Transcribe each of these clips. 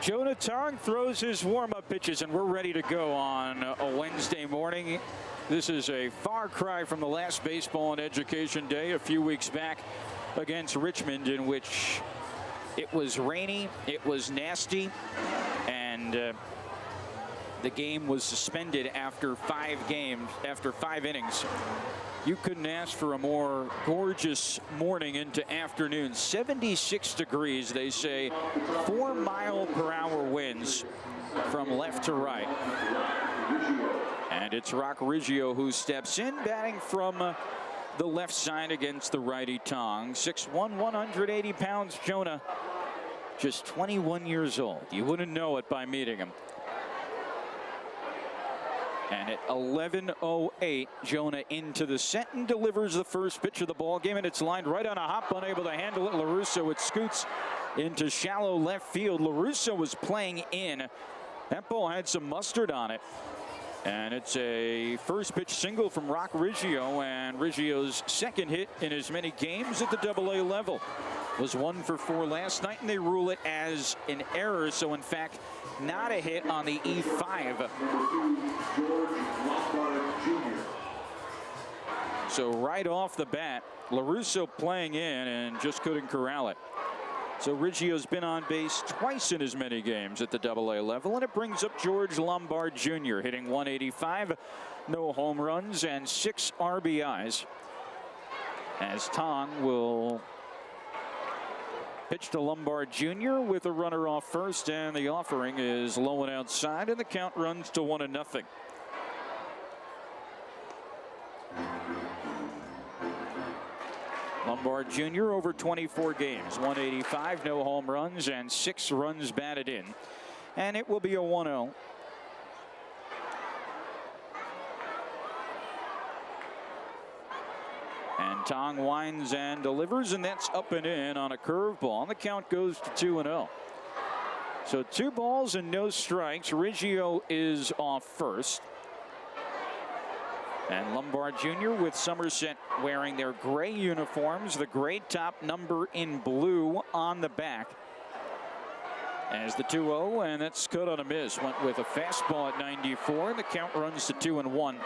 Jonah Tong throws his warm-up pitches, and we're ready to go on a Wednesday morning. This is a far cry from the last baseball and education day a few weeks back against Richmond, in which it was rainy, it was nasty, and the game was suspended after 5 innings. You couldn't ask for a more gorgeous morning into afternoon. 76 degrees, they say. 4-mile-per-hour winds from left to right. And it's Rock Riggio who steps in, batting from the left side against the righty Tong. 6'1", 180 pounds, Jonah. Just 21 years old. You wouldn't know it by meeting him. And at 11:08, Jonah into the set and delivers the first pitch of the ball game, and it's lined right on a hop, unable to handle it. LaRusso, it scoots into shallow left field. LaRusso was playing in. That ball had some mustard on it. And it's a first pitch single from Rock Riggio, and Riggio's second hit in as many games at the AA level. Was 1 for 4 last night, and they rule it as an error. So in fact, not a hit on the E5. So right off the bat, LaRusso playing in and just couldn't corral it. So Riggio's been on base twice in as many games at the AA level, and it brings up George Lombard Jr. hitting 185, no home runs and 6 RBIs. As Tong will pitch to Lombard Jr. with a runner off first, and the offering is low and outside, and the count runs to 1-0. Lombard Jr. over 24 games, 185, no home runs, and 6 runs batted in. And it will be a 1-0. And Tong winds and delivers, and that's up and in on a curveball. And the count goes to 2-0. So 2 balls and no strikes. Riggio is off first. And Lombard Jr. with Somerset wearing their gray uniforms, the gray top number in blue on the back. As the 2-0, and that's cut on a miss. Went with a fastball at 94, and the count runs to 2-1.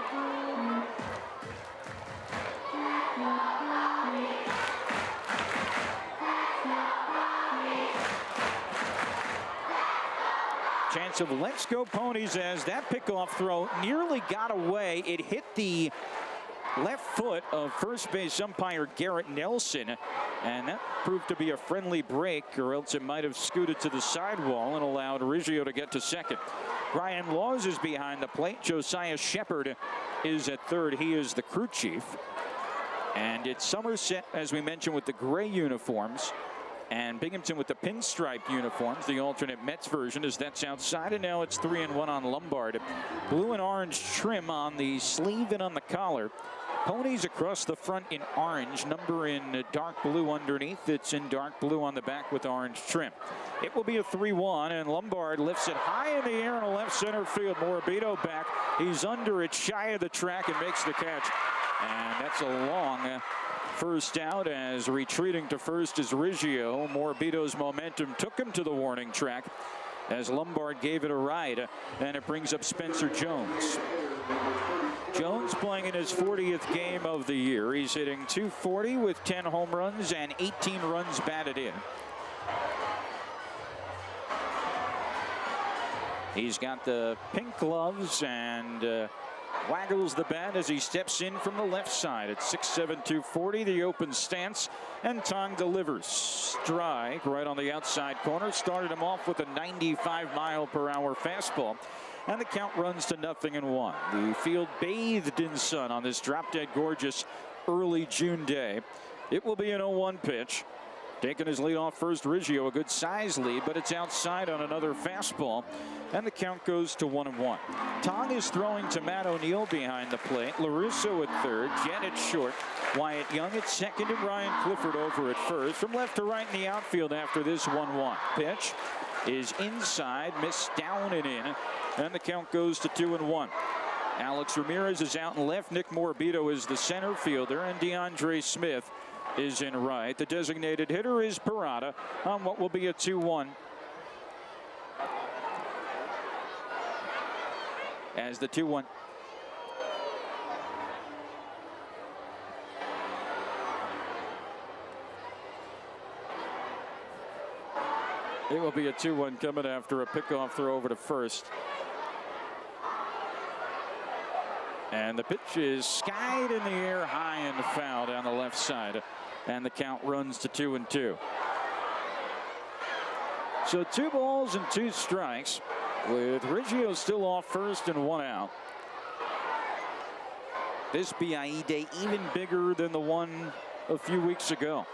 Chance of let's go Ponies, as that pickoff throw nearly got away. It hit the left foot of first base umpire Garrett Nelson, and that proved to be a friendly break, or else it might have scooted to the sidewall and allowed Riggio to get to second. Brian Laws is behind the plate. Josiah Shepard is at third. He is the crew chief. And it's Somerset, as we mentioned, with the gray uniforms, and Binghamton with the pinstripe uniforms, the alternate Mets version, as that's outside, and now it's 3-1 on Lombard. Blue and orange trim on the sleeve and on the collar. Ponies across the front in orange, number in dark blue underneath. It's in dark blue on the back with orange trim. It will be a 3-1, and Lombard lifts it high in the air in the left center field. Morabito back. He's under it, shy of the track, and makes the catch. And that's a long first out, as retreating to first is Riggio. Morabito's momentum took him to the warning track as Lombard gave it a ride, and it brings up Spencer Jones. Jones playing in his 40th game of the year. He's hitting .240 with 10 home runs and 18 runs batted in. He's got the pink gloves and waggles the bat as he steps in from the left side. At 6'7", 240, the open stance, and Tong delivers. Strike right on the outside corner. Started him off with a 95-mile-per-hour fastball, and the count runs to 0-1. The field bathed in sun on this drop-dead gorgeous early June day. It will be an 0-1 pitch. Taking his lead off first, Riggio, a good size lead, but it's outside on another fastball, and the count goes to 1-1. Tong is throwing to Matt O'Neill behind the plate. LaRusso at third, Jen at short, Wyatt Young at second, and Ryan Clifford over at first. From left to right in the outfield after this 1-1. Pitch is inside, missed down and in, and the count goes to 2-1. Alex Ramirez is out and left. Nick Morabito is the center fielder, and DeAndre Smith is in right. The designated hitter is Parada on what will be a 2-1. as the 2-1. It will be a 2-1 coming after a pickoff throw over to first. And the pitch is skied in the air high and foul down the left side. And the count runs to 2-2. So 2 balls and 2 strikes with Riggio still off first and 1 out. This BIE day even bigger than the one a few weeks ago.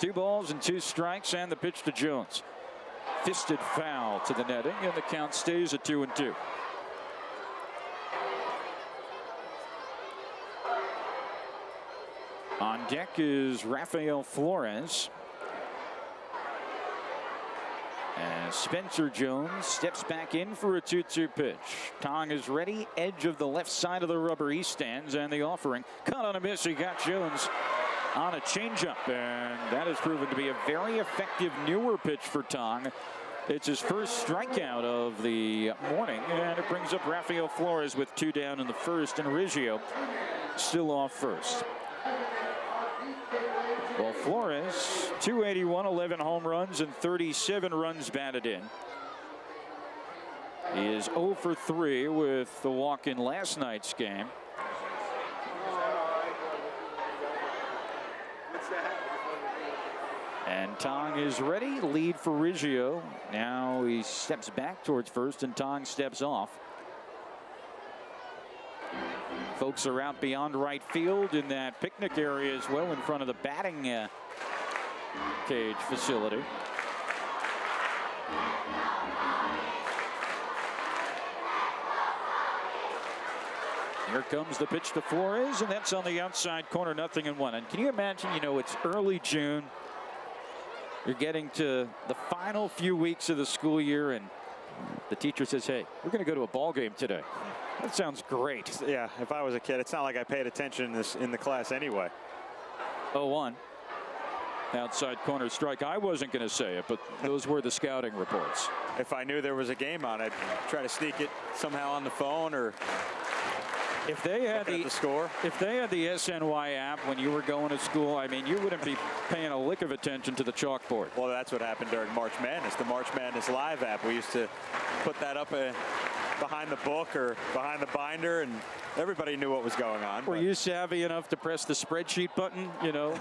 2 balls and 2 strikes and the pitch to Jones. Fisted foul to the netting and the count stays at 2-2. On deck is Rafael Flores. And Spencer Jones steps back in for a 2-2 pitch. Tong is ready, edge of the left side of the rubber. He stands and the offering. Cut on a miss. He got Jones on a changeup, and that has proven to be a very effective newer pitch for Tong. It's his first strikeout of the morning, and it brings up Rafael Flores with 2 down in the first, and Riggio still off first. Well, Flores, 281, 11 home runs, and 37 runs batted in. He is 0 for 3 with the walk in last night's game. And Tong is ready. Lead for Riggio. Now he steps back towards first, and Tong steps off. Folks are out beyond right field in that picnic area as well in front of the batting cage facility. Here comes the pitch to Flores, and that's on the outside corner, 0-1. And can you imagine, you know, it's early June. You're getting to the final few weeks of the school year, and the teacher says, hey, we're going to go to a ball game today. That sounds great. Yeah, if I was a kid, it's not like I paid attention in the class anyway. 0-1. Outside corner strike. I wasn't going to say it, but those were the scouting reports. If I knew there was a game on, I'd try to sneak it somehow on the phone or if they had the score. If they had the SNY app when you were going to school, I mean, you wouldn't be paying a lick of attention to the chalkboard. Well, that's what happened during March Madness. The March Madness Live app. We used to put that up behind the book or behind the binder, and everybody knew what was going on. Were you savvy enough to press the spreadsheet button? You know,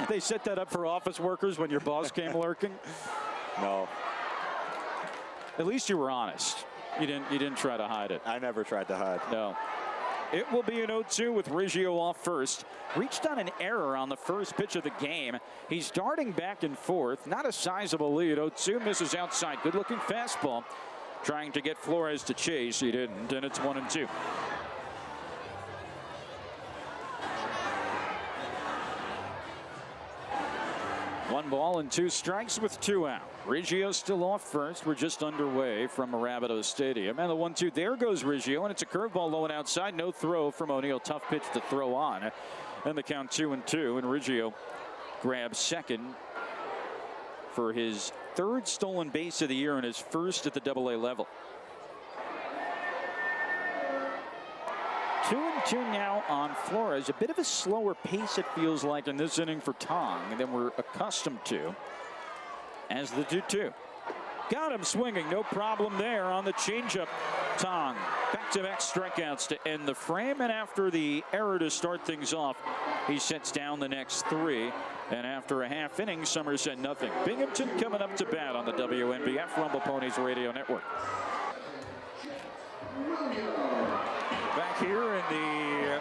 they set that up for office workers when your boss came lurking. No. At least you were honest. You didn't try to hide it. I never tried to hide. No. It will be an 0-2 with Riggio off first. Reached on an error on the first pitch of the game. He's darting back and forth. Not a sizable lead. 0-2 misses outside. Good looking fastball. Trying to get Flores to chase. He didn't, and it's 1-2. One ball and 2 strikes with 2 out. Riggio still off first. We're just underway from Rapido Stadium. And the 1-2. There goes Riggio, and it's a curveball low and outside. No throw from O'Neill. Tough pitch to throw on. And the count 2-2. And Riggio grabs second for his 3rd stolen base of the year and his 1st at the AA level. 2-2 now on Flores. A bit of a slower pace, it feels like, in this inning for Tong than we're accustomed to. As the 2-2. Got him swinging. No problem there on the changeup. Tong. Back-to-back strikeouts to end the frame. And after the error to start things off, he sets down the next 3. And after a half inning, Somerset nothing. Binghamton coming up to bat on the WNBF Rumble Ponies Radio Network. Back here in the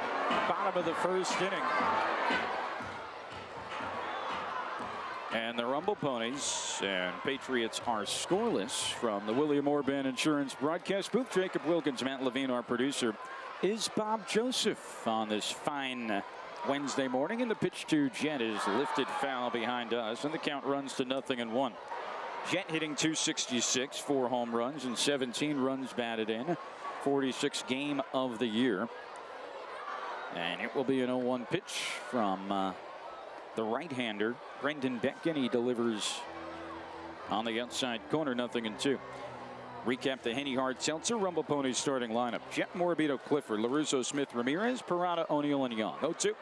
bottom of the first inning. And the Rumble Ponies and Patriots are scoreless from the William Orban Insurance broadcast booth. Jacob Wilkins, Matt Levine, our producer, is Bob Joseph on this fine Wednesday morning. And the pitch to Jet is lifted foul behind us, and the count runs to 0-1. Jet hitting .266, 4 home runs and 17 runs batted in. 46th game of the year. And it will be an 0-1 pitch from the right-hander, Brendan Beck, and he delivers on the outside corner, 0-2. Recap the Henny Hard Seltzer Rumble Ponies starting lineup. Jet, Morabito, Clifford, LaRusso, Smith, Ramirez, Parada, O'Neill, and Young. 0-2.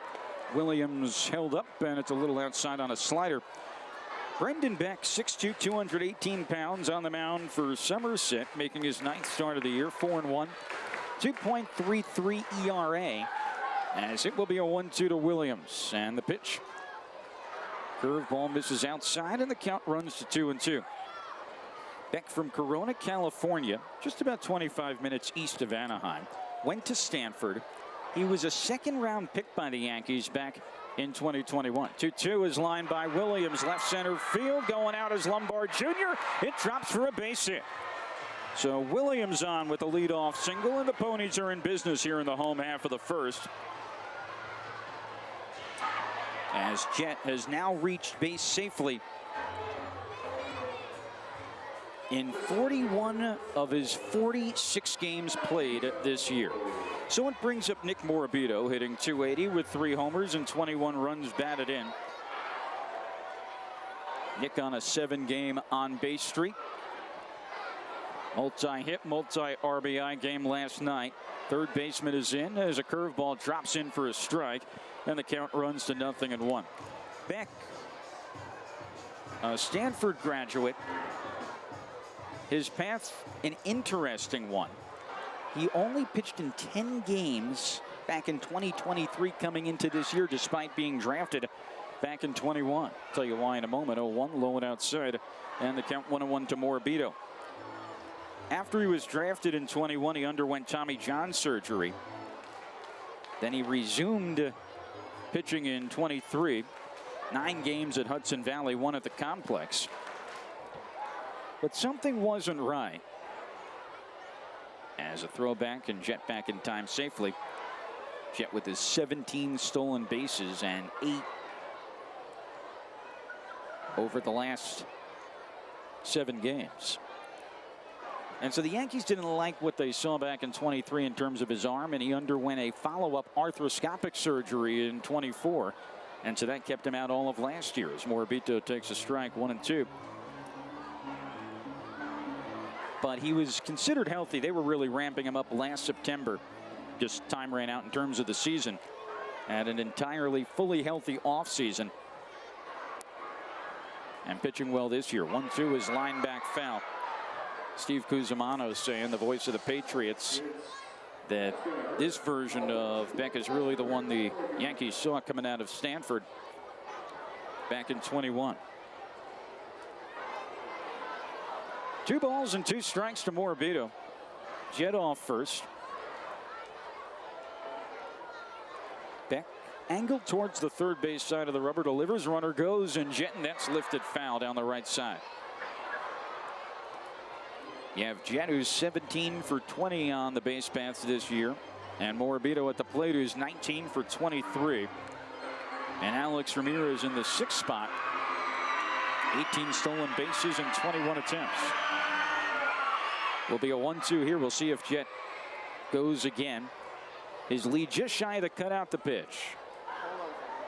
Williams held up, and it's a little outside on a slider. Brendan Beck, 6'2", 218 pounds on the mound for Somerset, making his 9th start of the year. 4-1, 2.33 ERA, as it will be a 1-2 to Williams. And the pitch. Curveball misses outside, and the count runs to 2-2. Beck from Corona, California, just about 25 minutes east of Anaheim. Went to Stanford. He was a second-round pick by the Yankees back in 2021. 2-2 is lined by Williams, left center field. Going out is Lombard Jr. It drops for a base hit. So Williams on with the leadoff single, and the Ponies are in business here in the home half of the first. As Jet has now reached base safely in 41 of his 46 games played this year. So it brings up Nick Morabito, hitting .280 with 3 homers and 21 runs batted in. Nick on a 7-game on-base streak. Multi-hit, multi-RBI game last night. Third baseman is in as a curveball drops in for a strike, and the count runs to 0-1. Beck, a Stanford graduate. His path, an interesting one. He only pitched in 10 games back in 2023 coming into this year, despite being drafted back in 21. I'll tell you why in a moment. 0-1, low and outside, and the count 1-1 to Morabito. After he was drafted in 21, he underwent Tommy John surgery. Then he resumed pitching in 23. 9 games at Hudson Valley, 1 at the complex. But something wasn't right. As a throwback and Jet back in time safely. Jet with his 17 stolen bases and 8 over the last 7 games. And so the Yankees didn't like what they saw back in 23 in terms of his arm, and he underwent a follow-up arthroscopic surgery in 24. And so that kept him out all of last year as Morabito takes a strike, 1-2. But he was considered healthy. They were really ramping him up last September. Just time ran out in terms of the season. And an entirely fully healthy offseason. And pitching well this year. 1-2 is line back foul. Steve Cusimano saying, the voice of the Patriots, that this version of Beck is really the one the Yankees saw coming out of Stanford back in 21. 2 balls and 2 strikes to Morabito. Jet off first. Beck angled towards the third base side of the rubber, delivers, runner goes, and Jet, and that's lifted foul down the right side. You have Jet, who's 17 for 20 on the base paths this year, and Morabito at the plate, who's 19 for 23. And Alex Ramirez in the 6th spot. 18 stolen bases and 21 attempts. Will be a 1-2 here. We'll see if Jet goes again. His lead just shy of the cutout the pitch.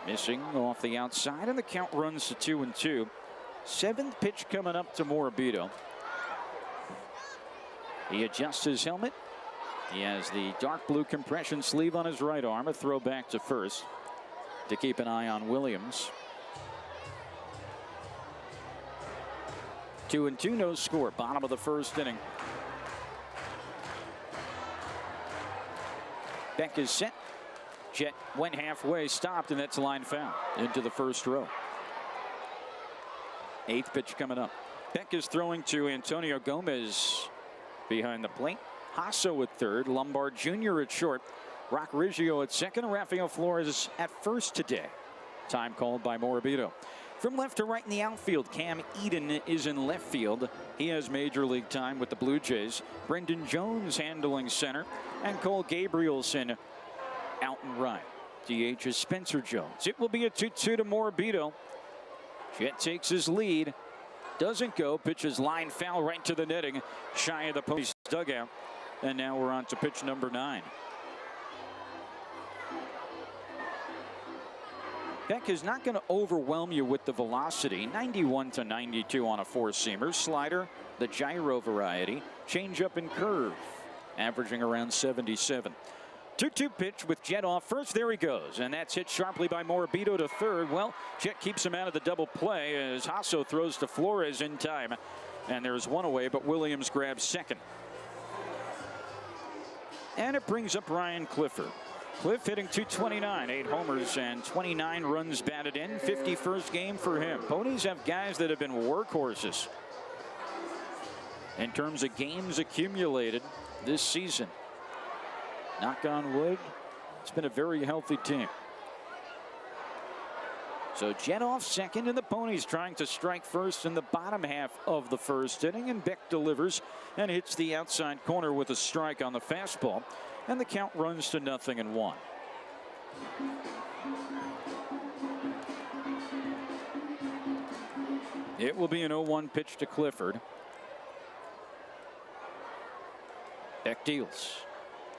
Missing off the outside, and the count runs to 2-2. 7th pitch coming up to Morabito. He adjusts his helmet. He has the dark blue compression sleeve on his right arm. A throw back to first to keep an eye on Williams. 2-2, no score. Bottom of the first inning. Beck is set. Jet went halfway, stopped, and that's line foul into the first row. 8th pitch coming up. Beck is throwing to Antonio Gomez behind the plate. Hasso at third. Lombard Jr. at short. Rock Riggio at second. Rafael Flores at first today. Time called by Morabito. From left to right in the outfield, Cam Eden is in left field. He has major league time with the Blue Jays. Brendan Jones handling center, and Cole Gabrielson out and right. DH is Spencer Jones. It will be a 2-2 to Morabito. Jet takes his lead. Doesn't go. Pitches line foul right to the netting, shy of the Ponies dugout. And now we're on to pitch number 9. Beck is not going to overwhelm you with the velocity. 91 to 92 on a four-seamer. Slider, the gyro variety. Changeup and curve, averaging around 77. 2-2 pitch with Jet off first. There he goes. And that's hit sharply by Morabito to third. Well, Jet keeps him out of the double play as Hasso throws to Flores in time. And there's one away, but Williams grabs second. And it brings up Ryan Clifford. Cliff hitting .229, 8 homers and 29 runs batted in. 51st game for him. Ponies have guys that have been workhorses in terms of games accumulated this season. Knock on wood, it's been a very healthy team. So Jet off second, and the Ponies trying to strike first in the bottom half of the first inning, and Beck delivers and hits the outside corner with a strike on the fastball, and the count runs to 0-1. It will be an 0-1 pitch to Clifford. Beck deals.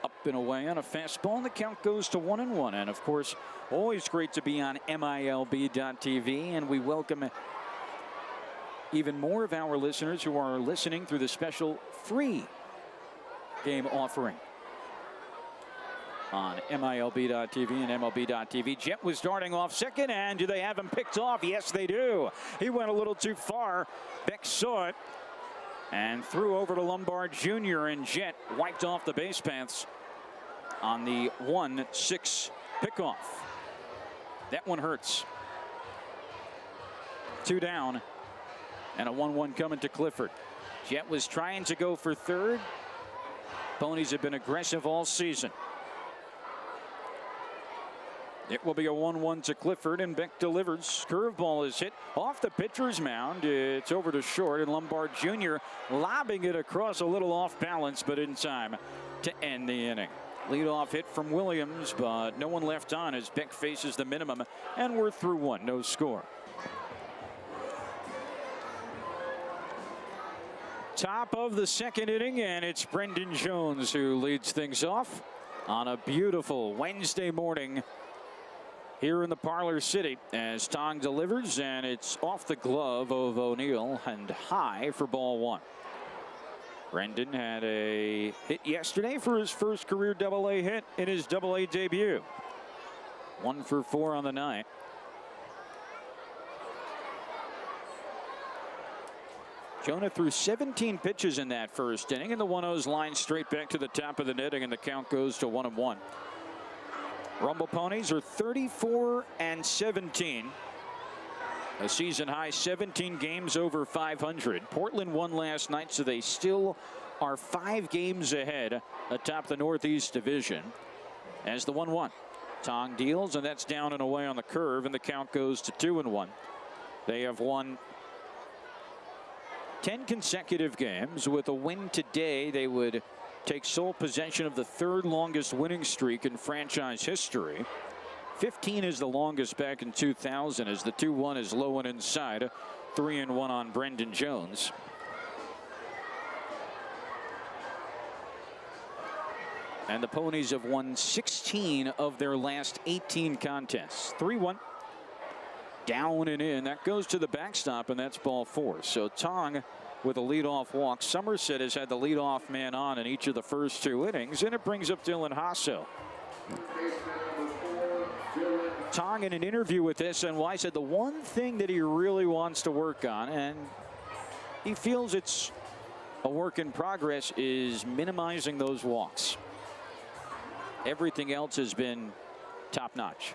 Up and away on a fastball, and the count goes to 1-1. And of course, always great to be on MILB.TV, and we welcome even more of our listeners who are listening through the special free game offering on MILB.TV and MLB.TV. Jet was starting off second, and do they have him picked off? Yes, they do. He went a little too far. Beck saw it and threw over to Lombard Jr., and Jet wiped off the base paths on the 1-6 pickoff. That one hurts. 2 down, and a 1-1 coming to Clifford. Jet was trying to go for third. Ponies have been aggressive all season. It will be a 1-1 to Clifford, and Beck delivers. Curveball is hit off the pitcher's mound. It's over to short, and Lombard Jr. lobbing it across a little off balance, but in time to end the inning. Leadoff hit from Williams, but no one left on as Beck faces the minimum, and we're through 1, no score. Top of the second inning, and it's Brendan Jones who leads things off on a beautiful Wednesday morning here in the Parlor City as Tong delivers, and it's off the glove of O'Neill and high for ball 1. Brendan had a hit yesterday for his first career Double-A hit in his Double-A debut. 1 for 4 on the night. Jonah threw 17 pitches in that first inning, and the 1-0's line straight back to the top of the netting, and the count goes to 1-1. Rumble Ponies are 34-17. A season high 17 games over 500. Portland won last night, so they still are 5 games ahead atop the Northeast Division. As the 1-1. Tong deals, and that's down and away on the curve, and the count goes to 2-1. They have won 10 consecutive games. With a win today, they would take sole possession of the 3rd longest winning streak in franchise history. 15 is the longest back in 2000 as the 2-1 is low and inside. 3-1 on Brendan Jones. And the Ponies have won 16 of their last 18 contests. 3-1. Down and in. That goes to the backstop, and that's ball 4. So Tong with a leadoff walk. Somerset has had the leadoff man on in each of the first 2 innings, and it brings up Dylan Hasso. Tong in an interview with SNY said the one thing that he really wants to work on, and he feels it's a work in progress, is minimizing those walks. Everything else has been top-notch.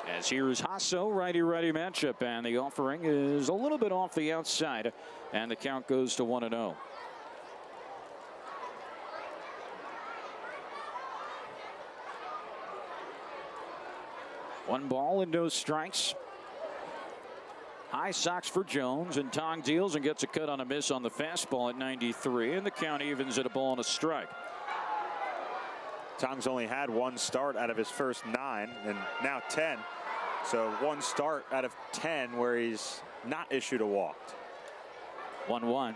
As here's Hasso, righty-righty matchup, and the offering is a little bit off the outside, and the count goes to 1-0. One ball and no strikes. High socks for Jones, and Tong deals and gets a cut on a miss on the fastball at 93, and the count evens at a ball and a strike. Tong's only had 1 start out of his first 9, and now 10. So 1 start out of 10 where he's not issued a walk. 1-1.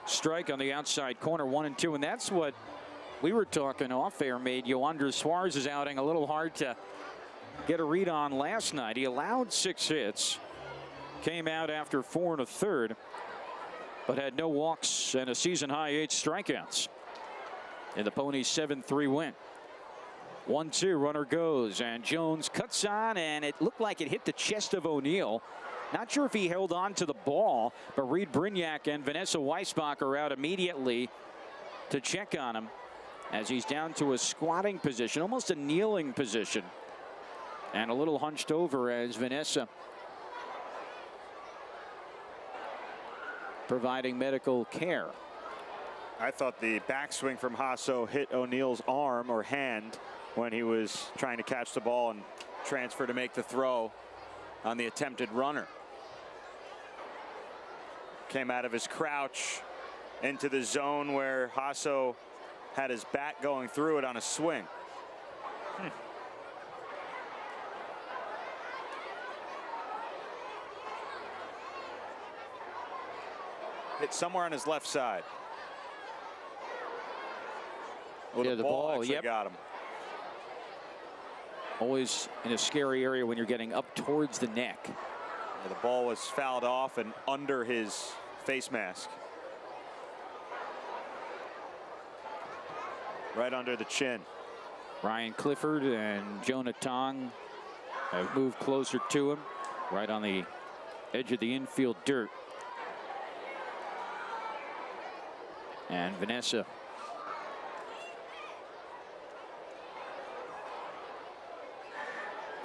Strike on the outside corner, 1-2, and that's what we were talking off air made Yoander Suarez's outing a little hard to get a read on last night. He allowed 6 hits, came out after 4 1/3, but had no walks and a season high 8 strikeouts in the Ponies 7-3 win. 1-2, runner goes, and Jones cuts on, and it looked like it hit the chest of O'Neill. Not sure if he held on to the ball, but Reed Brignac and Vanessa Weisbach are out immediately to check on him as he's down to a squatting position, almost a kneeling position, and a little hunched over as Vanessa providing medical care. I thought the backswing from Hasso hit O'Neill's arm or hand when he was trying to catch the ball and transfer to make the throw on the attempted runner. Came out of his crouch into the zone where Hasso had his bat going through it on a swing. Hit somewhere on his left side. Well, yeah, the ball actually yep. got him. Always in a scary area when you're getting up towards the neck. Yeah, the ball was fouled off and under his face mask. Right under the chin. Ryan Clifford and Jonah Tong have moved closer to him, right on the edge of the infield dirt. And Vanessa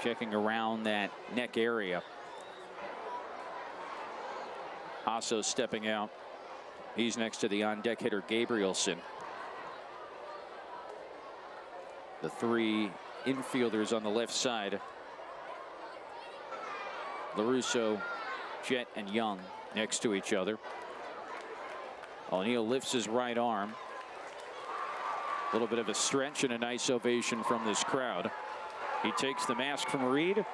checking around that neck area. Hasso stepping out. He's next to the on-deck hitter Gabrielson. The 3 infielders on the left side. LaRusso, Jett, and Young next to each other. O'Neill lifts his right arm. A little bit of a stretch and a nice ovation from this crowd. He takes the mask from Reed.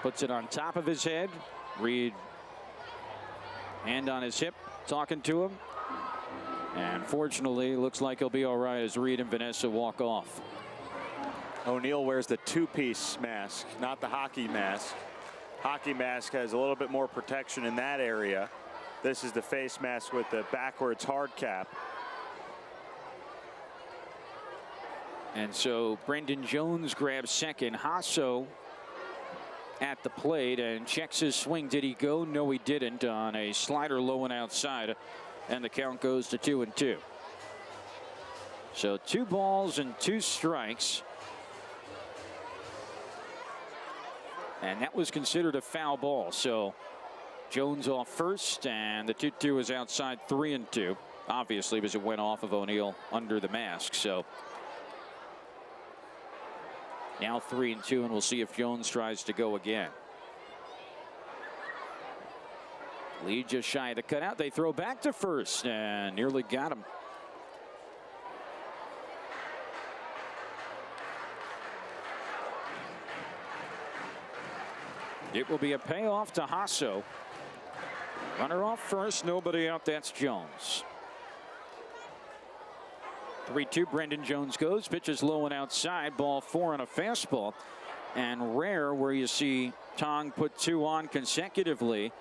Puts it on top of his head. Reed, hand on his hip, talking to him. And fortunately, looks like he'll be all right as Reed and Vanessa walk off. O'Neill wears the 2-piece mask, not the hockey mask. Hockey mask has a little bit more protection in that area. This is the face mask with the backwards hard cap. And so Brendan Jones grabs second. Hasso at the plate and checks his swing. Did he go? No, he didn't, on a slider low and outside. And the count goes to 2-2. So 2 balls and 2 strikes. And that was considered a foul ball. So Jones off first, and the 2-2 is outside 3-2. Obviously, because it went off of O'Neill under the mask. So now 3-2, and we'll see if Jones tries to go again. Lead just shy of the cutout. They throw back to first and nearly got him. It will be a payoff to Hasso. Runner off first, nobody out. That's Jones. 3-2, Brendan Jones goes, pitches low and outside, ball 4 on a fastball. And rare where you see Tong put 2 on consecutively.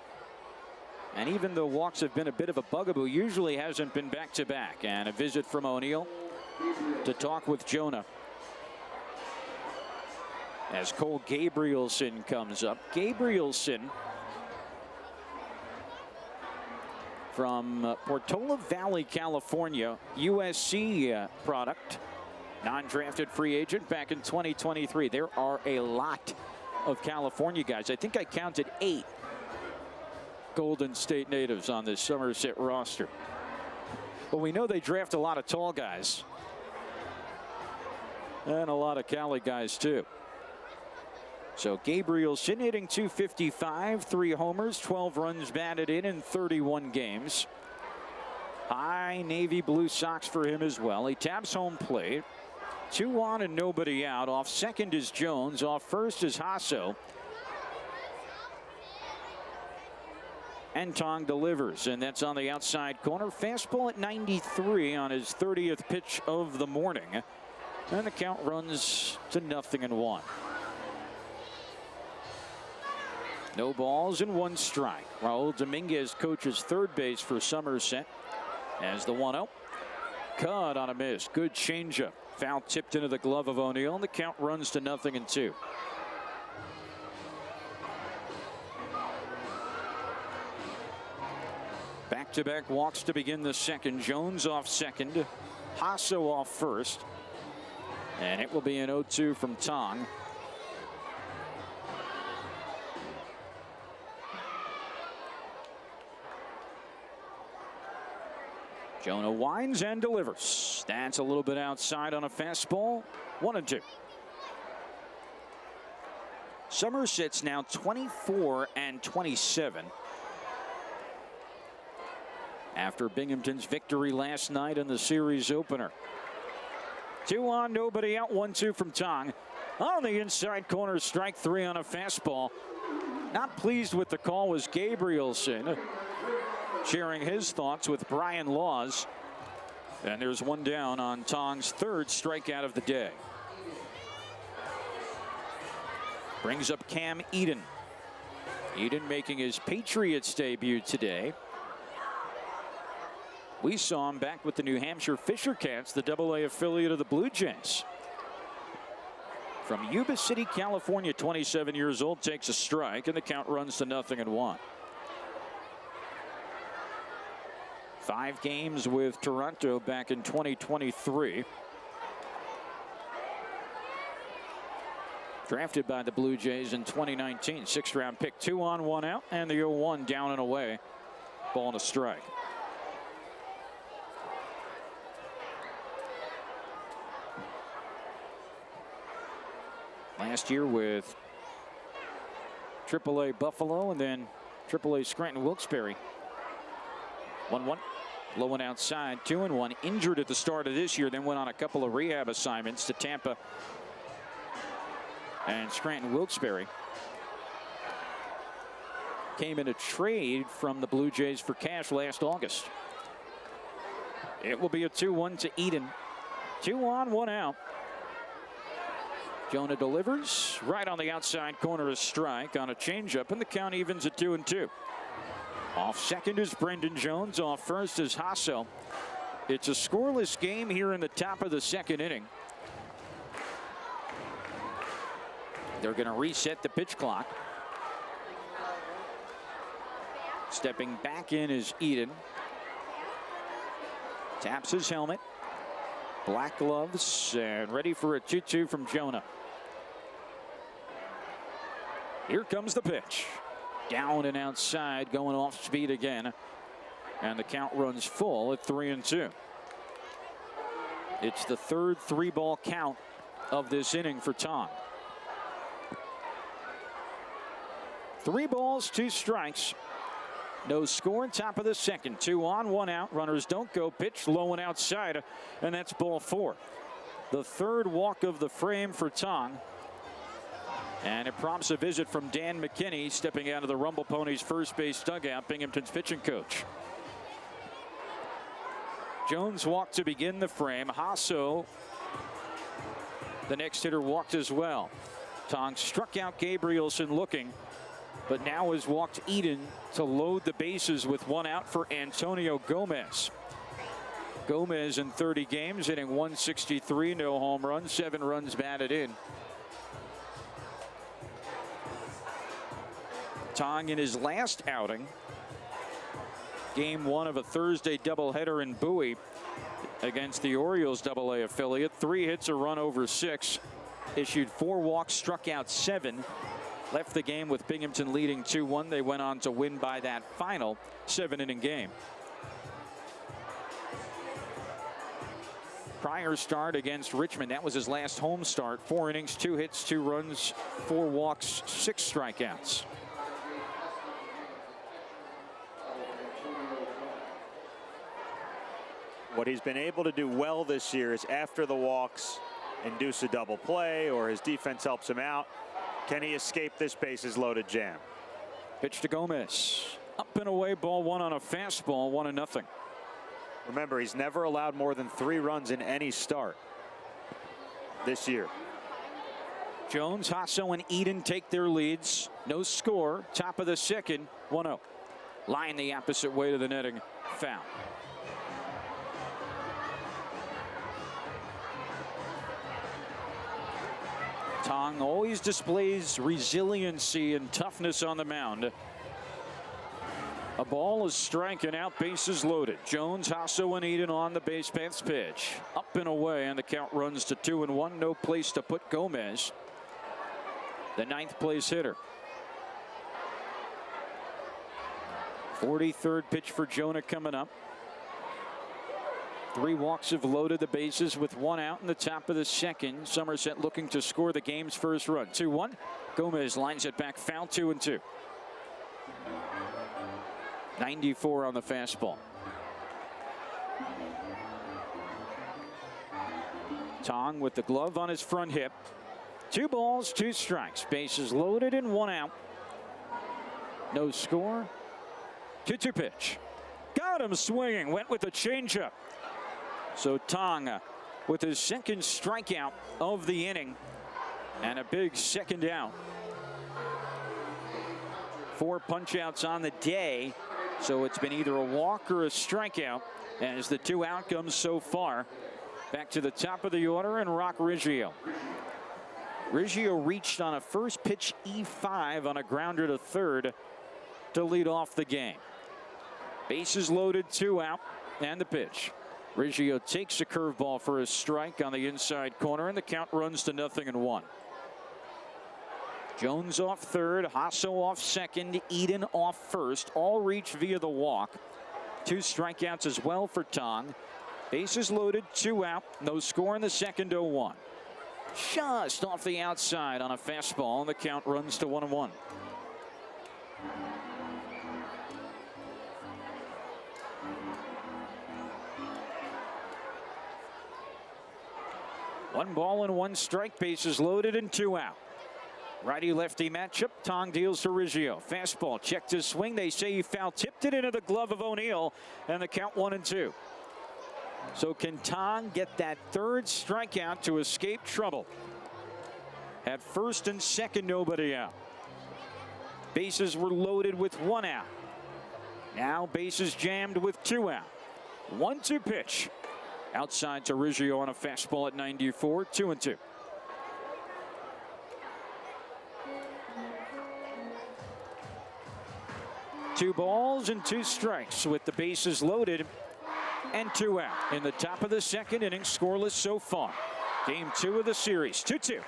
And even though walks have been a bit of a bugaboo, usually hasn't been back-to-back. And a visit from O'Neill to talk with Jonah. As Cole Gabrielson comes up. Gabrielson from Portola Valley, California, USC product, non-drafted free agent back in 2023. There are a lot of California guys. I think I counted 8 Golden State natives on this Somerset roster. But we know they draft a lot of tall guys and a lot of Cali guys too. So Gabrielson hitting .255, 3 homers, 12 runs batted in 31 games. High navy blue socks for him as well. He taps home plate. 2 on and nobody out. Off second is Jones. Off first is Hasso. And Tong delivers, and that's on the outside corner. Fastball at 93 on his 30th pitch of the morning. And the count runs to 0-1. No balls and 1 strike. Raul Dominguez coaches third base for Somerset as the 1-0. Cut on a miss. Good changeup. Foul tipped into the glove of O'Neill, and the count runs to 0-2. Back-to-back walks to begin the second. Jones off second. Hasso off first. And it will be an 0-2 from Tong. Jonah winds and delivers. That's a little bit outside on a fastball. 1-2. Somerset's now 24-27. After Binghamton's victory last night in the series opener. 2 on, nobody out. 1-2 from Tong. On the inside corner, strike 3 on a fastball. Not pleased with the call was Gabrielson, sharing his thoughts with Brian Laws. And there's 1 down on Tong's 3rd strikeout of the day. Brings up Cam Eden. Eden making his Patriots debut today. We saw him back with the New Hampshire Fisher Cats, the AA affiliate of the Blue Jays. From Yuba City, California, 27 years old, takes a strike, and the count runs to 0-1. 5 games with Toronto back in 2023. Drafted by the Blue Jays in 2019. 6th-round pick. 2 on, 1 out, and the 0-1 down and away. Ball and a strike. Last year with AAA Buffalo and then AAA Scranton Wilkes-Barre. 1-1. Low and outside. 2-1. Injured at the start of this year, then went on a couple of rehab assignments to Tampa and Scranton Wilkes-Barre. Came in a trade from the Blue Jays for cash last August. It will be a 2-1 to Eden. 2 on, 1 out. Jonah delivers right on the outside corner, a strike on a changeup, and the count evens at 2-2. Off second is Brendan Jones. Off first is Hasso. It's a scoreless game here in the top of the 2nd inning. They're going to reset the pitch clock. Stepping back in is Eden. Taps his helmet. Black gloves and ready for a 2-2 from Jonah. Here comes the pitch. Down and outside, going off speed again. And the count runs full at 3-2. It's the 3rd 3-ball count of this inning for Tong. 3 balls, 2 strikes. No score, top of the 2nd. 2 on, 1 out. Runners don't go. Pitch low and outside, and that's ball 4. The 3rd walk of the frame for Tong. And it prompts a visit from Dan McKinney, stepping out of the Rumble Ponies first base dugout, Binghamton's pitching coach. Jones walked to begin the frame. Hasso, the next hitter, walked as well. Tong struck out Gabrielson looking, but now has walked Eden to load the bases with 1 out for Antonio Gomez. Gomez in 30 games, hitting .163, no home runs, 7 runs batted in. Tong in his last outing, game 1 of a Thursday doubleheader in Bowie against the Orioles AA affiliate. 3 hits, a run over 6, issued 4 walks, struck out 7. Left the game with Binghamton leading 2-1. They went on to win by that final 7-inning game. Prior start against Richmond, that was his last home start. 4 innings, 2 hits, 2 runs, 4 walks, 6 strikeouts. What he's been able to do well this year is after the walks, induce a double play, or his defense helps him out. Can he escape this bases loaded jam? Pitch to Gomez. Up and away, ball one on a fastball, 1-0. Remember, he's never allowed more than 3 runs in any start this year. Jones, Hasso, and Eden take their leads. No score. Top of the second, 1-0. Line the opposite way to the netting. Foul. Tong always displays resiliency and toughness on the mound. A ball is striking out, bases loaded. Jones, Hasso, and Eden on the base path's pitch. Up and away, and the count runs to 2-1. No place to put Gomez, the 9th place hitter. 43rd pitch for Jonah coming up. 3 walks have loaded the bases with 1 out in the top of the second. Somerset looking to score the game's first run. 2-1. Gomez lines it back, foul, 2-2. 94 on the fastball. Tong with the glove on his front hip. 2 balls, 2 strikes. Bases loaded and 1 out. No score. 2-2 pitch. Got him swinging. Went with a changeup. So Tong with his 2nd strikeout of the inning and a big 2nd out. 4 punch-outs on the day. So it's been either a walk or a strikeout as the 2 outcomes so far. Back to the top of the order and Rock Riggio. Riggio reached on a first pitch E5 on a grounder to third to lead off the game. Bases loaded, 2 out, and the pitch. Riggio takes a curveball for a strike on the inside corner, and the count runs to 0-1. Jones off third, Hasso off second, Eden off first. All reach via the walk. 2 strikeouts as well for Tong. Bases loaded, 2 out. No score in the second, 0-1. Just off the outside on a fastball, and the count runs to 1-1. One ball and 1 strike, bases loaded and 2 out. Righty-lefty matchup. Tong deals to Riggio. Fastball checked his swing. They say he foul tipped it into the glove of O'Neill, and the count 1-2. So can Tong get that 3rd strikeout to escape trouble? At first and second, nobody out. Bases were loaded with 1 out. Now bases jammed with 2 out. 1-2 pitch. Outside to Riggio on a fastball at 94, 2-2. Two balls and 2 strikes with the bases loaded and 2 out in the top of the second inning, scoreless so far. Game 2 of the series, 2-2.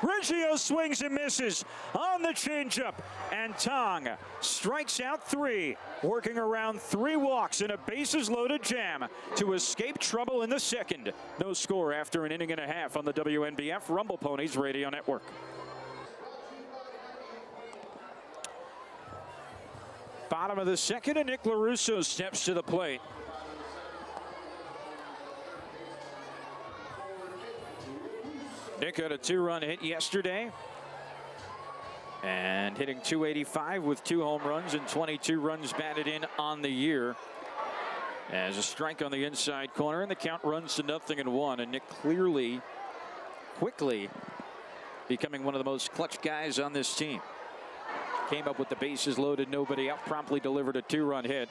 Riggio swings and misses on the changeup, and Tong strikes out 3, working around 3 walks in a bases-loaded jam to escape trouble in the second. No score after an inning and a half on the WNBF Rumble Ponies Radio Network. Bottom of the second, and Nick LaRusso steps to the plate. Nick had a 2-run hit yesterday and hitting .285 with 2 home runs and 22 runs batted in on the year. As a strike on the inside corner, and the count runs to 0-1. And Nick quickly becoming one of the most clutch guys on this team. Came up with the bases loaded, nobody out, promptly delivered a 2-run hit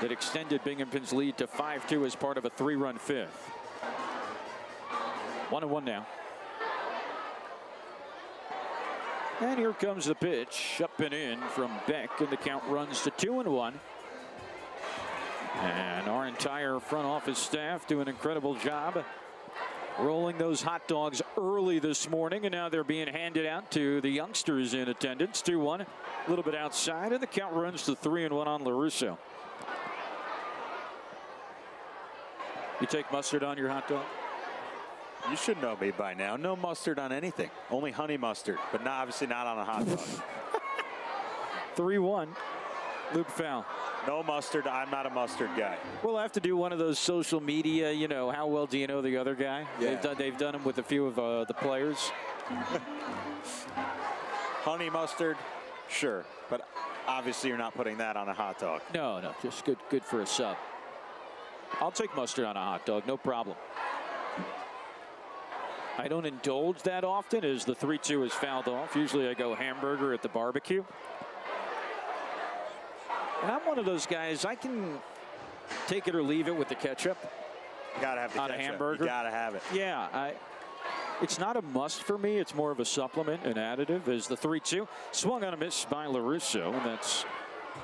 that extended Binghamton's lead to 5-2 as part of a 3-run 5th. 1-1 now. And here comes the pitch, up and in from Beck, and the count runs to 2-1. And our entire front office staff do an incredible job rolling those hot dogs early this morning, and now they're being handed out to the youngsters in attendance. 2-1, a little bit outside, and the count runs to 3-1 on LaRusso. You take mustard on your hot dog? You should know me by now. No mustard on anything. Only honey mustard, but not, obviously not on a hot dog. 3-1. Luke foul. No mustard. I'm not a mustard guy. We'll have to do one of those social media, you know, how well do you know the other guy? Yeah. They've done them with a few of the players. Honey mustard, Sure, but obviously you're not putting that on a hot dog. No, just good for a sub. I'll take mustard on a hot dog, no problem. I don't indulge that often as the 3-2 is fouled off. Usually I go hamburger at the barbecue. And I'm one of those guys, I can take it or leave it with the ketchup. You gotta have the on ketchup. A hamburger. You gotta have it. Yeah, it's not a must for me. It's more of a supplement, an additive. As the 3-2 swung on a miss by LaRusso, and that's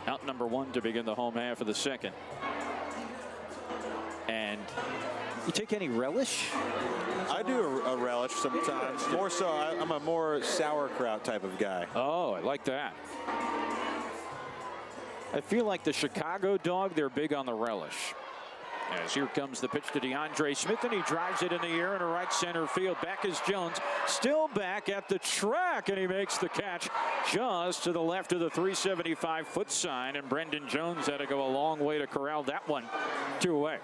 out number 1 to begin the home half of the second. And you take any relish? I do a relish sometimes. More so, I'm a more sauerkraut type of guy. Oh, I like that. I feel like the Chicago dog, they're big on the relish. As here comes the pitch to DeAndre Smith, and he drives it in the air into right center field. Back is Jones, still back at the track, and he makes the catch just to the left of the 375-foot sign, and Brendan Jones had to go a long way to corral that one 2 away.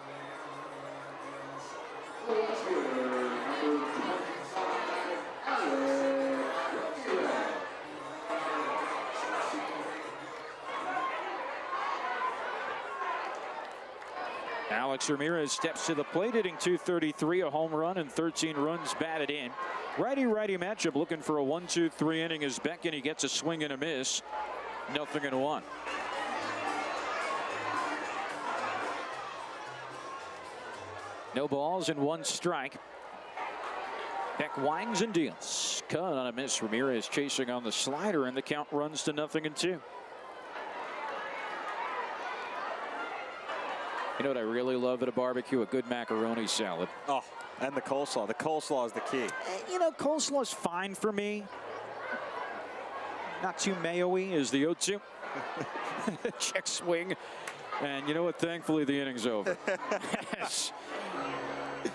Alex Ramirez steps to the plate, hitting .233, a home run and 13 runs batted in. Righty-righty matchup, looking for a 1-2-3 inning as Beckton. He gets a swing and a miss. 0-1. No balls and 1 strike. Beck winds and deals. Cut on a miss. Ramirez chasing on the slider, and the count runs to 0-2. You know what I really love at a barbecue? A good macaroni salad. Oh, and the coleslaw. The coleslaw is the key. You know, coleslaw's fine for me. Not too mayo-y as the 0-2. Check swing. And you know what? Thankfully, the inning's over. Yes.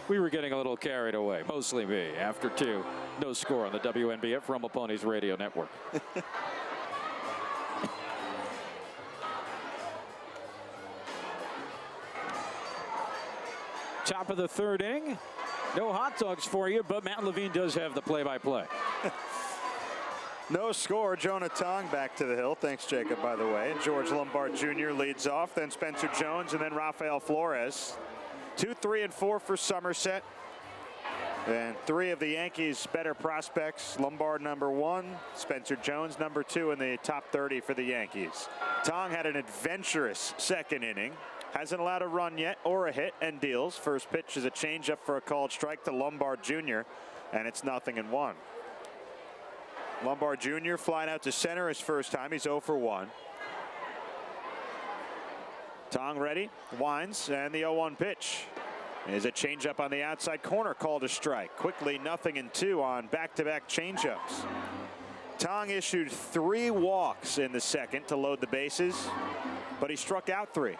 We were getting a little carried away. Mostly me. After 2, no score on the WNBF from the Ponies Radio Network. Top of the 3rd inning. No hot dogs for you, but Matt Levine does have the play-by-play. No score. Jonah Tong back to the hill. Thanks, Jacob, by the way. George Lombard Jr. leads off, then Spencer Jones, and then Rafael Flores. 2, 3, and 4 for Somerset. And 3 of the Yankees' better prospects. Lombard number 1, Spencer Jones number 2 in the top 30 for the Yankees. Tong had an adventurous 2nd inning. Hasn't allowed a run yet or a hit, and deals. First pitch is a changeup for a called strike to Lombard Jr., and it's 0-1. Lombard Jr. flying out to center his first time. He's 0 for 1. Tong ready, winds, and the 0-1 pitch is a changeup on the outside corner, called a strike. Quickly 0-2 on back-to-back changeups. Tong issued 3 walks in the second to load the bases, but he struck out 3.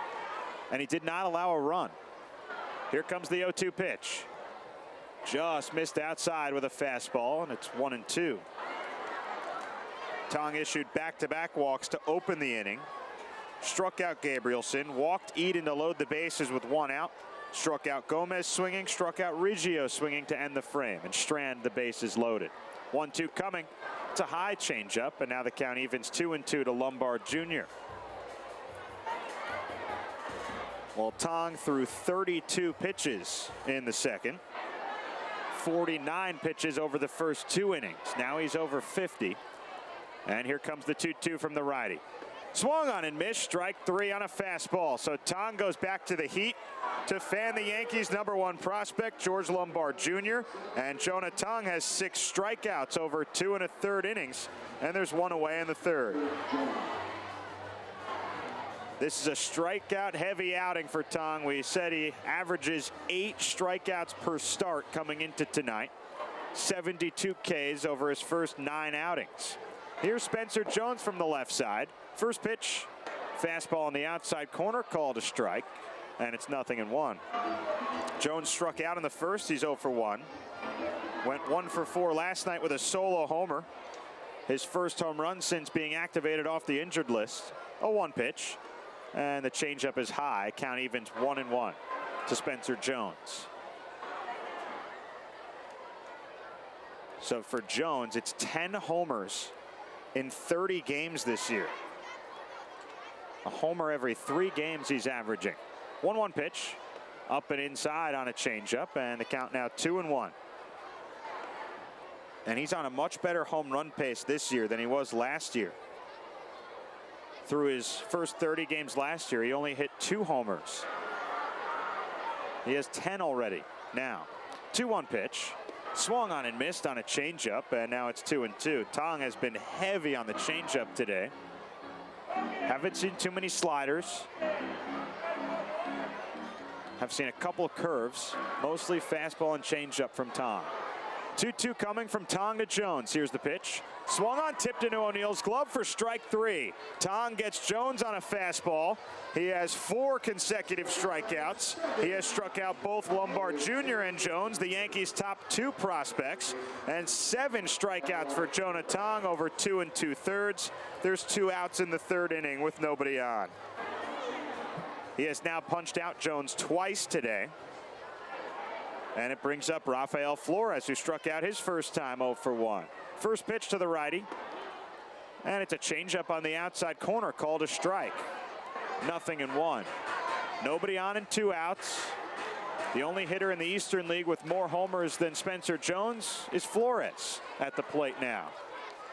And he did not allow a run. Here comes the 0-2 pitch. Just missed outside with a fastball, and it's 1-2. Tong issued back-to-back walks to open the inning. Struck out Gabrielson, walked Eden to load the bases with 1 out. Struck out Gomez swinging, struck out Riggio swinging to end the frame, and Strand the bases loaded. 1-2 coming. It's a high changeup, and now the count evens 2-2 to Lombard Jr. Well, Tong threw 32 pitches in the second. 49 pitches over the first 2 innings. Now he's over 50. And here comes the 2-2 from the righty. Swung on and missed. Strike 3 on a fastball. So Tong goes back to the heat to fan the Yankees' number 1 prospect, George Lombard Jr. And Jonah Tong has 6 strikeouts over 2 1/3 innings. And there's 1 away in the 3rd. This is a strikeout-heavy outing for Tong. We said he averages 8 strikeouts per start coming into tonight. 72 Ks over his first 9 outings. Here's Spencer Jones from the left side. First pitch, fastball on the outside corner, called a strike, and it's 0-1. Jones struck out in the first. He's 0 for 1. Went 1 for 4 last night with a solo homer. His first home run since being activated off the injured list. A 1 pitch. And the changeup is high. Count evens 1-1 to Spencer Jones. So for Jones, it's 10 homers in 30 games this year. A homer every 3 games he's averaging. 1-1 pitch. Up and inside on a changeup, and the count now 2-1. And he's on a much better home run pace this year than he was last year. Through his first 30 games last year, he only hit 2 homers. He has 10 already now. 2-1 pitch. Swung on and missed on a changeup, and now it's 2-2. Tong has been heavy on the changeup today. Haven't seen too many sliders. Have seen a couple of curves, mostly fastball and changeup from Tong. 2-2 coming from Tong to Jones. Here's the pitch. Swung on, tipped into O'Neill's glove for strike 3. Tong gets Jones on a fastball. He has 4 consecutive strikeouts. He has struck out both Lombard Jr. and Jones, the Yankees' top 2 prospects, and 7 strikeouts for Jonah Tong over 2 2/3. There's 2 outs in the 3rd inning with nobody on. He has now punched out Jones twice today. And it brings up Rafael Flores, who struck out his first time 0 for 1. First pitch to the righty. And it's a changeup on the outside corner, called a strike. 0-1. Nobody on and 2 outs. The only hitter in the Eastern League with more homers than Spencer Jones is Flores at the plate now.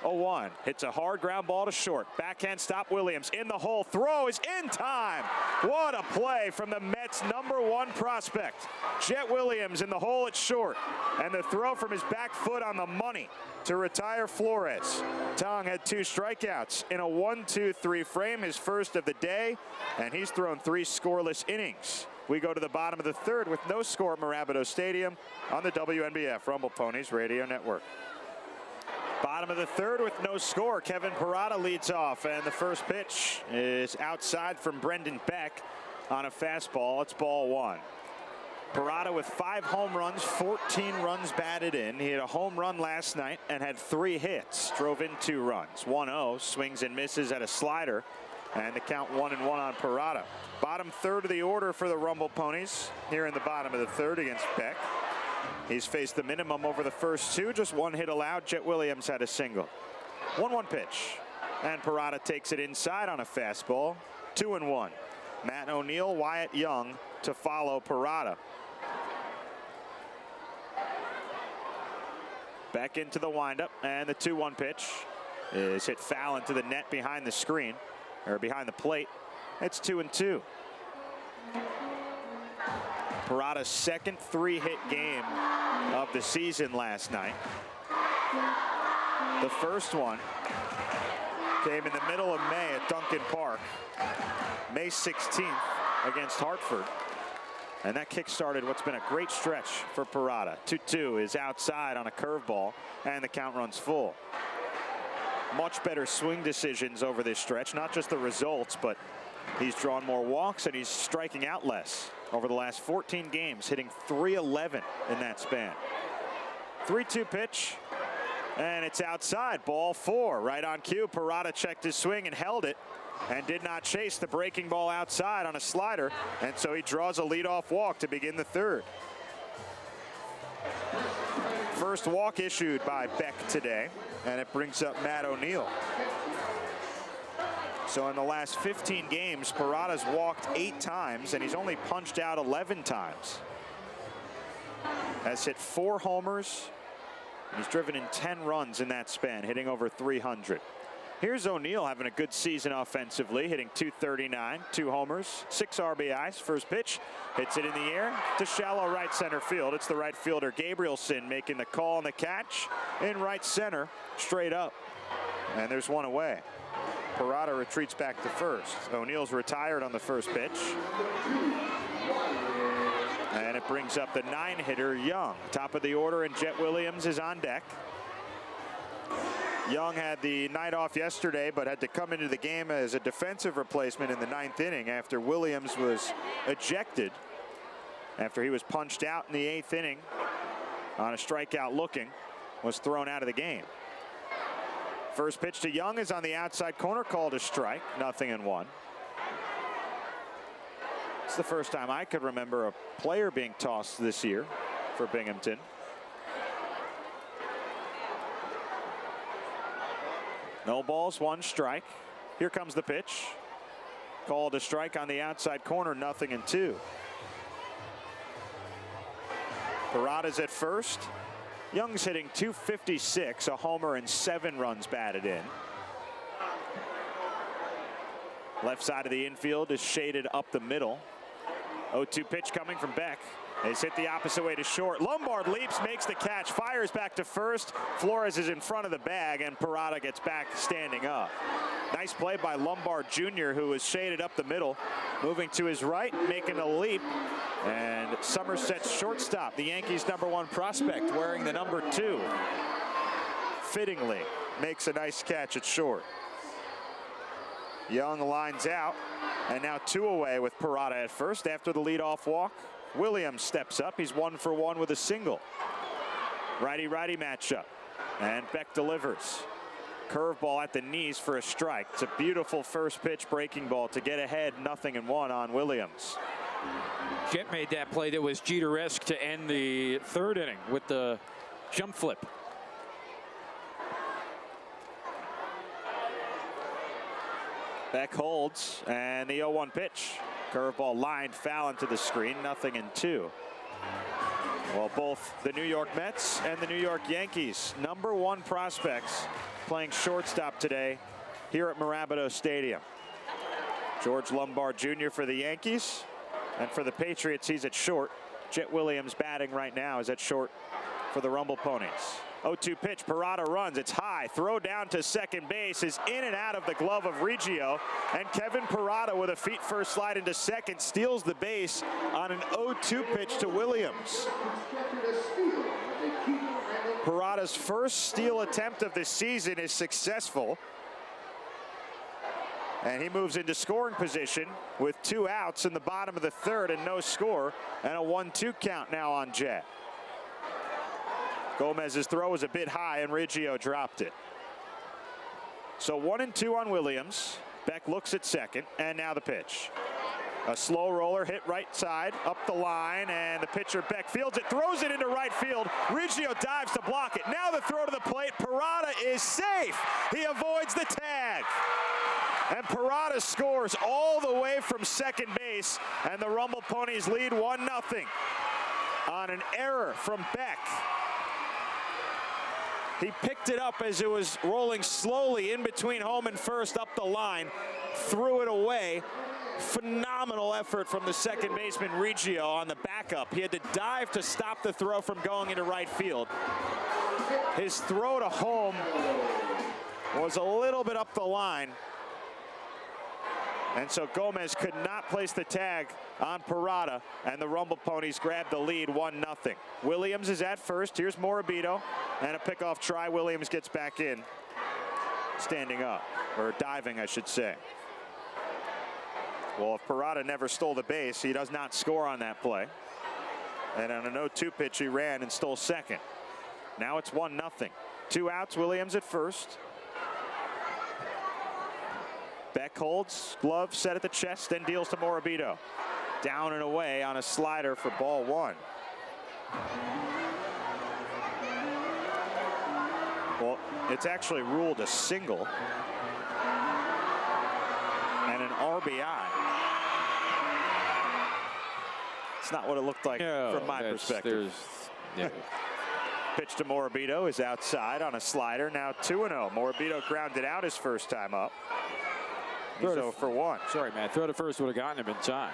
0-1. Hits a hard ground ball to short. Backhand stop Williams in the hole. Throw is in time. What a play from the Mets' #1 prospect. Jet Williams in the hole at short. And the throw from his back foot on the money to retire Flores. Tong had 2 strikeouts in a 1-2-3 frame, his first of the day. And he's thrown 3 scoreless innings. We go to the bottom of the 3rd with no score at Mirabito Stadium on the WNBF Rumble Ponies Radio Network. Bottom of the 3rd with no score. Kevin Parada leads off, and the first pitch is outside from Brendan Beck on a fastball. It's ball 1. Parada with 5 home runs, 14 runs batted in. He had a home run last night and had 3 hits. Drove in 2 runs. 1-0, swings and misses at a slider, and the count 1-1 on Parada. Bottom 3rd of the order for the Rumble Ponies here in the bottom of the 3rd against Beck. He's faced the minimum over the first 2, just 1 hit allowed. Jet Williams had a single. 1-1 pitch, and Parada takes it inside on a fastball. 2-1. Matt O'Neill, Wyatt Young to follow Parada. Back into the windup, and the 2-1 pitch is hit foul into the net behind the screen, or behind the plate. It's 2-2. Parada's second 3-hit game of the season last night. The first one came in the middle of May at Duncan Park, May 16th against Hartford. And that kick-started what's been a great stretch for Parada. 2-2 is outside on a curveball, and the count runs full. Much better swing decisions over this stretch, not just the results, but he's drawn more walks and he's striking out less over the last 14 games, hitting .311 in that span. 3-2 pitch, and it's outside. Ball 4, right on cue. Parada checked his swing and held it, and did not chase the breaking ball outside on a slider, and so he draws a leadoff walk to begin the 3rd. First walk issued by Beck today, and it brings up Matt O'Neill. So in the last 15 games, Parada's walked 8 times, and he's only punched out 11 times. Has hit 4 homers. He's driven in 10 runs in that span, hitting over 300. Here's O'Neill having a good season offensively, hitting .239, 2 homers, 6 RBIs. First pitch, hits it in the air to shallow right center field. It's the right fielder Gabrielson making the call and the catch in right center, straight up. And there's 1 away. Parada retreats back to first. O'Neill's retired on the first pitch. And it brings up the 9-hitter Young. Top of the order, and Jet Williams is on deck. Young had the night off yesterday, but had to come into the game as a defensive replacement in the 9th inning after Williams was ejected after he was punched out in the 8th inning on a strikeout looking, was thrown out of the game. First pitch to Young is on the outside corner, called a strike. 0-1. It's the first time I could remember a player being tossed this year for Binghamton. No balls, 1 strike. Here comes the pitch. Called a strike on the outside corner, 0-2. Parada's at first. Young's hitting .256, a homer and 7 runs batted in. Left side of the infield is shaded up the middle. 0-2 pitch coming from Beck. It's hit the opposite way to short. Lombard leaps, makes the catch, fires back to first. Flores is in front of the bag, and Parada gets back standing up. Nice play by Lombard Jr., who was shaded up the middle, moving to his right, making a leap. And Somerset's shortstop, the Yankees' #1 prospect, wearing the #2, fittingly makes a nice catch at short. Young lines out, and now 2 away with Parada at first after the leadoff walk. Williams steps up. He's 1 for 1 with a single. Righty-righty matchup, and Beck delivers. Curveball at the knees for a strike. It's a beautiful first pitch breaking ball to get ahead 0-1 on Williams. Jet made that play that was Jeter-esque to end the 3rd inning with the jump flip. Beck holds, and the 0-1 pitch. Curveball lined foul into the screen, 0-2. Well, both the New York Mets and the New York Yankees, #1 prospects, playing shortstop today here at Mirabito Stadium. George Lombard Jr. for the Yankees, and for the Patriots, he's at short. Jet Williams batting right now is at short for the Rumble Ponies. 0-2 pitch, Parada runs, it's high, throw down to second base is in and out of the glove of Reggio, and Kevin Parada with a feet-first slide into second steals the base on an 0-2 pitch to Williams. Parada's first steal attempt of the season is successful, and he moves into scoring position with 2 outs in the bottom of the 3rd and no score, and a 1-2 count now on Jet. Gomez's throw was a bit high, and Reggio dropped it. So 1-2 on Williams. Beck looks at second, and now the pitch. A slow roller hit right side, up the line, and the pitcher Beck fields it, throws it into right field. Reggio dives to block it. Now the throw to the plate. Parada is safe. He avoids the tag. And Parada scores all the way from second base, and the Rumble Ponies lead 1-0 on an error from Beck. He picked it up as it was rolling slowly in between home and first up the line, threw it away. Phenomenal effort from the second baseman Reggio on the backup. He had to dive to stop the throw from going into right field. His throw to home was a little bit up the line, and so Gomez could not place the tag on Parada, and the Rumble Ponies grabbed the lead 1-0. Williams is at first. Here's Morabito, and a pickoff try. Williams gets back in, standing up, or diving, I should say. Well, if Parada never stole the base, he does not score on that play. And on an 0-2 pitch, he ran and stole second. Now it's 1-0. 2 outs, Williams at first. Beck holds, glove set at the chest, then deals to Morabito. Down and away on a slider for ball 1. Well, it's actually ruled a single and an RBI. It's not what it looked like from my perspective. Pitch to Morabito is outside on a slider. Now 2-0. Morabito grounded out his first time up. He's 0 for 1. Sorry, man. Throw to first would have gotten him in time.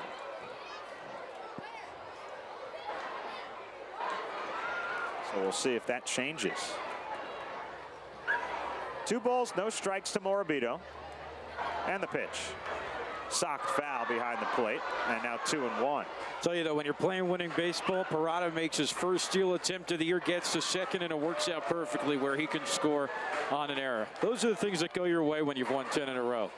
So we'll see if that changes. 2 balls, no strikes to Morabito. And the pitch. Socked foul behind the plate. And now 2-1. Tell you though, when you're playing winning baseball, Parada makes his first steal attempt of the year, gets to second, and it works out perfectly where he can score on an error. Those are the things that go your way when you've won 10 in a row.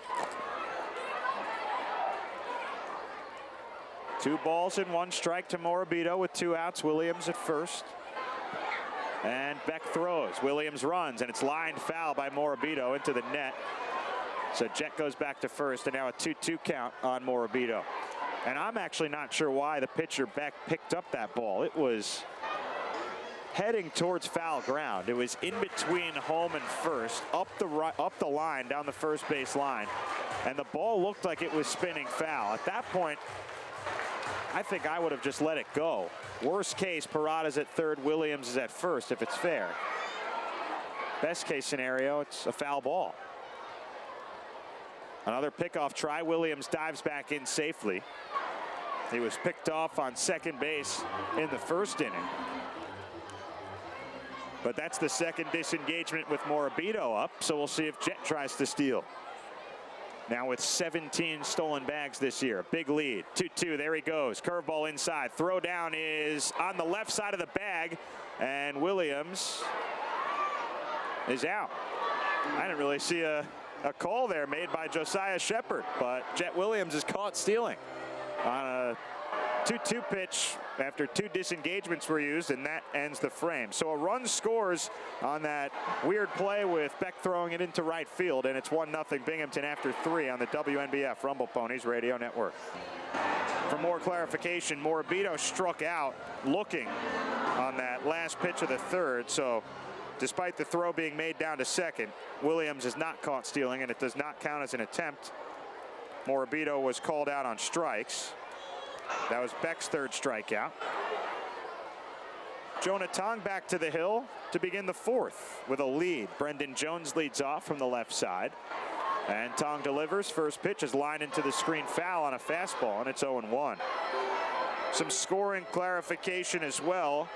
2 balls and 1 strike to Morabito with 2 outs. Williams at first. And Beck throws. Williams runs, and it's lined foul by Morabito into the net. So Jet goes back to first, and now a 2-2 count on Morabito. And I'm actually not sure why the pitcher Beck picked up that ball. It was heading towards foul ground. It was in between home and first, up the line, down the first base line, and the ball looked like it was spinning foul. At that point, I think I would have just let it go. Worst case, Parada's at third, Williams is at first, if it's fair. Best case scenario, it's a foul ball. Another pickoff try. Williams dives back in safely. He was picked off on second base in the first inning. But that's the second disengagement with Morabito up, so we'll see if Jet tries to steal. Now with 17 stolen bags this year. Big lead. 2-2. There he goes. Curveball inside. Throw down is on the left side of the bag. And Williams is out. I didn't really see a call there made by Josiah Shepard, but Jet Williams is caught stealing on a 2-2 pitch after 2 disengagements were used, and that ends the frame. So a run scores on that weird play with Beck throwing it into right field, and it's 1-0 Binghamton after 3 on the WNBF Rumble Ponies Radio Network. For more clarification, Morabito struck out looking on that last pitch of the third, so despite the throw being made down to second, Williams is not caught stealing, and it does not count as an attempt. Morabito was called out on strikes. That was Beck's third strikeout. Jonah Tong back to the hill to begin the fourth with a lead. Brendan Jones leads off from the left side. And Tong delivers. First pitch is lined into the screen foul on a fastball, and it's 0-1. Some scoring clarification as well.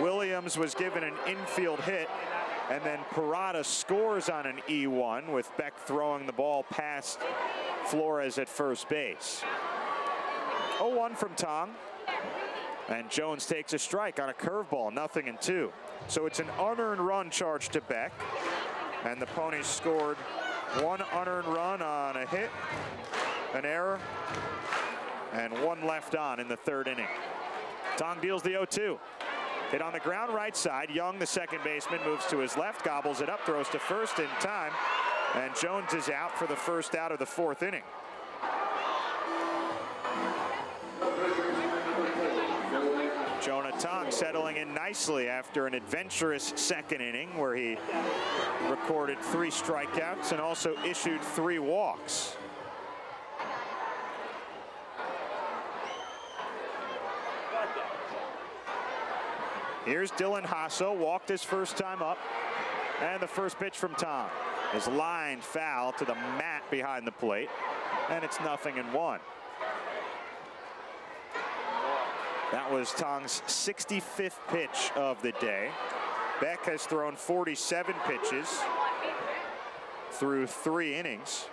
Williams was given an infield hit, and then Parada scores on an E1 with Beck throwing the ball past Flores at first base. 0-1 from Tong, and Jones takes a strike on a curveball, 0-2. So it's an unearned run charged to Beck, and the Ponies scored 1 unearned run on a hit, an error, and 1 left on in the third inning. Tong deals the 0-2. Hit on the ground right side. Young, the second baseman, moves to his left, gobbles it up, throws to first in time, and Jones is out for the first out of the fourth inning. Jonah Tong settling in nicely after an adventurous second inning where he recorded 3 strikeouts and also issued 3 walks. Here's Dylan Hasso, walked his first time up, and the first pitch from Tong is lined foul to the mat behind the plate, and it's 0-1. That was Tong's 65th pitch of the day. Beck has thrown 47 pitches through 3 innings.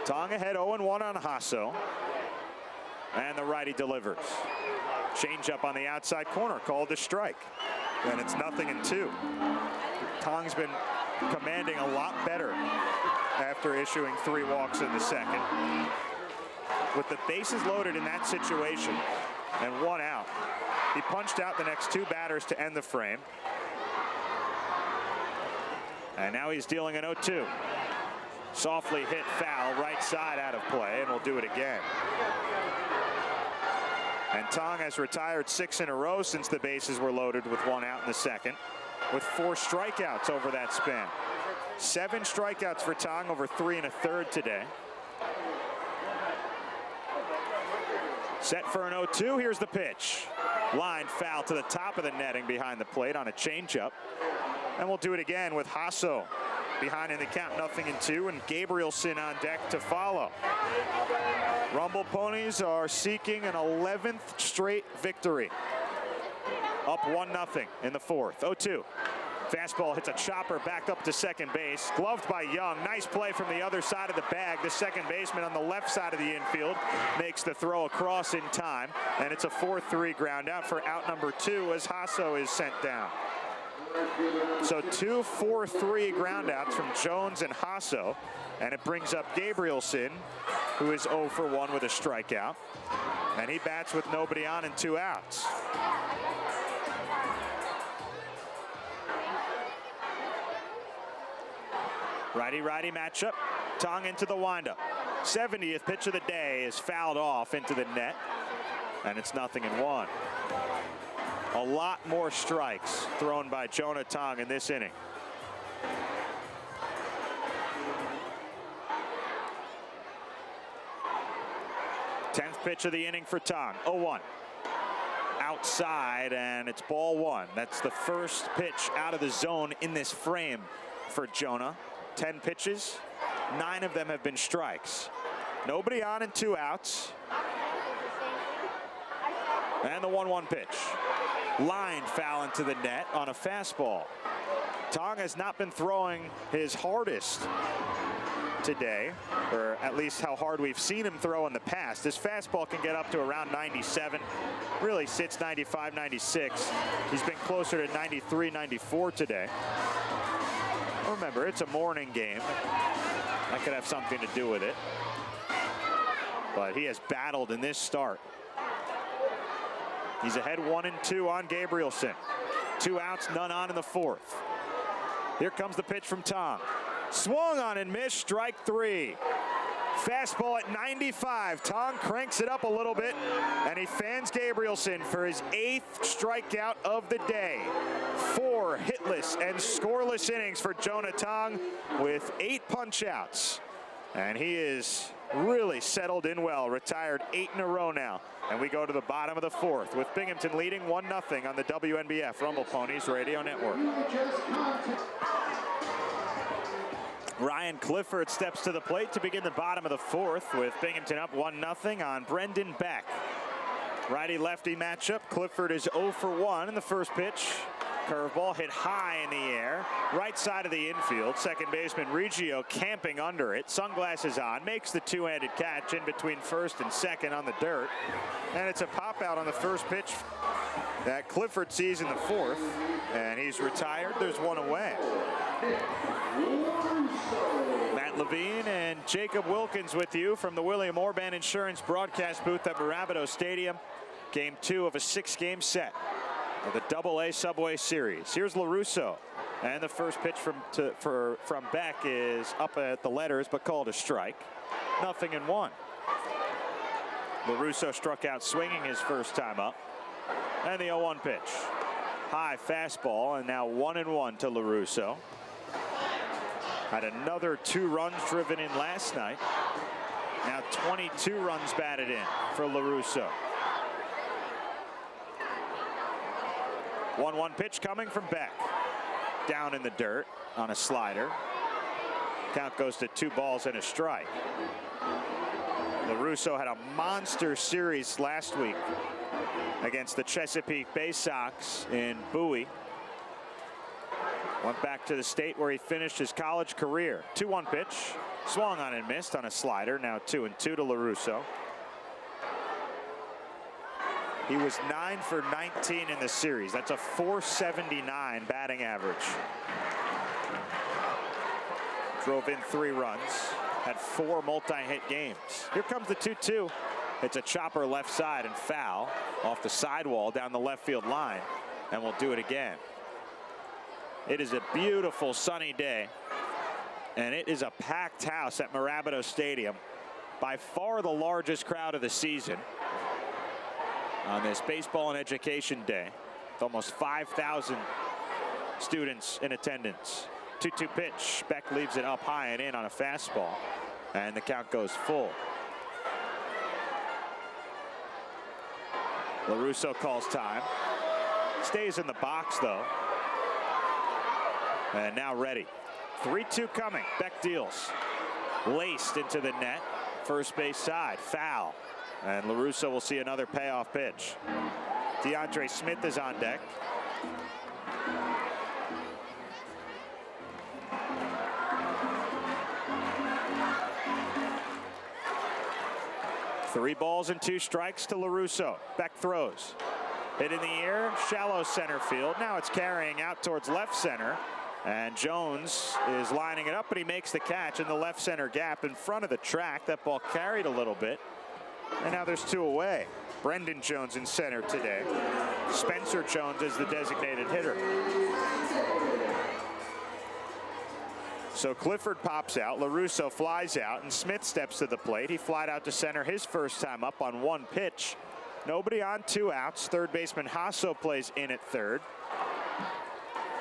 Tong ahead 0-1 on Hasso. And the righty delivers. Changeup on the outside corner, called a strike. And it's 0-2. Tong's been commanding a lot better after issuing 3 walks in the second. With the bases loaded in that situation and 1 out, he punched out the next 2 batters to end the frame. And now he's dealing an 0-2. Softly hit foul, right side out of play, and we'll do it again. And Tong has retired 6 in a row since the bases were loaded with 1 out in the second, with 4 strikeouts over that span. 7 strikeouts for Tong over 3 1/3 today. Set for an 0-2. Here's the pitch. Line foul to the top of the netting behind the plate on a changeup. And we'll do it again with Hasso behind in the count, 0-2, and Gabrielson on deck to follow. Rumble Ponies are seeking an 11th straight victory. Up 1-0 in the fourth. 0-2. Fastball hits a chopper back up to second base. Gloved by Young. Nice play from the other side of the bag. The second baseman on the left side of the infield makes the throw across in time. And it's a 4-3 ground out for out number 2 as Hasso is sent down. So 2 4-3 ground outs from Jones and Hasso. And it brings up Gabrielson, who is 0 for 1 with a strikeout. And he bats with nobody on and 2 outs. Righty-righty matchup. Tong into the windup. 70th pitch of the day is fouled off into the net. and it's 0-1. A lot more strikes thrown by Jonah Tong in this inning. Tenth pitch of the inning for Tong. 0-1. Outside, and it's ball one. That's the first pitch out of the zone in this frame for Jonah. 10 pitches, 9 of them have been strikes. Nobody on and 2 outs. And the 1-1 pitch. Line foul into the net on a fastball. Tong has not been throwing his hardest today, or at least how hard we've seen him throw in the past. His fastball can get up to around 97, really sits 95, 96. He's been closer to 93, 94 today. Remember, it's a morning game. That could have something to do with it. But he has battled in this start. He's ahead 1-2 on Gabrielson. 2 outs, none on in the 4th. Here comes the pitch from Tong. Swung on and missed, strike 3. Fastball at 95. Tong cranks it up a little bit, and he fans Gabrielson for his 8th strikeout of the day. 4 hitless and scoreless innings for Jonah Tong with 8 punch-outs. And he is really settled in well, retired 8 in a row now. And we go to the bottom of the 4th with Binghamton leading 1-0 on the WNBF Rumble Ponies Radio Network. Ryan Clifford steps to the plate to begin the bottom of the 4th with Binghamton up 1-0 on Brendan Beck. Righty-lefty matchup. Clifford is 0 for 1 in the first pitch. Curveball hit high in the air, right side of the infield. Second baseman Reggio camping under it. Sunglasses on, makes the two-handed catch in between first and second on the dirt. And it's a pop out on the first pitch that Clifford sees in the 4th. And he's retired. There's one away. Matt Levine and Jacob Wilkins with you from the William Orban Insurance broadcast booth at Marabito Stadium. Game 2 of a 6-game set of the AA Subway Series. Here's LaRusso, and the first pitch from Beck is up at the letters, but called a strike. 0-1. LaRusso struck out swinging his first time up, and the 0-1 pitch. High fastball, and now 1-1 to LaRusso. Had another 2 runs driven in last night. Now 22 runs batted in for LaRusso. 1-1 pitch coming from Beck. Down in the dirt on a slider. Count goes to 2 balls and a strike. LaRusso had a monster series last week against the Chesapeake Bay Sox in Bowie. Went back to the state where he finished his college career. 2-1 pitch. Swung on and missed on a slider. Now 2-2 to LaRusso. He was 9 for 19 in the series. That's a .479 batting average. Drove in 3 runs. Had 4 multi-hit games. Here comes the 2-2. It's a chopper left side and foul off the sidewall down the left field line. And we'll do it again. It is a beautiful sunny day. And it is a packed house at Marabito Stadium. By far the largest crowd of the season on this baseball and education day, with almost 5,000 students in attendance. 2-2 pitch. Beck leaves it up high and in on a fastball, and the count goes full. LaRusso calls time. Stays in the box though, and now ready. 3-2 coming. Beck deals. Laced into the net. First base side. Foul. And LaRusso will see another payoff pitch. DeAndre Smith is on deck. Three balls and 2 strikes to LaRusso. Beck throws. Hit in the air, shallow center field. Now it's carrying out towards left center. And Jones is lining it up, but he makes the catch in the left center gap in front of the track. That ball carried a little bit. And now there's 2 away. Brendan Jones in center today. Spencer Jones is the designated hitter. So Clifford pops out, LaRusso flies out, and Smith steps to the plate. He flied out to center his first time up on 1 pitch. Nobody on, 2 outs. Third baseman Hasso plays in at third.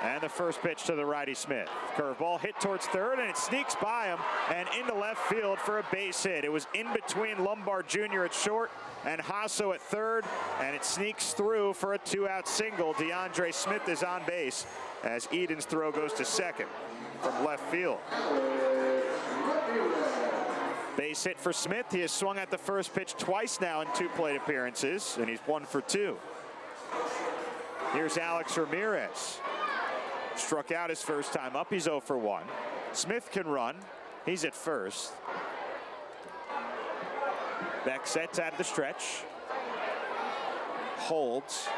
And the first pitch to the righty Smith. Curveball hit towards third, and it sneaks by him and into left field for a base hit. It was in between Lombard Jr. at short and Hasso at third, and it sneaks through for a 2-out single. DeAndre Smith is on base as Eden's throw goes to second from left field. Base hit for Smith. He has swung at the first pitch twice now in 2 plate appearances, and he's 1 for 2. Here's Alex Ramirez. Struck out his first time up. He's 0 for 1. Smith can run. He's at first. Beck sets out of the stretch. Holds.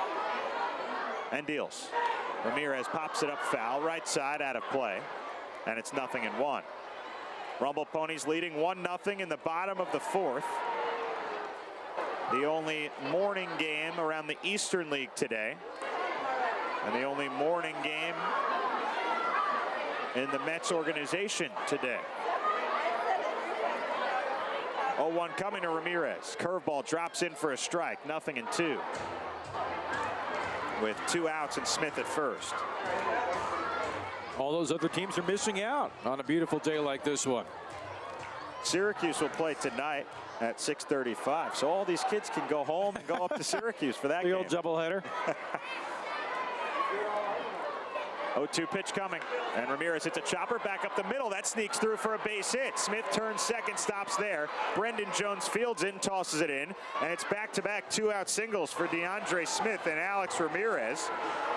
And deals. Ramirez pops it up foul. Right side out of play. And it's 0-1. Rumble Ponies leading 1-0 in the bottom of the 4th. The only morning game around the Eastern League today. And the only morning game in the Mets organization today. 0-1 coming to Ramirez. Curveball drops in for a strike. 0-2. With 2 outs and Smith at first. All those other teams are missing out on a beautiful day like this one. Syracuse will play tonight at 6:35. So all these kids can go home and go up to Syracuse for that game. The old doubleheader. 0-2 pitch coming, and Ramirez hits a chopper back up the middle. That sneaks through for a base hit. Smith turns second, stops there. Brendan Jones fields in, tosses it in, and it's back-to-back 2-out singles for DeAndre Smith and Alex Ramirez.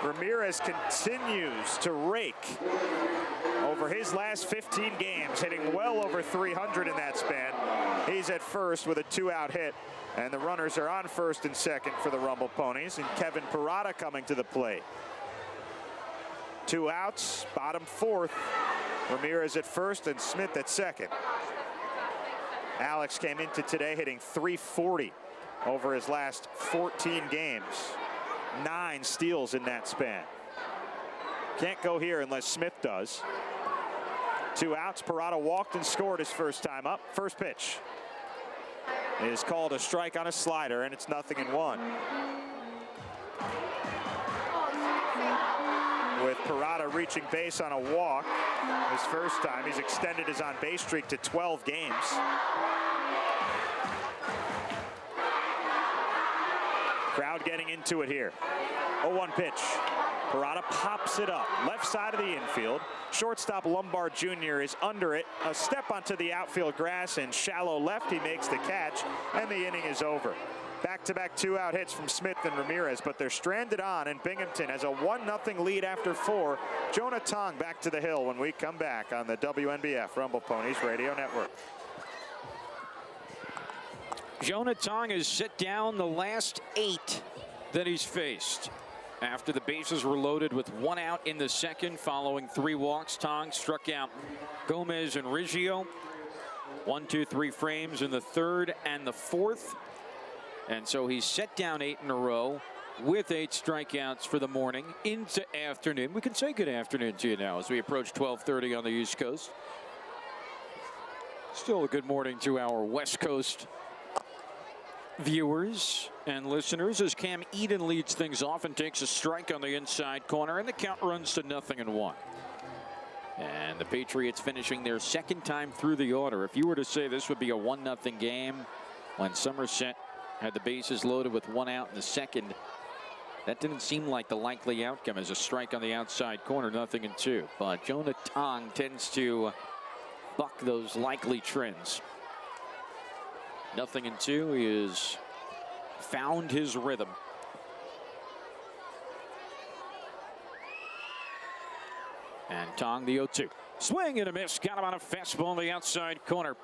Ramirez continues to rake over his last 15 games, hitting well over 300 in that span. He's at first with a 2-out hit, and the runners are on first and second for the Rumble Ponies, and Kevin Parada coming to the plate. 2 outs, bottom 4th. Ramirez at first and Smith at second. Alex came into today hitting .340 over his last 14 games. 9 steals in that span. Can't go here unless Smith does. 2 outs. Parada walked and scored his first time up. First pitch is called a strike on a slider, and it's 0-1. With Parada reaching base on a walk his first time. He's extended his on-base streak to 12 games. Crowd getting into it here. 0-1 pitch. Parada pops it up. Left side of the infield. Shortstop Lombard Jr. is under it. A step onto the outfield grass and shallow left. He makes the catch, and the inning is over. Back-to-back 2-out hits from Smith and Ramirez, but they're stranded on, and Binghamton has a 1-0 lead after 4. Jonah Tong back to the hill when we come back on the WNBF Rumble Ponies Radio Network. Jonah Tong has set down the last 8 that he's faced. After the bases were loaded with 1 out in the second, following 3 walks, Tong struck out Gomez and Riggio. 1, 2, 3 frames in the third and the fourth. And so he's set down 8 in a row with 8 strikeouts for the morning into afternoon. We can say good afternoon to you now as we approach 12:30 on the East Coast. Still a good morning to our West Coast viewers and listeners as Cam Eden leads things off and takes a strike on the inside corner, and the count runs to 0-1. And the Patriots finishing their second time through the order. If you were to say this would be a 1-0 game when Somerset had the bases loaded with 1 out in the second, that didn't seem like the likely outcome as a strike on the outside corner, 0-2. But Jonah Tong tends to buck those likely trends. 0-2. He has found his rhythm. And Tong, the 0-2. Swing and a miss. Got him on a fastball on the outside corner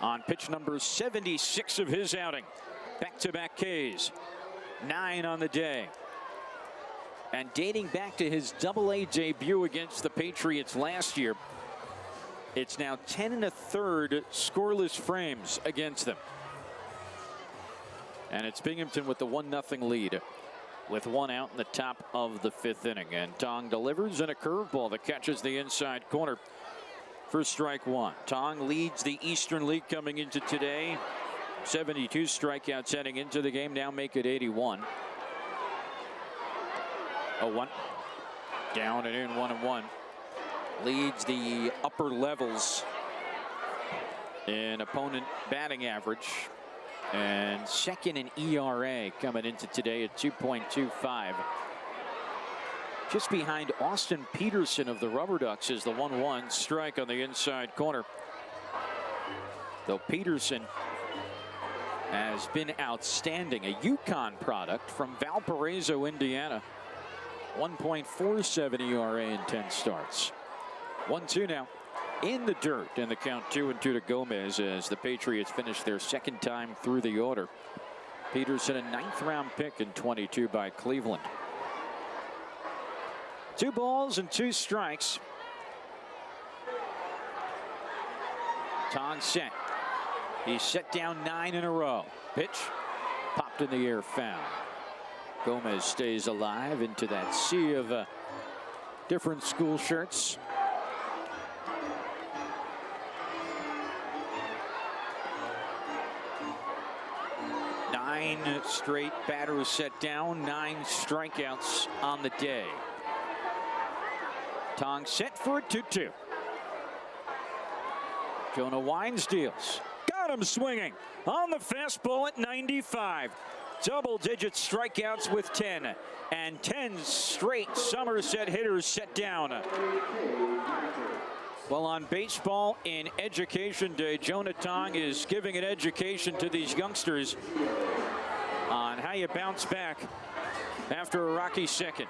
on pitch number 76 of his outing. Back-to-back Ks. 9 on the day. And dating back to his Double-A debut against the Patriots last year, it's now 10 1/3 scoreless frames against them. And it's Binghamton with the 1-0 lead with 1 out in the top of the 5th inning. And Tong delivers in a curveball that catches the inside corner for strike 1. Tong leads the Eastern League coming into today 72 strikeouts heading into the game, now make it 81. 0-1. Down and in, 1-1. Leads the upper levels in opponent batting average. And second in ERA coming into today at 2.25. Just behind Austin Peterson of the Rubber Ducks is the 1-1 strike on the inside corner. Though Peterson has been outstanding, a Yukon product from Valparaiso, Indiana. 1.47 ERA in 10 starts. 1-2 now in the dirt, and the count 2-2 to Gomez as the Patriots finish their second time through the order. Peterson, a 9th round pick in 22 by Cleveland. 2 balls and 2 strikes. Tong set. He's set down 9 in a row. Pitch popped in the air, foul. Gomez stays alive into that sea of different school shirts. Nine straight batters set down, 9 strikeouts on the day. Tong set for a 2-2. Jonah winds, deals. Got him swinging on the fastball at 95. Double-digit strikeouts with 10, and 10 straight Somerset hitters set down. Well, on Baseball in Education Day, Jonah Tong is giving an education to these youngsters on how you bounce back after a rocky second.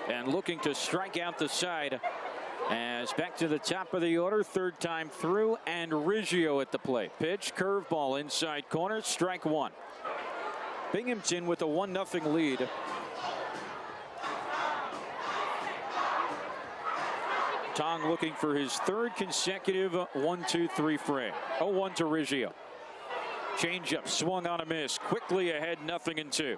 And looking to strike out the side as back to the top of the order, 3rd time through, and Riggio at the plate. Pitch, curveball inside corner, strike 1. Binghamton with a 1-0 lead. Tong looking for his 3rd consecutive 1-2-3 frame. 0-1 to Riggio. Changeup swung on a miss. Quickly ahead, 0-2.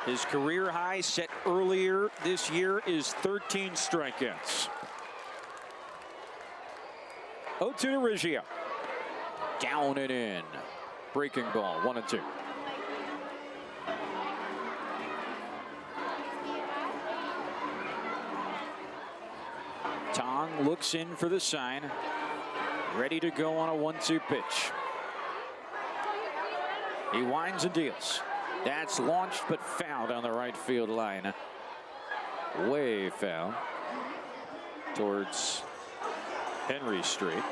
His career high set earlier this year is 13 strikeouts. 0-2 to Riggio. Down and in. Breaking ball, 1-2. Tong looks in for the sign. Ready to go on a 1-2 pitch. He winds and deals. That's launched but fouled on the right field line. Way foul towards Henry Street.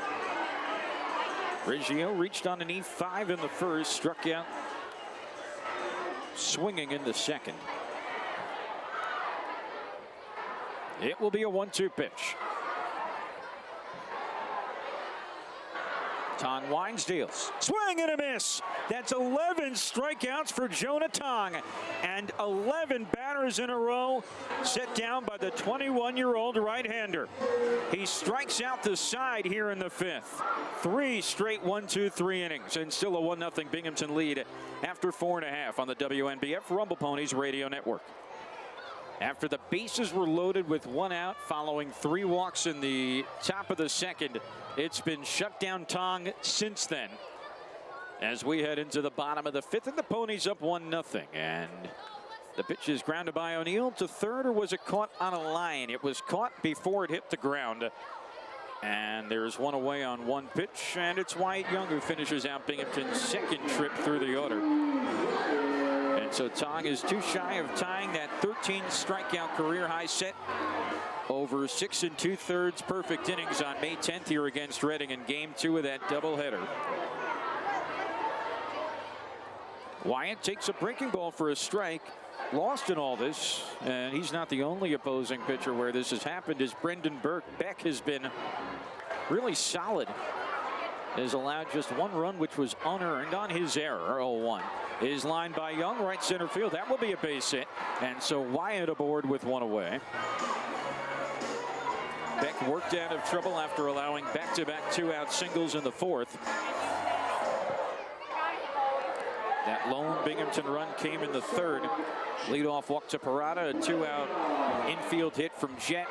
Riggio reached on an E5 in the first, struck out swinging in the second. It will be a 1-2 pitch. Tong winds, deals. Swing and a miss. That's 11 strikeouts for Jonah Tong. And 11 batters in a row set down by the 21-year-old right-hander. He strikes out the side here in the 5th. 3 straight 1-2-3 innings. And still a 1-0 Binghamton lead after 4.5 on the WNBF Rumble Ponies Radio Network. After the bases were loaded with 1 out following 3 walks in the top of the second, it's been shut down Tong since then. As we head into the bottom of the 5th, and the Ponies up 1-0. And the pitch is grounded by O'Neill to third, or was it caught on a line? It was caught before it hit the ground. And there's 1 away on 1 pitch, and it's Wyatt Young who finishes out Binghamton's 2nd trip through the order. And so Tong is too shy of tying that 13 strikeout career high set over 6 2/3 perfect innings on May 10th here against Reading in game 2 of that doubleheader. Wyatt takes a breaking ball for a strike. Lost in all this, and he's not the only opposing pitcher where this has happened, as Brendan Beck has been really solid. Has allowed just 1 run, which was unearned on his error. 0-1 is lined by Young, right center field. That will be a base hit, and so Wyatt aboard with 1 away. Beck worked out of trouble after allowing back-to-back 2-out singles in the 4th. That lone Binghamton run came in the 3rd. Leadoff walk to Parada, a 2-out infield hit from Jet.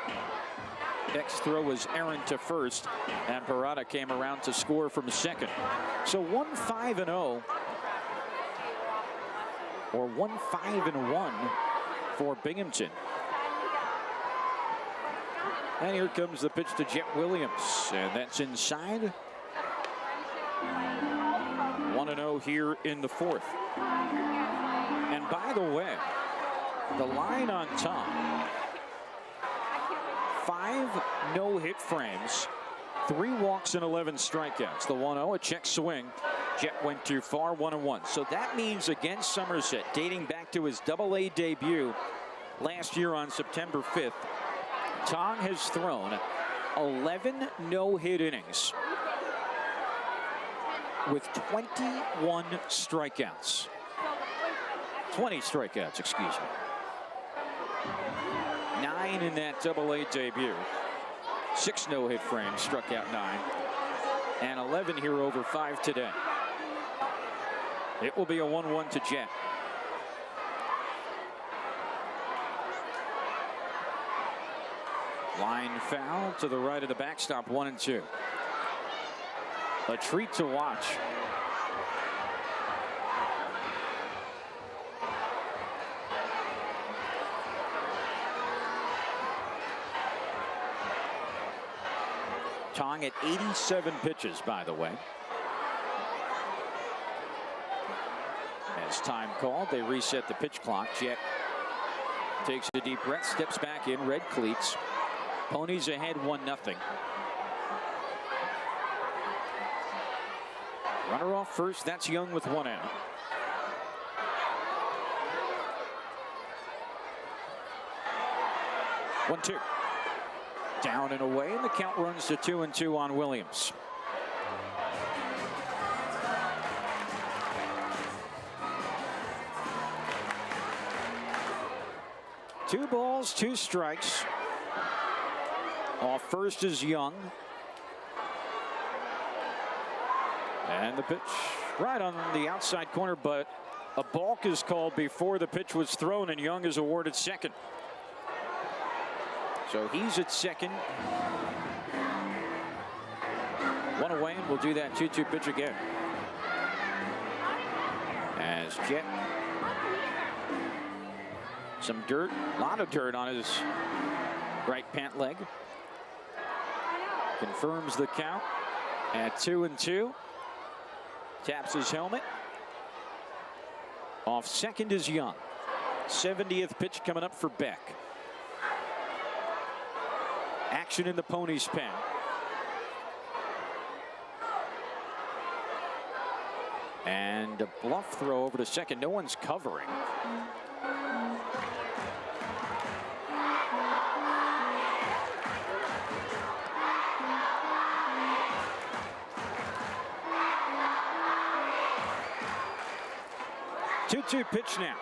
Beck's throw was errant to first, and Parada came around to score from second. So 1-5-0, or 1-5-1 for Binghamton. And here comes the pitch to Jet Williams, and that's inside. 1-0 here in the fourth. And by the way, the line on Tong: 5 no-hit frames, 3 walks and 11 strikeouts. The 1-0, a check swing. Jet went too far, 1-1. So that means against Somerset, dating back to his AA debut last year on September 5th, Tong has thrown 11 no-hit innings with 21 strikeouts. 20 strikeouts, excuse me. 9 in that AA debut. 6 no-hit frames, struck out 9. And 11 here over 5 today. It will be a 1-1 to Jet. Line foul to the right of the backstop, 1-2. A treat to watch. Tong at 87 pitches, by the way. As time called, they reset the pitch clock. Jet takes a deep breath, steps back in, red cleats. Ponies ahead 1-0. Runner off first, that's Young with 1 out. One-two. Down and away, and the count runs to 2-2 on Williams. Two balls, 2 strikes. Off first is Young. And the pitch right on the outside corner, but a balk is called before the pitch was thrown, and Young is awarded second. So he's at second. 1 away, and we'll do that 2-2 pitch again. As Jet, some dirt, a lot of dirt on his right pant leg. Confirms the count at 2-2. Taps his helmet. Off second is Young. 70th pitch coming up for Beck. Action in the Ponies pen. And a bluff throw over to second. No one's covering. Two-two pitch now.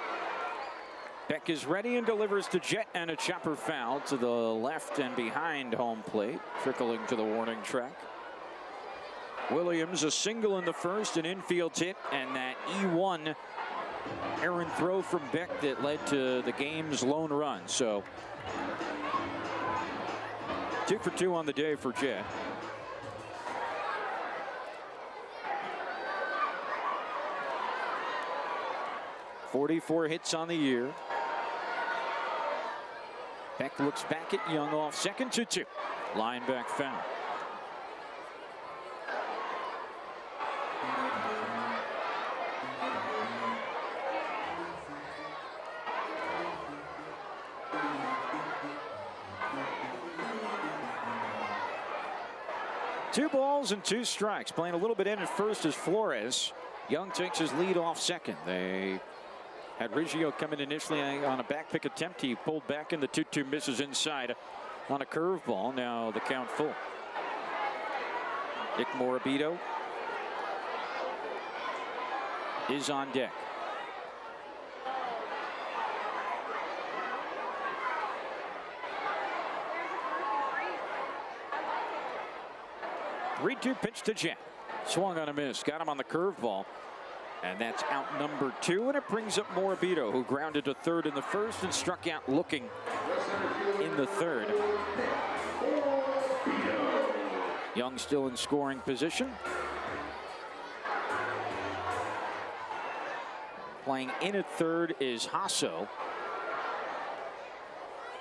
Beck is ready and delivers to Jet, and a chopper foul to the left and behind home plate, trickling to the warning track. Williams a single in the first, an infield hit, and that E1 errant throw from Beck that led to the game's lone run. So 2 for 2 on the day for Jet. .44 hits on the year. Beck looks back at Young off second, 2-2. Line back foul. Two balls and 2 strikes. Playing a little bit in at first is Flores. Young takes his lead off second. They had Riggio come in initially on a back pick attempt. He pulled back, and the 2-2 misses inside on a curveball. Now the count full. Nick Morabito is on deck. Three-2 pitch to Jet. Swung on a miss. Got him on the curveball. And that's out number 2, and it brings up Morabito, who grounded to third in the first and struck out looking in the third. Young still in scoring position. Playing in at third is Hasso.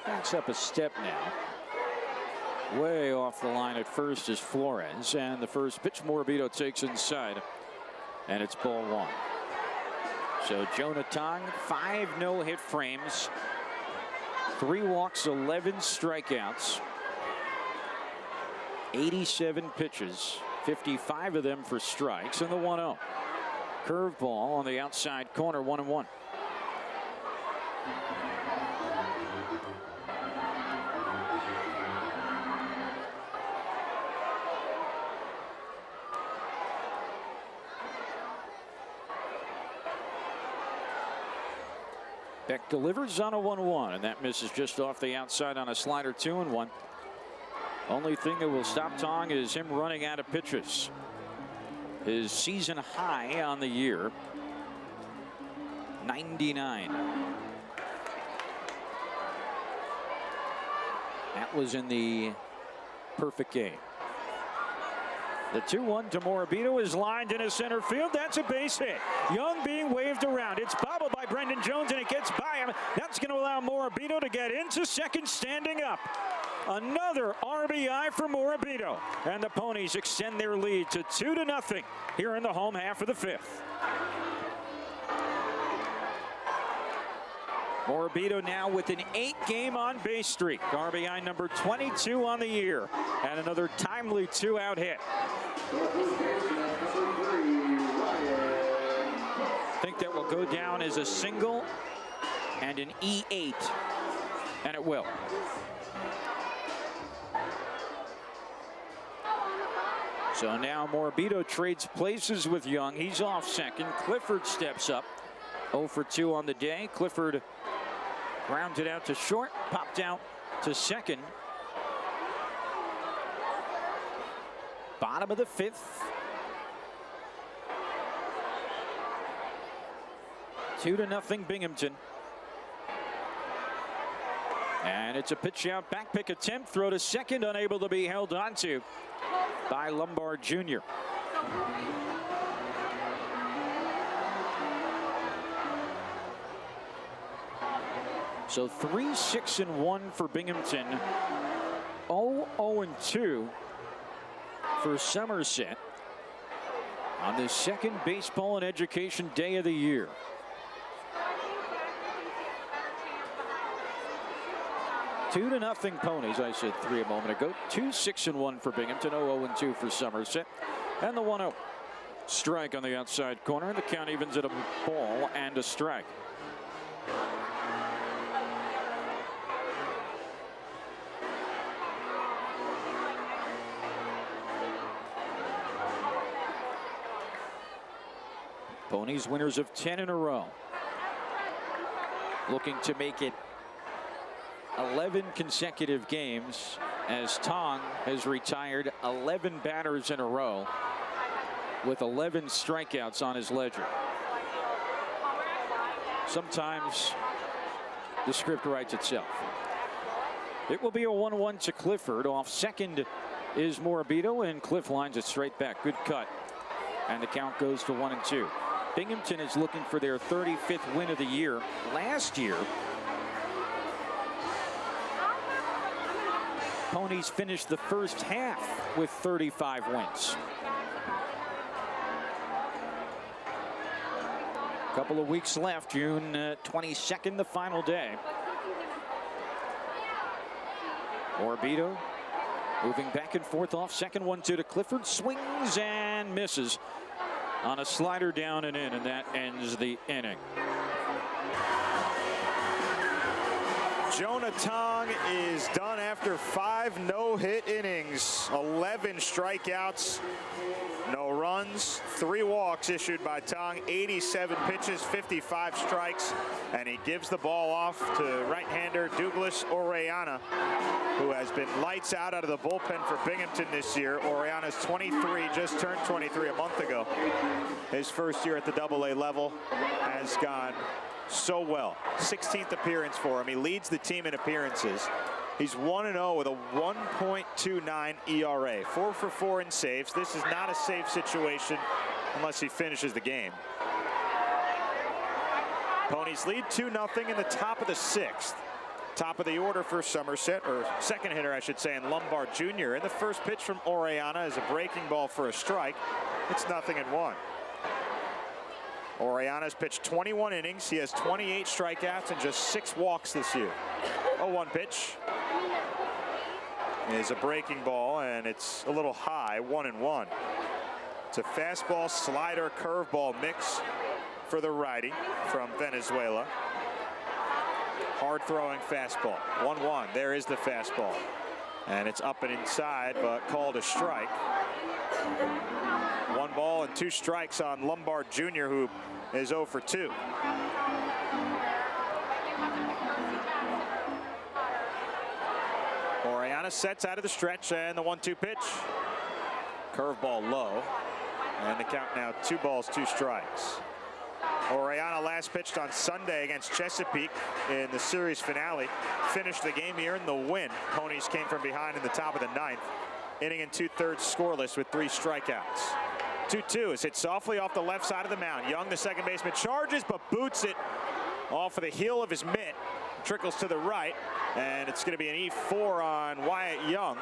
Backs up a step now. Way off the line at first is Flores. And the first pitch Morabito takes inside. And it's ball one. So Jonah Tong, 5 no-hit frames. 3 walks, 11 strikeouts. 87 pitches, 55 of them for strikes, and the 1-0. Curveball on the outside corner, 1-1. Beck delivers on a 1-1, and that misses just off the outside on a slider, 2-1. Only thing that will stop Tong is him running out of pitches. His season high on the year, 99. That was in the perfect game. The 2-1 to Morabito is lined into center field. That's a base hit. Young being waved around. It's bobbled by Brendan Jones, and it gets by him. That's going to allow Morabito to get into second standing up. Another RBI for Morabito. And the Ponies extend their lead to 2-0 here in the home half of the 5th. Morabito now with an 8-game on-base streak. RBI number 22 on the year. And another timely 2-out hit. I think that will go down as a single and an E8. And it will. So now Morabito trades places with Young. He's off second. Clifford steps up. 0 for 2 on the day. Clifford grounded out to short, popped out to second. Bottom of the 5th. 2-0 Binghamton. And it's a pitch out, back pick attempt, throw to second, unable to be held onto by Lombard Jr. So 3-6-1 for Binghamton. 0-0-2 for Somerset on the second baseball and education day of the year. Two to nothing Ponies. I said 3 a moment ago. 2-6-1 for Binghamton. 0-0-2 for Somerset. And the 1-0. Strike on the outside corner. The count evens at a ball and a strike. Ponies winners of 10 in a row. Looking to make it 11 consecutive games as Tong has retired 11 batters in a row with 11 strikeouts on his ledger. Sometimes the script writes itself. It will be a 1-1 to Clifford. Off second is Morabito, and Cliff lines it straight back. Good cut. And the count goes to 1-2. Binghamton is looking for their 35th win of the year. Last year, Ponies finished the first half with 35 wins. Couple of weeks left. June 22nd, the final day. Morabito moving back and forth off second, 1-2 to Clifford. Swings and misses on a slider down and in, and that ends the inning. Jonah Tong is done after 5 no-hit innings, 11 strikeouts, no runs, 3 walks issued by Tong, 87 pitches, 55 strikes, and he gives the ball off to right-hander Douglas Orellana, who has been lights out of the bullpen for Binghamton this year. Orellana's 23, just turned 23 a month ago. His first year at the AA level has gone so well. 16th appearance for him. He leads the team in appearances. He's 1-0 with a 1.29 ERA. 4 for 4 in saves. This is not a save situation unless he finishes the game. Ponies lead 2-0 in the top of the 6th. Top of the order for Somerset, or second hitter, I should say, in Lombard Jr. And the first pitch from Orellana is a breaking ball for a strike. It's 0-1. Orellana's pitched 21 innings. He has 28 strikeouts and just 6 walks this year. 0-1 pitch is a breaking ball, and it's a little high, 1-1. It's a fastball, slider, curveball mix for the righty from Venezuela. Hard throwing fastball. 1-1. There is the fastball. And it's up and inside, but called a strike. 1 ball and 2 strikes on Lombard Jr., who is 0 for 2. Orellana sets out of the stretch, and the 1-2 pitch. Curveball low. And the count now 2 balls, 2 strikes. Orellana last pitched on Sunday against Chesapeake in the series finale. Finished the game here in the win. Ponies came from behind in the top of the 9th. Inning and 2/3 scoreless with 3 strikeouts. 2-2 is hit softly off the left side of the mound. Young, the second baseman, charges but boots it off of the heel of his mitt. Trickles to the right, and it's going to be an E4 on Wyatt Young.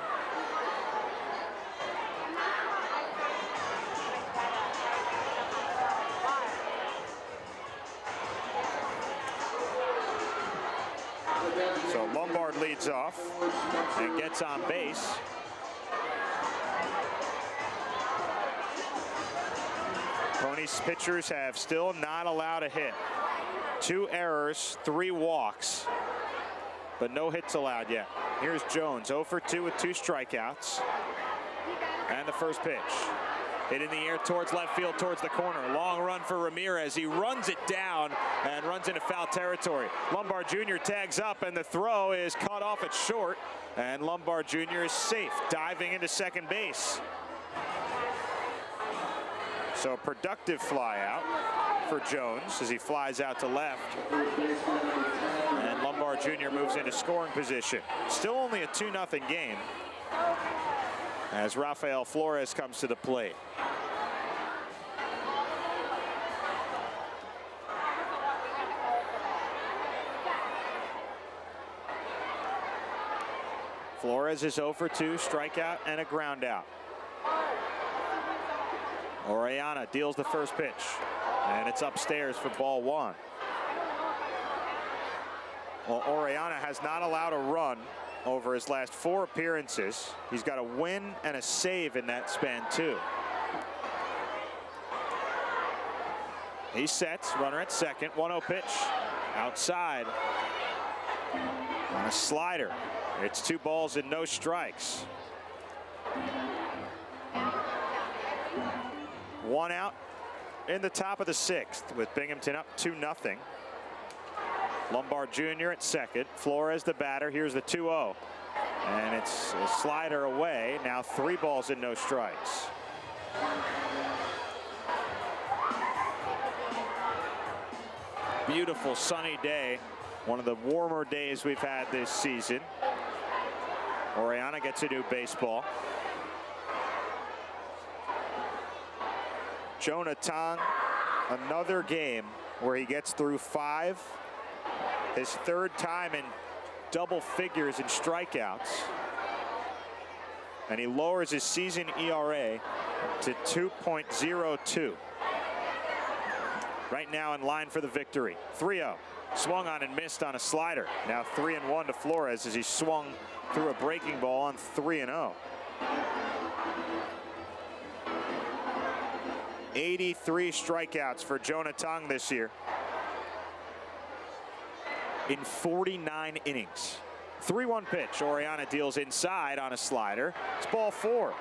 So Lombard leads off and gets on base. Ponies pitchers have still not allowed a hit. 2 errors, 3 walks, but no hits allowed yet. Here's Jones, 0 for 2 with 2 strikeouts. And the first pitch. Hit in the air towards left field, towards the corner. Long run for Ramirez. He runs it down and runs into foul territory. Lombard Jr. tags up, and the throw is cut off at short. And Lombard Jr. is safe, diving into second base. So a productive fly out for Jones as he flies out to left. And Lombard Jr. moves into scoring position. Still only a 2-0 game as Rafael Flores comes to the plate. Flores is 0 for 2, strikeout and a ground out. Orellana deals the first pitch, and it's upstairs for ball 1. Well, Orellana has not allowed a run over his last 4 appearances. He's got a win and a save in that span too. He sets, runner at second, 1-0 pitch, outside on a slider. It's 2 balls and no strikes. 1 out in the top of the 6th with Binghamton up 2-0. Lombard Jr. at second. Flores the batter. Here's the 2-0. And it's a slider away. Now 3 balls and no strikes. Beautiful sunny day. One of the warmer days we've had this season. Orellana gets a new baseball. Jonah Tong, another game where he gets through 5. His 3rd time in double figures in strikeouts. And he lowers his season ERA to 2.02. Right now in line for the victory. 3-0. Swung on and missed on a slider. Now 3-1 to Flores as he swung through a breaking ball on 3-0. 83 strikeouts for Jonah Tong this year in 49 innings. 3-1 pitch. Orellana deals inside on a slider. It's ball 4.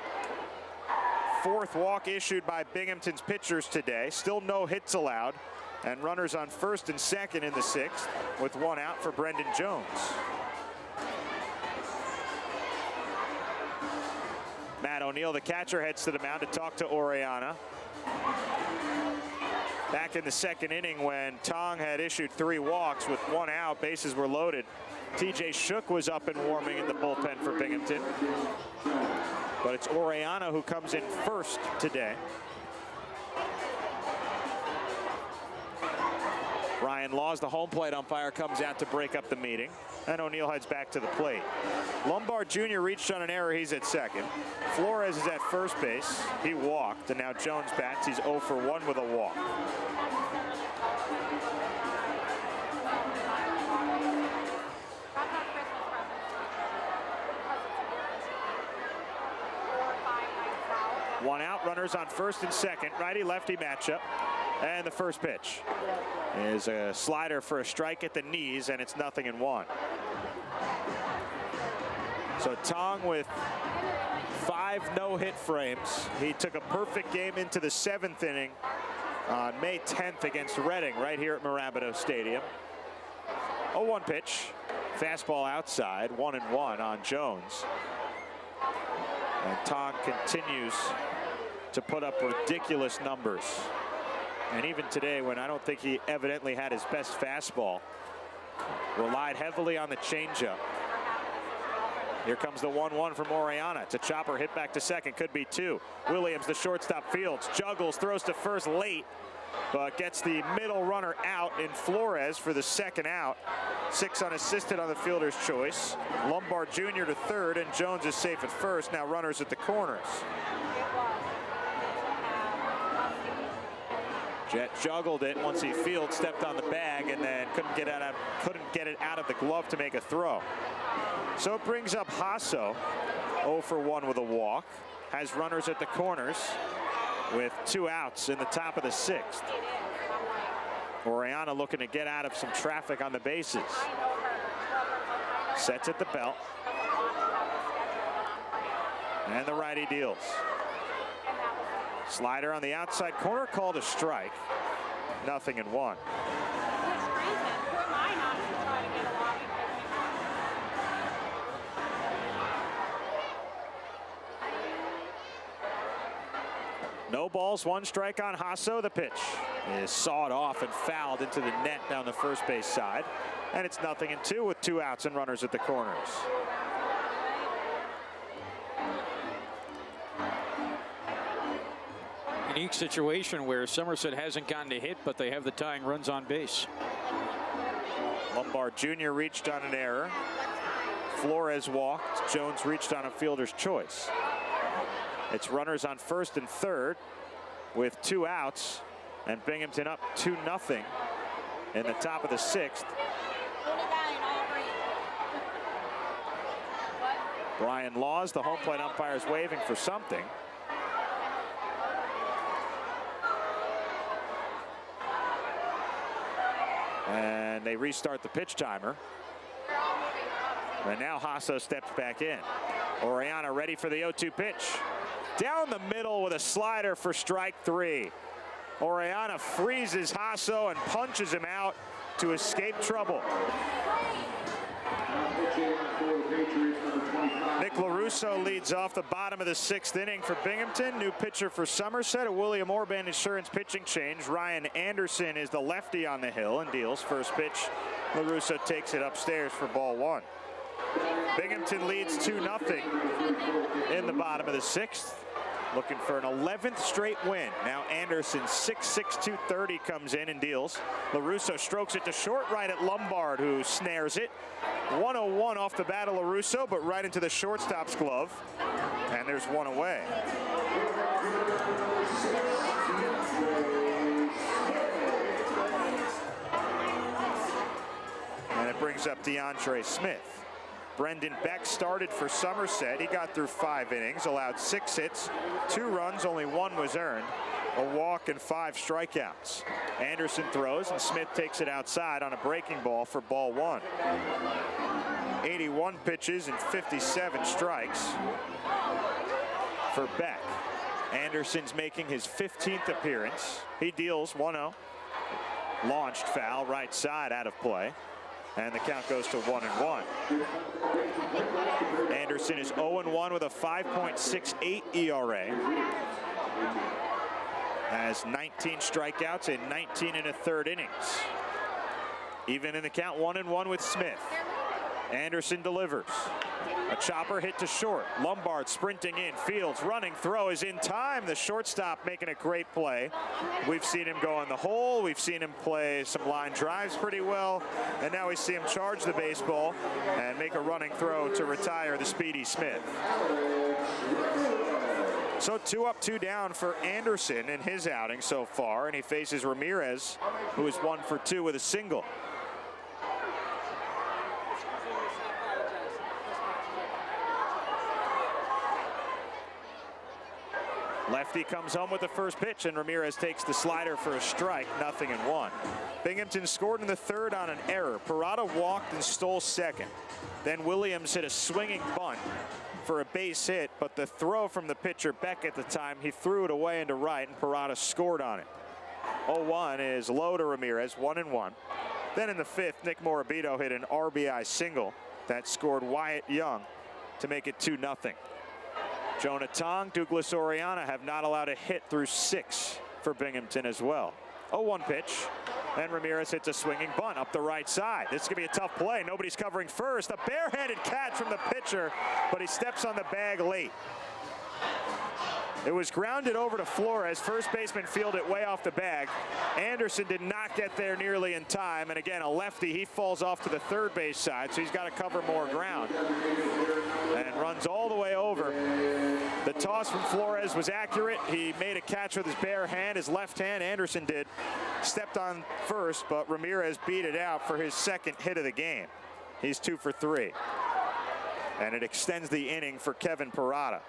4th walk issued by Binghamton's pitchers today. Still no hits allowed. And runners on first and second in the 6th with 1 out for Brendan Jones. Matt O'Neill, the catcher, heads to the mound to talk to Orellana. Back in the 2nd inning when Tong had issued 3 walks with 1 out, bases were loaded. TJ Shook was up and warming in the bullpen for Binghamton. But it's Orellana who comes in first today. Ryan Laws, the home plate umpire, comes out to break up the meeting. And O'Neill heads back to the plate. Lombard Jr. reached on an error. He's at second. Flores is at first base. He walked. And now Jones bats. He's 0 for 1 with a walk. One out, runners on first and second. Righty-lefty matchup. And the first pitch is a slider for a strike at the knees, and it's 0-1. So Tong with 5 no-hit frames. He took a perfect game into the 7th inning on May 10th against Reading right here at Mirabito Stadium. 0-1 pitch. Fastball outside, 1-1 on Jones. And Tong continues to put up ridiculous numbers. And even today, when I don't think he evidently had his best fastball, relied heavily on the changeup. Here comes the 1-1 from Orellana. It's a chopper hit back to second, could be 2. Williams, the shortstop, fields, juggles, throws to first late, but gets the middle runner out in Flores for the second out. 6 unassisted on the fielder's choice. Lombard Jr. to third, and Jones is safe at first. Now runners at the corners. Jet juggled it once he field stepped on the bag and then couldn't get it out of the glove to make a throw. So it brings up Hasso, 0 for 1 with a walk. Has runners at the corners with 2 outs in the top of the 6th. Orellana looking to get out of some traffic on the bases. Sets at the belt. And the righty deals. Slider on the outside corner, called a strike. 0-1. No balls, 1 strike on Hasso. The pitch is sawed off and fouled into the net down the first base side. And it's 0-2 with 2 outs and runners at the corners. Unique situation where Somerset hasn't gotten a hit, but they have the tying runs on base. Lombard Jr. reached on an error. Flores walked. Jones reached on a fielder's choice. It's runners on first and third with 2 outs, and Binghamton up 2-0 in the top of the 6th. Brian Laws, the home plate umpire, is waving for something. And they restart the pitch timer. And now Hasso steps back in. Orellana ready for the 0-2 pitch. Down the middle with a slider for strike 3. Orellana freezes Hasso and punches him out to escape trouble. Nick LaRusso leads off the bottom of the 6th inning for Binghamton. New pitcher for Somerset, a William Orban Insurance pitching change. Ryan Anderson is the lefty on the hill and deals first pitch. LaRusso takes it upstairs for ball 1. Binghamton leads 2-0 in the bottom of the 6th. Looking for an 11th straight win. Now Anderson, 6'6", 230, comes in and deals. LaRusso strokes it to short right at Lombard, who snares it. 101 off the bat of LaRusso, but right into the shortstop's glove. And there's 1 away. And it brings up DeAndre Smith. Brendan Beck started for Somerset. He got through 5 innings, allowed 6 hits, 2 runs, only 1 was earned, a walk and 5 strikeouts. Anderson throws and Smith takes it outside on a breaking ball for ball 1. 81 pitches and 57 strikes for Beck. Anderson's making his 15th appearance. He deals 1-0. Launched foul, right side, out of play. And the count goes to 1-1. Anderson is 0-1 with a 5.68 ERA. Has 19 strikeouts in 19 1/3 innings. Even in the count, 1-1 with Smith. Anderson delivers. A chopper hit to short. Lombard sprinting in. Fields running throw is in time. The shortstop making a great play. We've seen him go in the hole. We've seen him play some line drives pretty well. And now we see him charge the baseball and make a running throw to retire the speedy Smith. So 2 up, 2 down for Anderson in his outing so far. And he faces Ramirez, who is 1 for 2 with a single. Lefty comes home with the first pitch, and Ramirez takes the slider for a strike, 0-1. Binghamton scored in the 3rd on an error. Parada walked and stole second. Then Williams hit a swinging bunt for a base hit, but the throw from the pitcher Beck at the time, he threw it away into right, and Parada scored on it. 0-1 is low to Ramirez, 1-1. Then in the 5th, Nick Morabito hit an RBI single that scored Wyatt Young to make it 2-0. Jonah Tong, Douglas Oriana have not allowed a hit through 6 for Binghamton as well. 0-1 pitch, and Ramirez hits a swinging bunt up the right side. This is going to be a tough play. Nobody's covering first. A barehanded catch from the pitcher, but he steps on the bag late. It was grounded over to Flores. First baseman fielded it way off the bag. Anderson did not get there nearly in time. And again, a lefty, he falls off to the 3rd base side, so he's got to cover more ground. And runs all the way over. The toss from Flores was accurate. He made a catch with his bare hand, his left hand. Anderson did. Stepped on first, but Ramirez beat it out for his 2nd hit of the game. He's 2 for 3. And it extends the inning for Kevin Parada.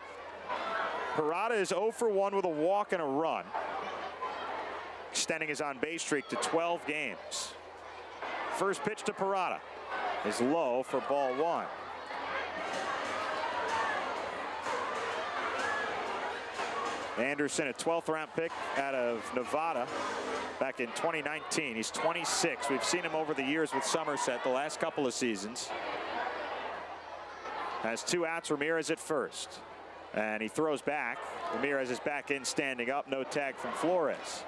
Parada is 0 for 1 with a walk and a run, extending his on-base streak to 12 games. First pitch to Parada is low for ball 1. Anderson, a 12th round pick out of Nevada back in 2019. He's 26. We've seen him over the years with Somerset the last couple of seasons. Has 2 outs, Ramirez at first. And he throws back. Ramirez is back in, standing up. No tag from Flores.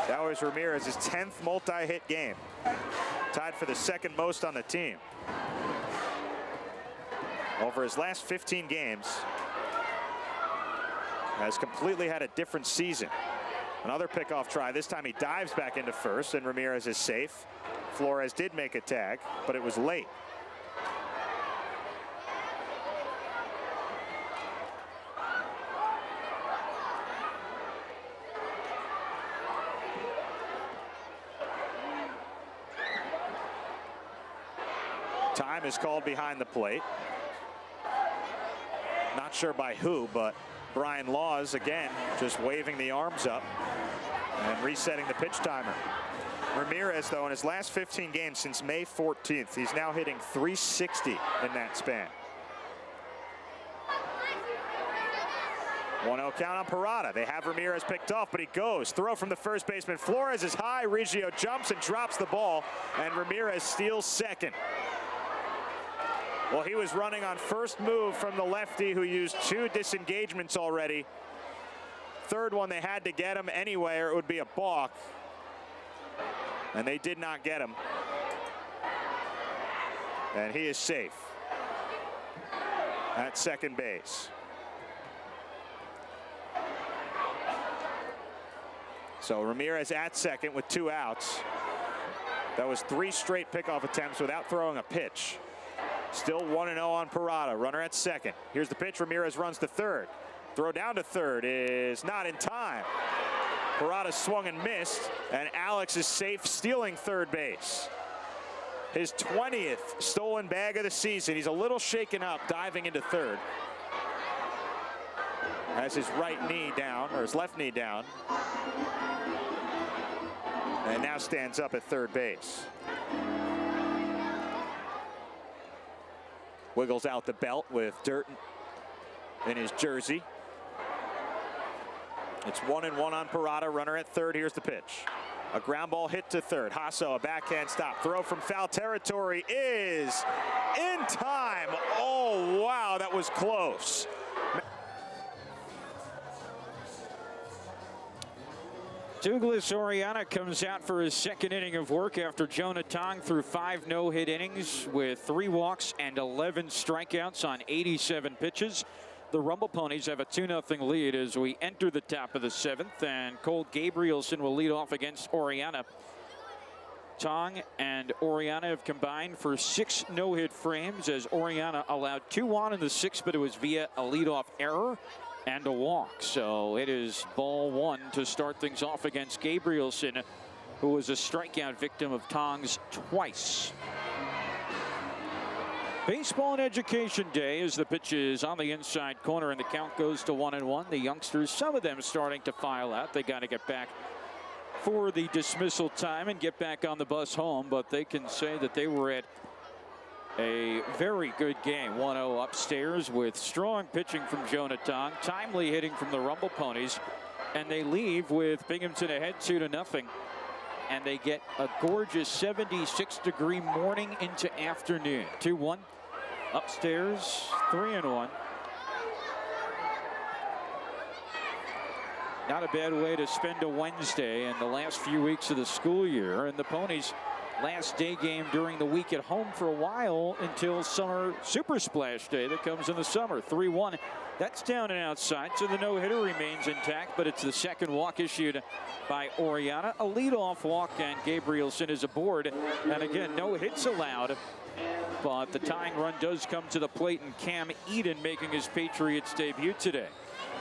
That was Ramirez's 10th multi-hit game. Tied for the 2nd most on the team. Over his last 15 games, has completely had a different season. Another pickoff try. This time he dives back into first, and Ramirez is safe. Flores did make a tag, but it was late. Time is called behind the plate. Not sure by who, but Brian Laws again just waving the arms up and resetting the pitch timer. Ramirez, though, in his last 15 games since May 14th, he's now hitting .360 in that span. 1-0 count on Parada. They have Ramirez picked off, but he goes. Throw from the first baseman. Flores is high. Reggio jumps and drops the ball, and Ramirez steals second. Well, he was running on first move from the lefty, who used 2 disengagements already. Third one, they had to get him anyway, or it would be a balk. And they did not get him. And he is safe at second base. So Ramirez at second with 2 outs. That was 3 straight pickoff attempts without throwing a pitch. Still 1-0 on Parada. Runner at second. Here's the pitch. Ramirez runs to third. Throw down to third is not in time. Parada swung and missed, and Alex is safe, stealing third base. His 20th stolen bag of the season. He's a little shaken up, diving into third. Has his right knee down, or his left knee down. And now stands up at third base. Wiggles out the belt with dirt in his jersey. It's 1-1 on Parada. Runner at third. Here's the pitch. A ground ball hit to third. Hasso, a backhand stop. Throw from foul territory is in time. Oh, wow, that was close. Douglas Oriana comes out for his second inning of work after Jonah Tong threw 5 no-hit innings with 3 walks and 11 strikeouts on 87 pitches. The Rumble Ponies have a 2-0 lead as we enter the top of the 7th, and Cole Gabrielson will lead off against Oriana. Tong and Oriana have combined for 6 no-hit frames as Oriana allowed 2 on in the 6th, but it was via a leadoff error and a walk. So it is ball 1 to start things off against Gabrielson, who was a strikeout victim of Tong's twice. Baseball and Education Day as the pitch is on the inside corner and the count goes to 1-1. The youngsters, some of them starting to file out. They got to get back for the dismissal time and get back on the bus home, but they can say that they were at a very good game. 1-0 upstairs with strong pitching from Jonah Tong, timely hitting from the Rumble Ponies, and they leave with Binghamton ahead 2-0. And they get a gorgeous 76-degree morning into afternoon. 2-1 upstairs, 3-1. Not a bad way to spend a Wednesday in the last few weeks of the school year. And the Ponies' last day game during the week at home for a while until summer Super Splash Day that comes in the summer. 3-1. That's down and outside, so the no-hitter remains intact, but it's the second walk issued by Oriana. A leadoff walk, and Gabrielson is aboard. And again, no hits allowed, but the tying run does come to the plate, and Cam Eden making his Patriots debut today.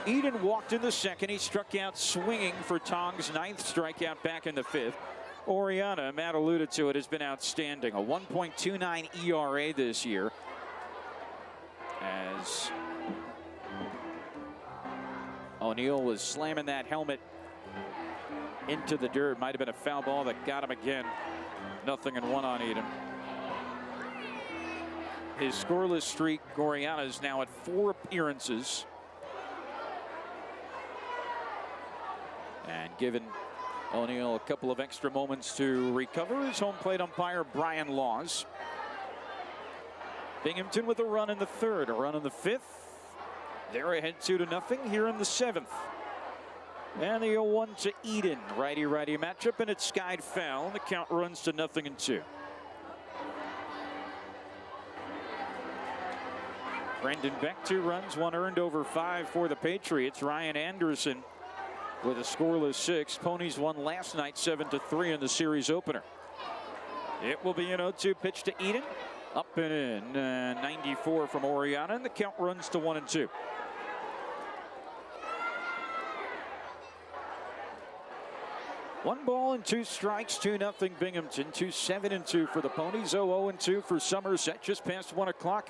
Eden walked in the 2nd. He struck out swinging for Tong's 9th strikeout back in the 5th. Oriana, Matt alluded to it, has been outstanding. A 1.29 ERA this year. As O'Neill was slamming that helmet into the dirt. Might have been a foul ball that got him again. 0-1 on Eden. His scoreless streak, Oriana, is now at 4 appearances. And given O'Neill a couple of extra moments to recover, his home plate umpire Brian Laws. Binghamton with a run in the 3rd, a run in the 5th. They're ahead 2-0 here in the 7th. And the 0-1 to Eden. Righty-righty matchup, and it's skied foul. And the count runs to 0-2. Brendan Beck, 2 runs, 1 earned over 5 for the Patriots. Ryan Anderson with a scoreless 6. Ponies won last night 7-3 in the series opener. It will be an 0-2 pitch to Eden. Up and in. 94 from Oriana, and the count runs to 1-2. One ball and 2 strikes, 2-0 Binghamton. 2-7-2 for the Ponies. 0-2 for Somerset. Just past 1 o'clock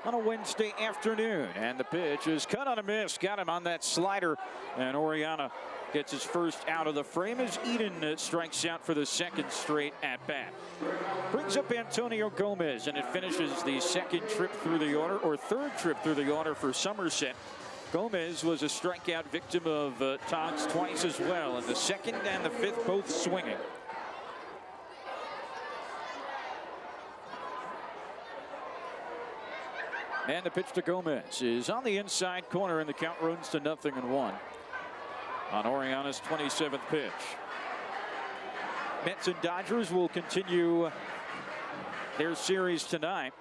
on a Wednesday afternoon. And the pitch is cut on a miss. Got him on that slider. And Oriana gets his first out of the frame as Eden strikes out for the 2nd straight at bat. Brings up Antonio Gomez, and it finishes the 2nd trip through the order, or 3rd trip through the order for Somerset. Gomez was a strikeout victim of Tong's twice as well, and the 2nd and the 5th both swinging. And the pitch to Gomez is on the inside corner, and the count runs to 0-1 on Oriana's 27th pitch. Mets and Dodgers will continue their series tonight.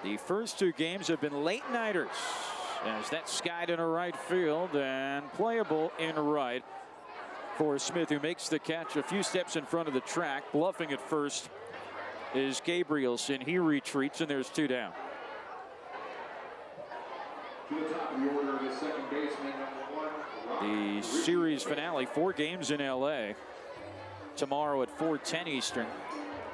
The first 2 games have been late nighters, as that's skied in a right field and playable in right for Smith, who makes the catch a few steps in front of the track. Bluffing at first is Gabrielson. He retreats, and there's 2 down. The series finale, 4 games in LA tomorrow at 4:10 Eastern.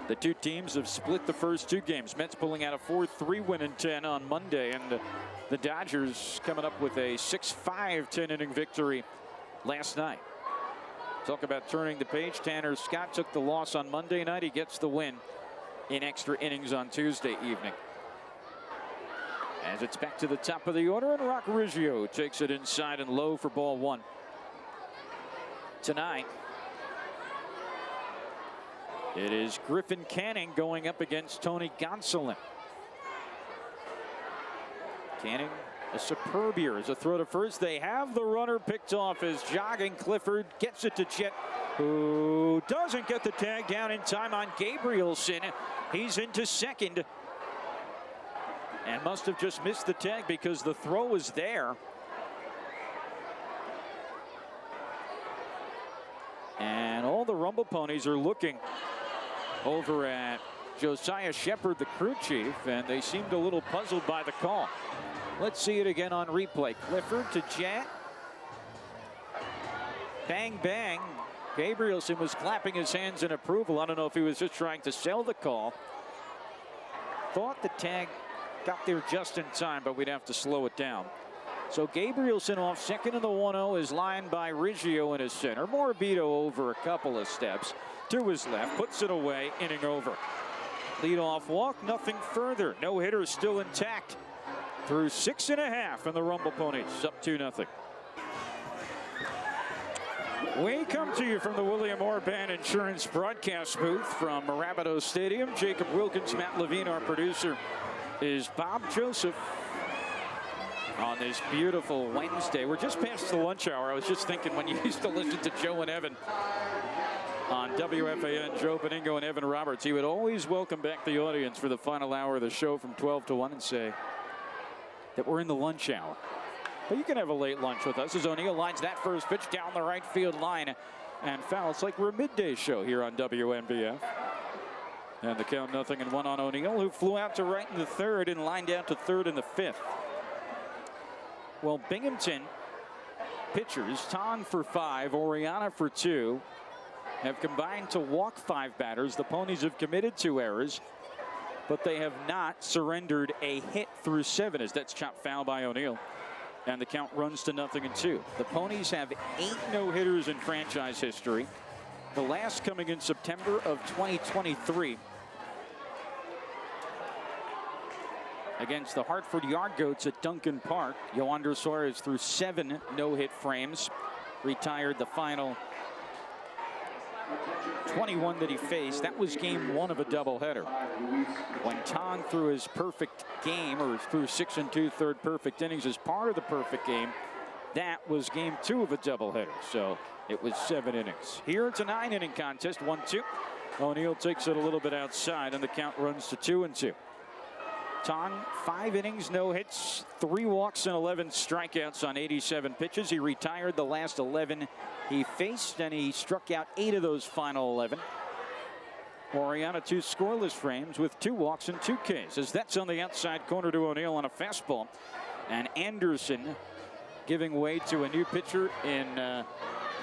The 2 teams have split the first 2 games. Mets pulling out a 4-3 win in 10 on Monday, and the Dodgers coming up with a 6-5 10-inning victory last night. Talk about turning the page. Tanner Scott took the loss on Monday night. He gets the win in extra innings on Tuesday evening. As it's back to the top of the order, and Rock Riggio takes it inside and low for ball 1. Tonight, it is Griffin Canning going up against Tony Gonsolin. Canning A superb year as a throw to first. They have the runner picked off as jogging Clifford gets it to Jet, who doesn't get the tag down in time on Gabrielson. He's into second and must have just missed the tag because the throw was there. And all the Rumble Ponies are looking over at Josiah Shepard, the crew chief, and they seemed a little puzzled by the call. Let's see it again on replay. Clifford to Jet. Bang, bang. Gabrielson was clapping his hands in approval. I don't know if he was just trying to sell the call. Thought the tag got there just in time, but we'd have to slow it down. So Gabrielson off second in the 1-0 is lined by Riggio in his center. Morabito over a couple of steps to his left, puts it away, inning over. Leadoff walk, nothing further. No hitter still intact. Through 6.5 and the Rumble Ponies up 2-0. We come to you from the William Orr Band Insurance broadcast booth from Rapido Stadium. Jacob Wilkins, Matt Levine, our producer, is Bob Joseph on this beautiful Wednesday. We're just past the lunch hour. I was just thinking when you used to listen to Joe and Evan on WFAN, Joe Beningo and Evan Roberts, he would always welcome back the audience for the final hour of the show from 12 to 1 and say that we're in the lunch hour. But you can have a late lunch with us as O'Neill lines that first pitch down the right field line and foul. It's like we're a midday show here on WNBF. And the count 0-1 on O'Neill, who flew out to right in the third and lined out to third in the fifth. Well, Binghamton pitchers, Tong for 5, Oriana for 2, have combined to walk 5 batters. The Ponies have committed 2 errors, but they have not surrendered a hit through 7 as that's chopped foul by O'Neill. And the count runs to 0-2. The Ponies have 8 no-hitters in franchise history. The last coming in September of 2023 against the Hartford Yard Goats at Duncan Park. Yoander Suarez threw 7 no-hit frames, retired the final 21 that he faced. That was game 1 of a doubleheader. When Tong threw his perfect game, or threw 6 2/3 perfect innings as part of the perfect game, that was game 2 of a doubleheader. So it was 7 innings. Here it's a 9-inning contest, 1-2. O'Neill takes it a little bit outside, and the count runs to 2-2. Tong, 5 innings, no hits, 3 walks and 11 strikeouts on 87 pitches. He retired the last 11 he faced, and he struck out 8 of those final 11. Oriana 2 scoreless frames with 2 walks and 2 Ks. As that's on the outside corner to O'Neill on a fastball. And Anderson giving way to a new pitcher in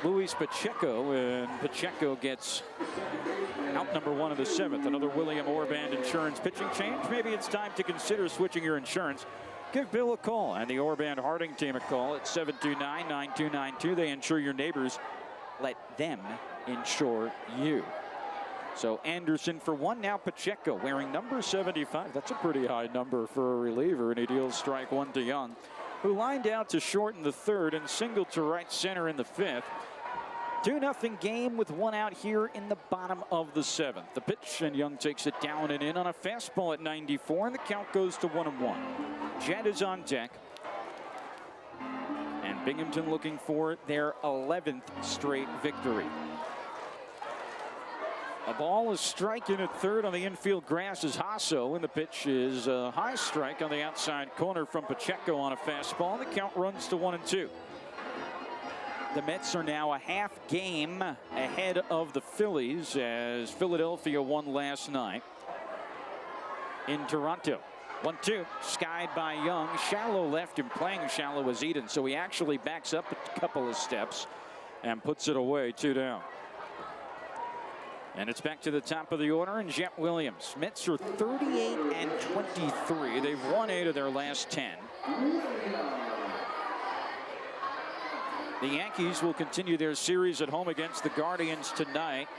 Luis Pacheco, and Pacheco gets out number 1 of the 7th. Another William Orr Band Insurance pitching change. Maybe it's time to consider switching your insurance. Give Bill a call and the Orr Band Harding team a call at 729-9292. They insure your neighbors. Let them insure you. So Anderson for 1, now Pacheco wearing number 75. That's a pretty high number for a reliever, and he deals strike 1 to Young, who lined out to short in the 3rd and singled to right center in the 5th. 2-0 game with 1 out here in the bottom of the 7th. The pitch, and Young takes it down and in on a fastball at 94, and the count goes to 1-1. Jet is on deck. And Binghamton looking for their 11th straight victory. A ball is striking at 3rd on the infield grass is Hasso, and the pitch is a high strike on the outside corner from Pacheco on a fastball. The count runs to 1-2. The Mets are now a half game ahead of the Phillies as Philadelphia won last night in Toronto. 1-2, skied by Young. Shallow left him, playing shallow as Eden, so he actually backs up a couple of steps and puts it away, 2 down. And it's back to the top of the order, and Jet Williams. Mets are 38-23. They've won 8 of their last 10. The Yankees will continue their series at home against the Guardians tonight.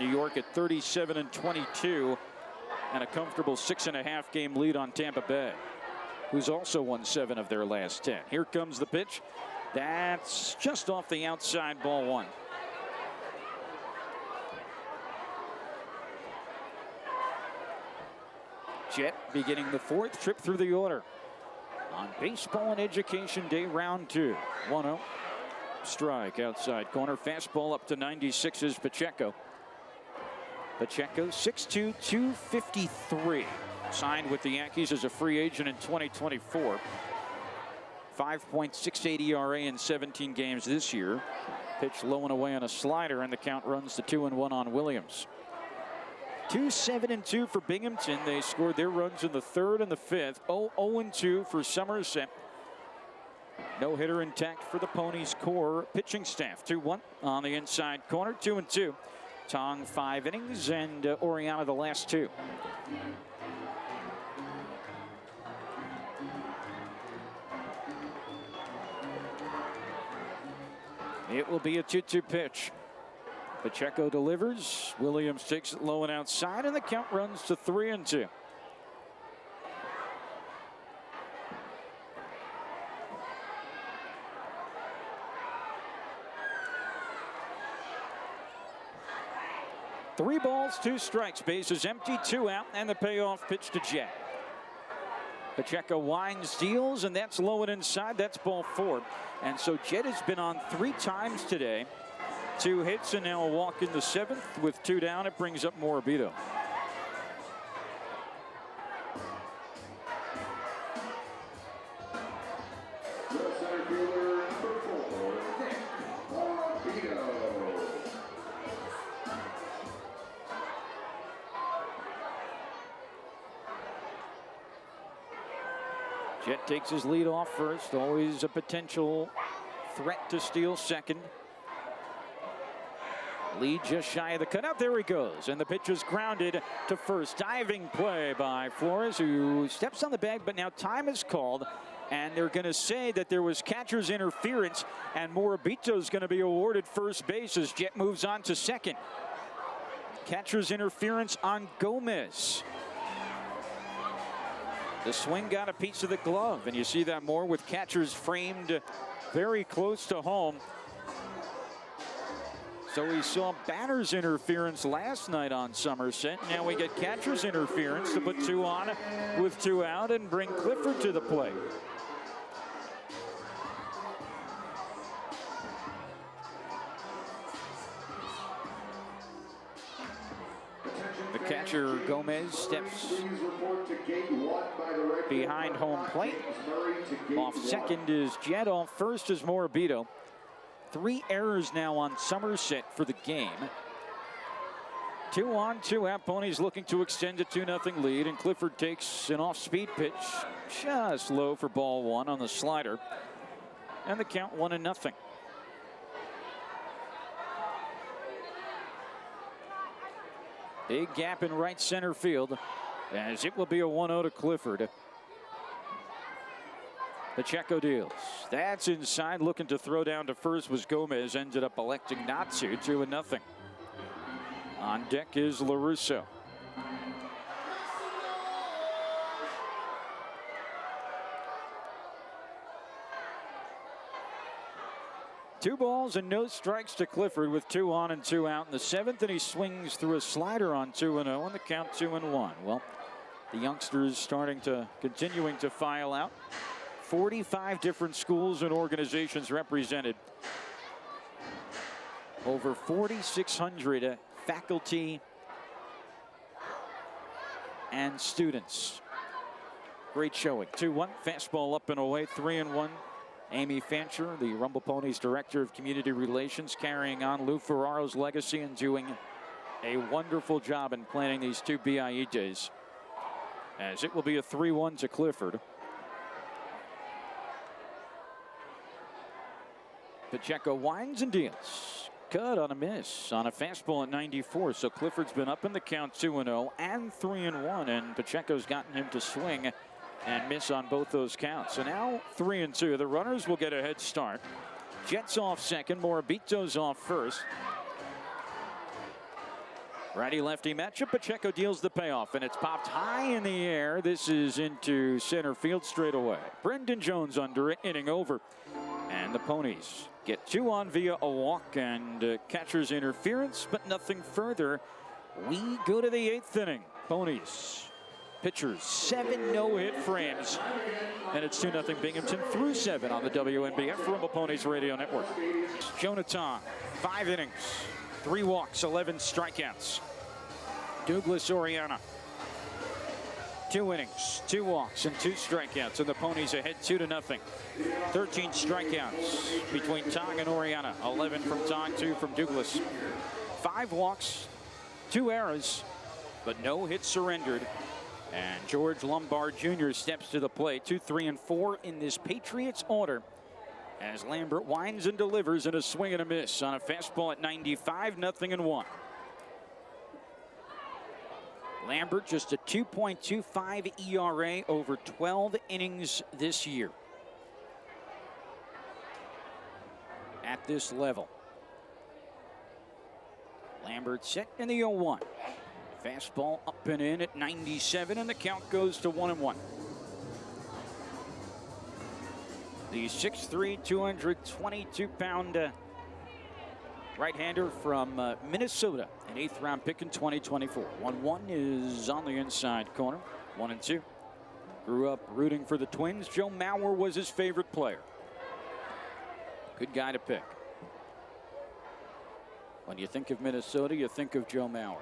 New York at 37-22, and a comfortable 6.5 game lead on Tampa Bay, who's also won 7 of their last 10. Here comes the pitch. That's just off the outside, ball 1. Jet beginning the 4th trip through the order. on Baseball and Education Day, round 2. 1-0. Strike outside corner. Fastball up to 96 is Pacheco. Pacheco, 6'2", 253. Signed with the Yankees as a free agent in 2024. 5.68 ERA in 17 games this year. Pitch low and away on a slider, and the count runs to 2-1 on Williams. 2-7-2 for Binghamton. They scored their runs in the 3rd and the 5th. 0-2 for Somerset. No hitter intact for the Ponies core pitching staff. 2-1 on the inside corner. 2-2. Tong 5 innings, and Oriana the last 2. It will be a 2-2 pitch. Pacheco delivers. Williams takes it low and outside, and the count runs to 3-2. Three balls, 2 strikes. Bases empty, 2 out, and the payoff pitch to Jet. Pacheco winds, deals, and that's low and inside. That's ball 4. And so Jet has been on 3 times today. 2 hits and now a walk in the 7th. With 2 down, it brings up Morabito. Jet takes his lead off first. Always a potential threat to steal second. Lead just shy of the cutout. There he goes. And the pitch is grounded to first. Diving play by Flores, who steps on the bag, but now time is called. And they're going to say that there was catcher's interference, and Morabito is going to be awarded first base as Jet moves on to second. Catcher's interference on Gomez. The swing got a piece of the glove, and you see that more with catchers framed very close to home. So we saw batter's interference last night on Somerset. Now we get catcher's interference to put 2 on with 2 out and bring Clifford to the plate. The catcher, Gomez, steps behind home plate. Off second is Jet. Off first is Morabito. 3 errors now on Somerset for the game. 2 on, 2 out. Ponies looking to extend a 2-0 lead, and Clifford takes an off-speed pitch, just low for ball 1 on the slider, and the count 1-0. Big gap in right center field, as it will be a 1-0 to Clifford. Pacheco deals. That's inside. Looking to throw down to first was Gomez. Ended up electing not to. 2-0. On deck is LaRusso. Two balls and no strikes to Clifford with 2 on and 2 out in the 7th, and he swings through a slider on 2-0, and the count 2-1. Well, the youngsters continuing to file out. 45 different schools and organizations represented. Over 4,600 faculty and students. Great showing. 2-1, fastball up and away, 3-1. Amy Fancher, the Rumble Ponies Director of Community Relations, carrying on Lou Ferraro's legacy and doing a wonderful job in planning these 2 BIE days. As it will be a 3-1 to Clifford. Pacheco winds and deals. Cut on a miss on a fastball at 94. So Clifford's been up in the count 2-0 and 3-1, and Pacheco's gotten him to swing and miss on both those counts. So now 3-2. The runners will get a head start. Jets off second. Morabito's off first. Righty-lefty matchup. Pacheco deals the payoff, and it's popped high in the air. This is into center field straight away. Brendan Jones under it, inning over. And the Ponies get 2 on via a walk and catcher's interference, but nothing further. We go to the 8th inning. Ponies pitchers, 7 no-hit frames. And it's 2-0 Binghamton through 7 on the WNBF from the Ponies Radio Network. Jonah Tong, 5 innings, 3 walks, 11 strikeouts. Douglas Oriana, 2 innings, 2 walks, and 2 strikeouts. And the Ponies ahead 2-0. 13 strikeouts between Tong and Oriana. 11 from Tong, 2 from Douglas. 5 walks, 2 errors, but no hits surrendered. And George Lombard Jr. steps to the plate. 2, 3, and 4 in this Patriots order as Lambert winds and delivers in a swing and a miss on a fastball at 95, 0-1. Lambert just a 2.25 ERA over 12 innings this year. At this level. Lambert set in the 0-1. Fastball up and in at 97, and the count goes to 1-1. The 6'3", 222-pound right-hander from Minnesota, an 8th-round pick in 2024. 1-1 is on the inside corner. 1-2. Grew up rooting for the Twins. Joe Mauer was his favorite player. Good guy to pick. When you think of Minnesota, you think of Joe Mauer,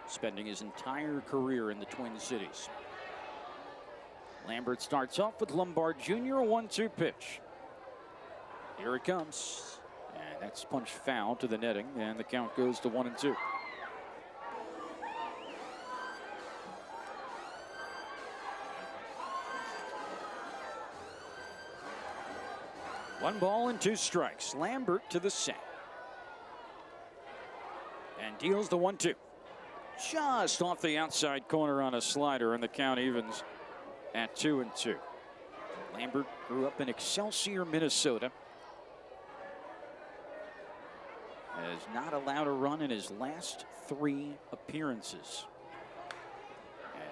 spending his entire career in the Twin Cities. Lambert starts off with Lombard Jr., a 1-2 pitch. Here it comes. And that's punched foul to the netting, and the count goes to 1-2. One ball and 2 strikes. Lambert to the set. And deals the 1-2. Just off the outside corner on a slider, and the count evens at 2-2. Lambert grew up in Excelsior, Minnesota. Has not allowed a run in his last 3 appearances.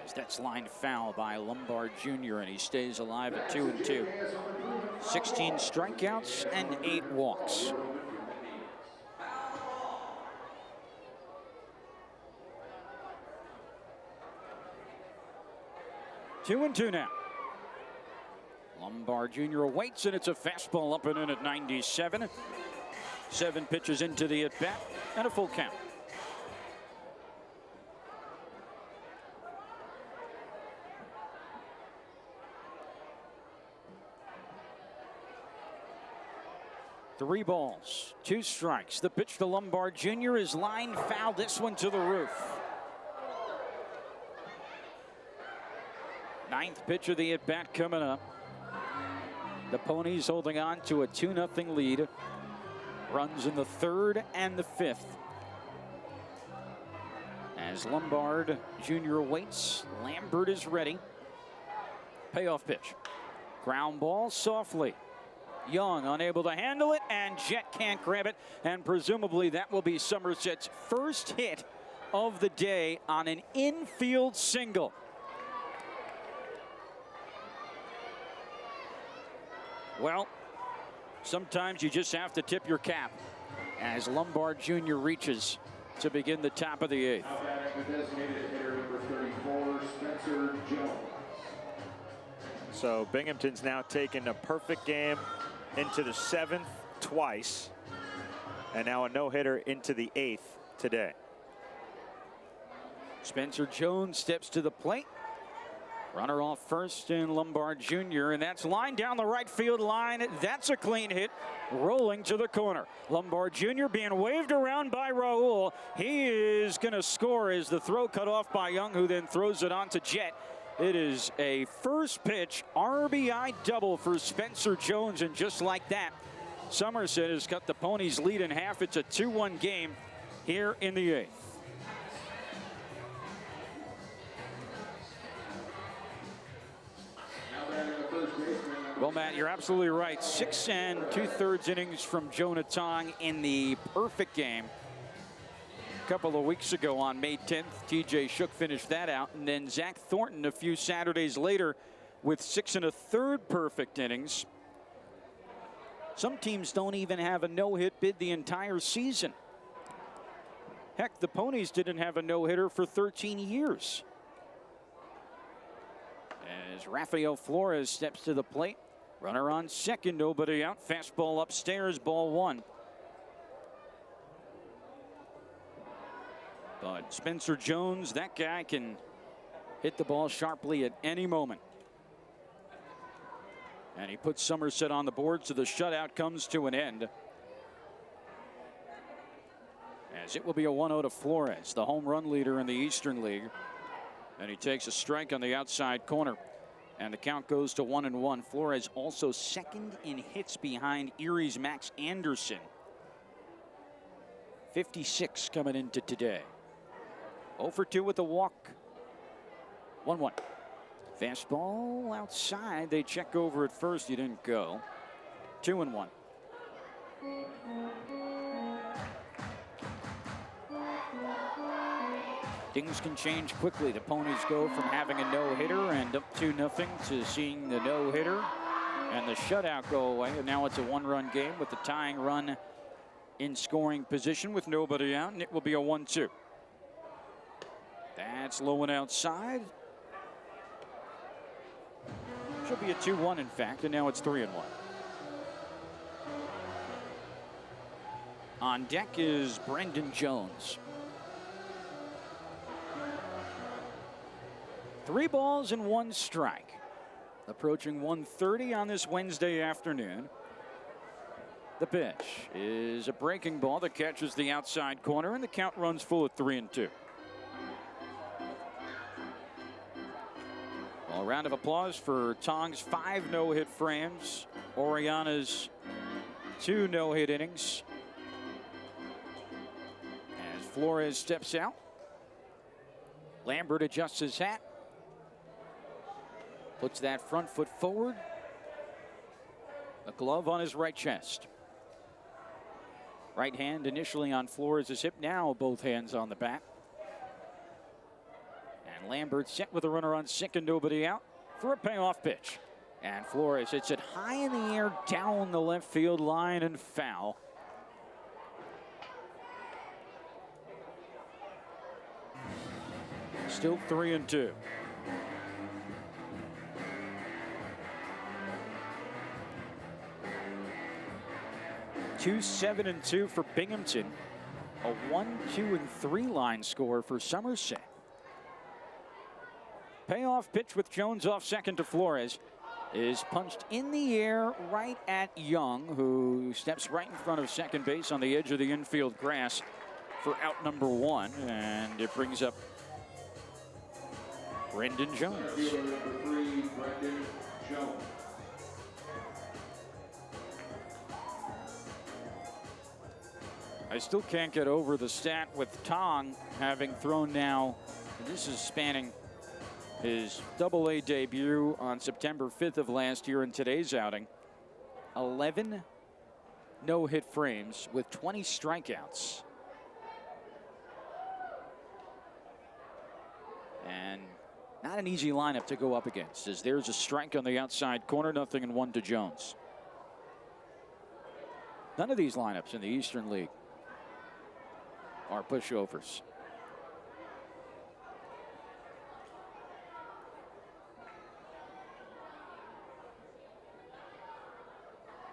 As that's lined foul by Lombard Jr., and he stays alive at 2-2. 16 strikeouts and 8 walks. 2-2 now. Lombard Jr. awaits, and it's a fastball up and in at 97. 7 pitches into the at-bat, and a full count. Three balls, 2 strikes. The pitch to Lombard Jr. is lined foul. This one to the roof. 9th pitch of the at-bat coming up. The Ponies holding on to a 2-0 lead. Runs in the 3rd and the 5th. As Lombard Jr. awaits, Lambert is ready. Payoff pitch. Ground ball softly. Young unable to handle it, and Jet can't grab it, and presumably that will be Somerset's first hit of the day on an infield single. Well, sometimes you just have to tip your cap as Lombard Jr. reaches to begin the top of the 8th. So Binghamton's now taken a perfect game into the 7th twice, and now a no-hitter into the 8th today. Spencer Jones steps to the plate. Runner off first in Lombard Jr., and that's lined down the right field line. That's a clean hit, rolling to the corner. Lombard Jr. being waved around by Raul. He is going to score as the throw cut off by Young, who then throws it on to Jet. It is a first pitch RBI double for Spencer Jones, and just like that, Somerset has cut the Ponies' lead in half. It's a 2-1 game here in the 8th. Well, Matt, you're absolutely right. 6 2/3 innings from Jonah Tong in the perfect game. A couple of weeks ago on May 10th, TJ Shook finished that out, and then Zach Thornton a few Saturdays later with 6 1/3 perfect innings. Some teams don't even have a no-hit bid the entire season. Heck, the Ponies didn't have a no-hitter for 13 years. As Rafael Flores steps to the plate. Runner on second, nobody out. Fastball upstairs, ball one. But Spencer Jones, that guy can hit the ball sharply at any moment. And he puts Somerset on the board, so the shutout comes to an end. As it will be a 1-0 to Flores, the home run leader in the Eastern League. And he takes a strike on the outside corner. And the count goes to 1-1. Flores also second in hits behind Erie's Max Anderson. 56 coming into today. 0 for 2 with the walk. 1-1. Fastball outside. They check over at first. He didn't go. 2-1. Things can change quickly. The Ponies go from having a no-hitter and up 2-0 to seeing the no-hitter and the shutout go away. And now it's a one-run game with the tying run in scoring position with nobody out, and it will be a 1-2. That's low and outside. Should be a 2-1 in fact, and now it's 3-1. On deck is Brendan Jones. 3 balls and 1 strike. Approaching 1:30 on this Wednesday afternoon. The pitch is a breaking ball that catches the outside corner, and the count runs full at 3-2. Well, a round of applause for Tong's 5 no-hit frames, Oriana's 2 no-hit innings. As Flores steps out, Lambert adjusts his hat. Puts that front foot forward. A glove on his right chest. Right hand initially on Flores' hip, now both hands on the bat. And Lambert set with a runner on second, nobody out for a payoff pitch. And Flores hits it high in the air, down the left field line and foul. Still 3-2. 2-7-2 for Binghamton. A 1-2-3 line score for Somerset. Payoff pitch with Jones off second to Flores is punched in the air right at Young, who steps right in front of second base on the edge of the infield grass for out number 1, and it brings up Brendan Jones. Fielder number 3, Brendan Jones. I still can't get over the stat with Tong having thrown now, this is spanning his Double-A debut on September 5th of last year in today's outing. 11 no-hit frames with 20 strikeouts. And not an easy lineup to go up against, as there's a strike on the outside corner, 0-1 to Jones. None of these lineups in the Eastern League are pushovers.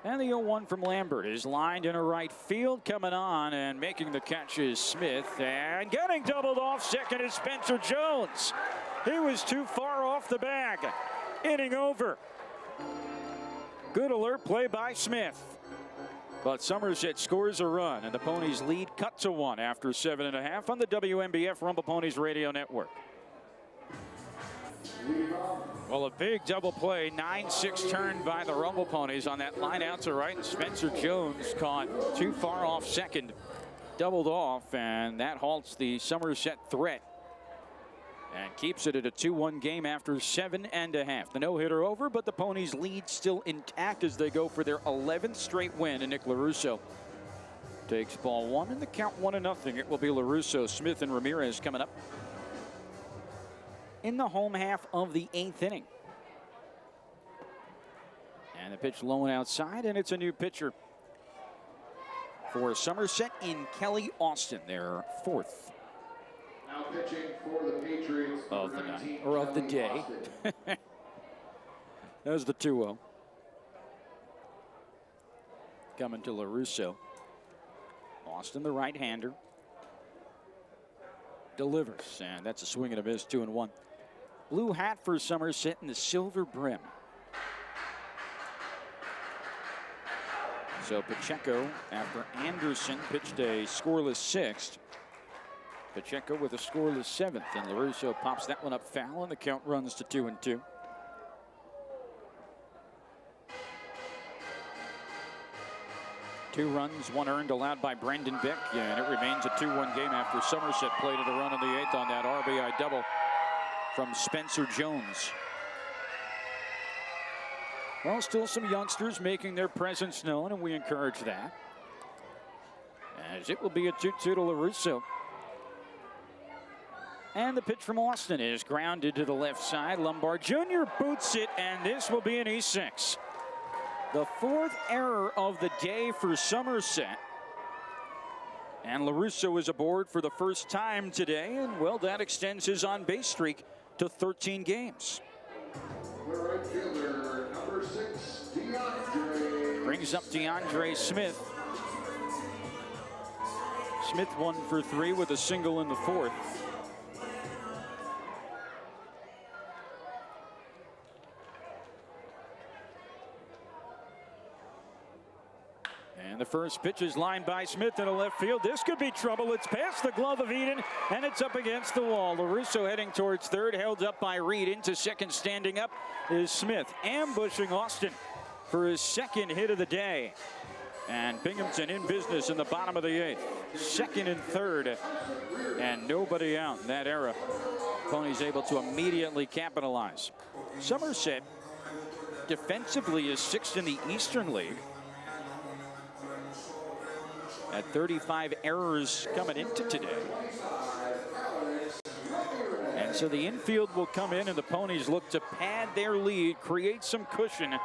And the 0-1 from Lambert is lined into right field. Coming on and making the catch is Smith. And getting doubled off second is Spencer Jones. He was too far off the bag. Inning over. Good alert play by Smith. But Somerset scores a run, and the Ponies lead cut to 1 after 7.5 on the WNBF Rumble Ponies Radio Network. Well, a big double play, 9-6 turn by the Rumble Ponies on that line out to right. And Spencer Jones caught too far off second, doubled off, and that halts the Somerset threat and keeps it at a 2-1 game after 7.5. The no-hitter over, but the Ponies lead still intact as they go for their 11th straight win. And Nick LaRusso takes ball 1 and the count 1-0. It will be LaRusso, Smith, and Ramirez coming up in the home half of the 8th inning. And the pitch low and outside, and it's a new pitcher for Somerset in Kelly Austin, their 4th. Now pitching for the Patriots Of the night, or of the day. There's the 2-0. Coming to LaRusso. Austin, the right-hander, delivers, and that's a swing and a miss, 2-1. Blue hat for Somerset and the silver brim. So Pacheco, after Anderson pitched a scoreless sixth, Pacheco with a scoreless seventh, and LaRusso pops that one up foul, and the count runs to 2-2. Two runs, one earned, allowed by Brendan Beck, and it remains a 2-1 game after Somerset plated a run in the eighth on that RBI double from Spencer Jones. Well, still some youngsters making their presence known, and we encourage that. As it will be a 2-2 to LaRusso. And the pitch from Austin is grounded to the left side. Lombard Jr. boots it, and this will be an E6. The fourth error of the day for Somerset. And LaRusso is aboard for the first time today, and well, that extends his on-base streak to 13 games. The right fielder, number 6, DeAndre. Brings up DeAndre Smith. Smith 1 for 3 with a single in the fourth. And the first pitch is lined by Smith into left field. This could be trouble. It's past the glove of Eden, and it's up against the wall. LaRusso heading towards third, held up by Reed. Into second, standing up is Smith, ambushing Austin for his second hit of the day. And Binghamton in business in the bottom of the eighth. Second and third, and nobody out in that era. Ponies able to immediately capitalize. Somerset defensively is sixth in the Eastern League. At 35 errors coming into today. And so the infield will come in, and the Ponies look to pad their lead, create some cushion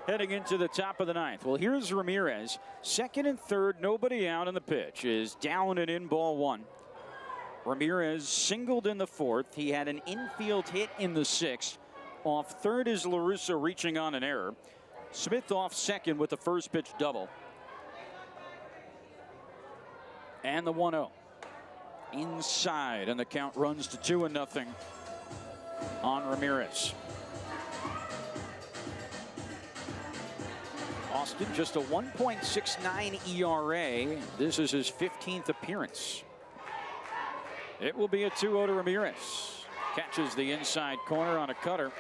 heading into the top of the ninth. Well, here's Ramirez. Second and third, nobody out, and the pitch is down and in, ball one. Ramirez singled in the fourth. He had an infield hit in the sixth. Off third is LaRusso reaching on an error. Smith off second with the first pitch double. And the 1-0 inside, and the count runs to 2-0 on Ramirez. Austin just a 1.69 ERA. This is his 15th appearance. It will be a 2-0 to Ramirez. Catches the inside corner on a cutter.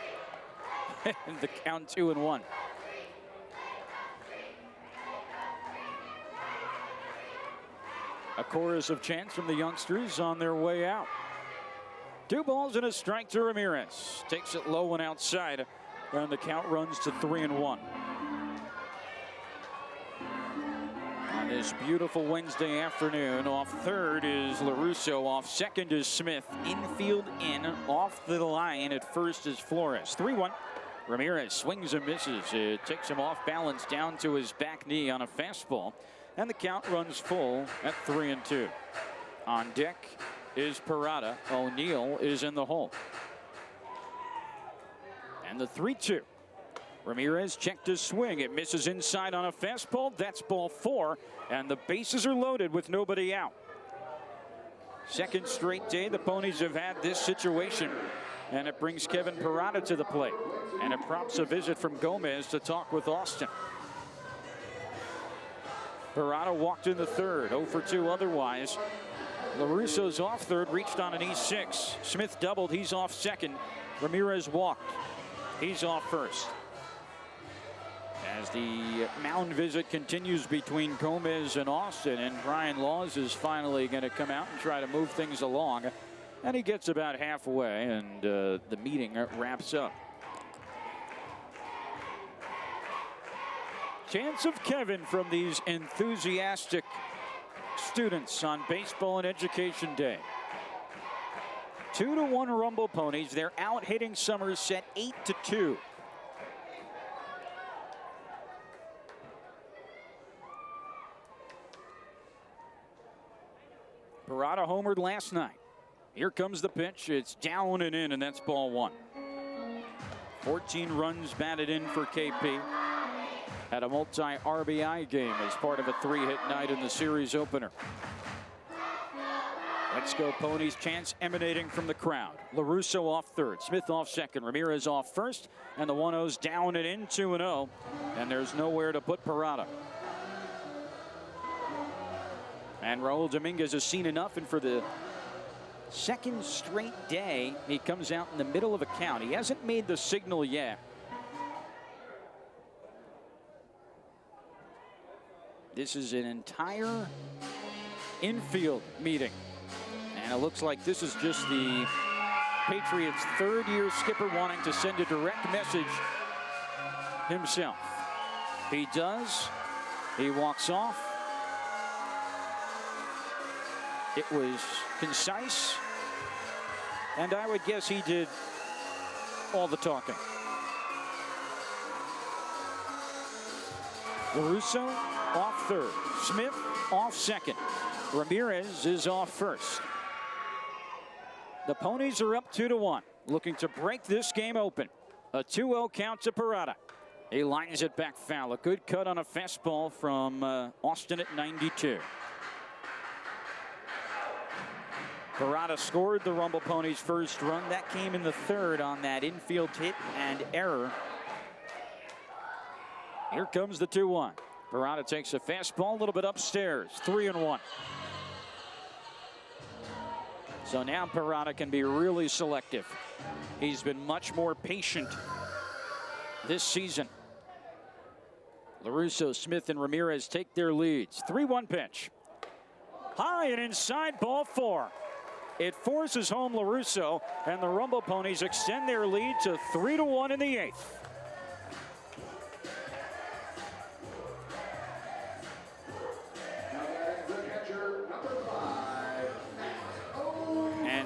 And the count 2-1. A chorus of chants from the youngsters on their way out. 2 balls and a strike to Ramirez. Takes it low and outside, and the count runs to 3-1. On this beautiful Wednesday afternoon, off third is LaRusso, off second is Smith, infield in, off the line at first is Flores. 3-1. Ramirez swings and misses. It takes him off balance down to his back knee on a fastball. And the count runs full at 3-2. On deck is Parada. O'Neill is in the hole. And the 3-2. Ramirez checked his swing. It misses inside on a fastball. That's ball 4. And the bases are loaded with nobody out. Second straight day the Ponies have had this situation. And it brings Kevin Parada to the plate. And it prompts a visit from Gomez to talk with Austin. Parada walked in the third, 0 for 2 otherwise. LaRusso's off third, reached on an E6. Smith doubled, he's off second. Ramirez walked, he's off first. As the mound visit continues between Gomez and Austin, and Brian Laws is finally going to come out and try to move things along. And he gets about halfway, and the meeting wraps up. Chance of Kevin from these enthusiastic students on Baseball and Education Day. 2-1 Rumble Ponies. They're out hitting Somerset 8-2. Parada homered last night. Here comes the pitch. It's down and in, and that's ball 1. 14 runs batted in for KP. Had a multi-RBI game as part of a 3-hit night in the series opener. Let's go Ponies chants emanating from the crowd. LaRusso off third, Smith off second, Ramirez off first, and the 1-0's down and in 2-0, and there's nowhere to put Parada. And Raul Dominguez has seen enough, and for the second straight day, he comes out in the middle of a count. He hasn't made the signal yet. This is an entire infield meeting. And it looks like this is just the Patriots' third-year skipper wanting to send a direct message himself. He does. He walks off. It was concise. And I would guess he did all the talking. LaRusso off third. Smith off second. Ramirez is off first. The Ponies are up 2-1, looking to break this game open. A 2-0 count to Parada. He lines it back foul. A good cut on a fastball from Austin at 92. Parada scored the Rumble Ponies' first run. That came in the third on that infield hit and error. Here comes the 2-1. Parada takes a fastball a little bit upstairs. 3-1. So now Parada can be really selective. He's been much more patient this season. LaRusso, Smith, and Ramirez take their leads. 3-1 pitch. High and inside, ball 4. It forces home LaRusso, and the Rumble Ponies extend their lead to 3-1 in the 8th.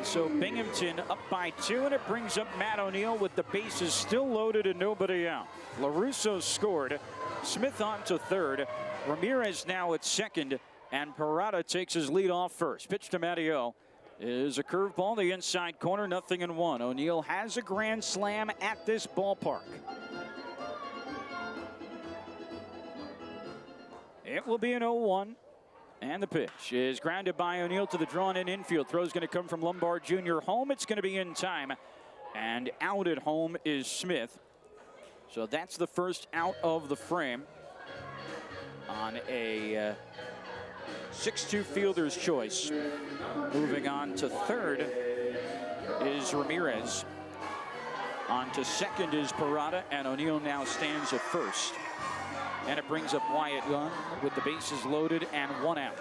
So Binghamton up by 2, and it brings up Matt O'Neill with the bases still loaded and nobody out. LaRusso scored. Smith on to third. Ramirez now at second, and Parada takes his lead off first. Pitch to Matteo is a curveball, the inside corner, 0-1. O'Neill has a grand slam at this ballpark. It will be an 0-1. And the pitch is grounded by O'Neill to the drawn-in infield. Throw's going to come from Lombard Jr. Home. It's going to be in time. And out at home is Smith. So that's the first out of the frame on a 6-2 fielder's choice. Moving on to third is Ramirez. On to second is Parada, and O'Neill now stands at first. And it brings up Wyatt Young with the bases loaded and 1 out.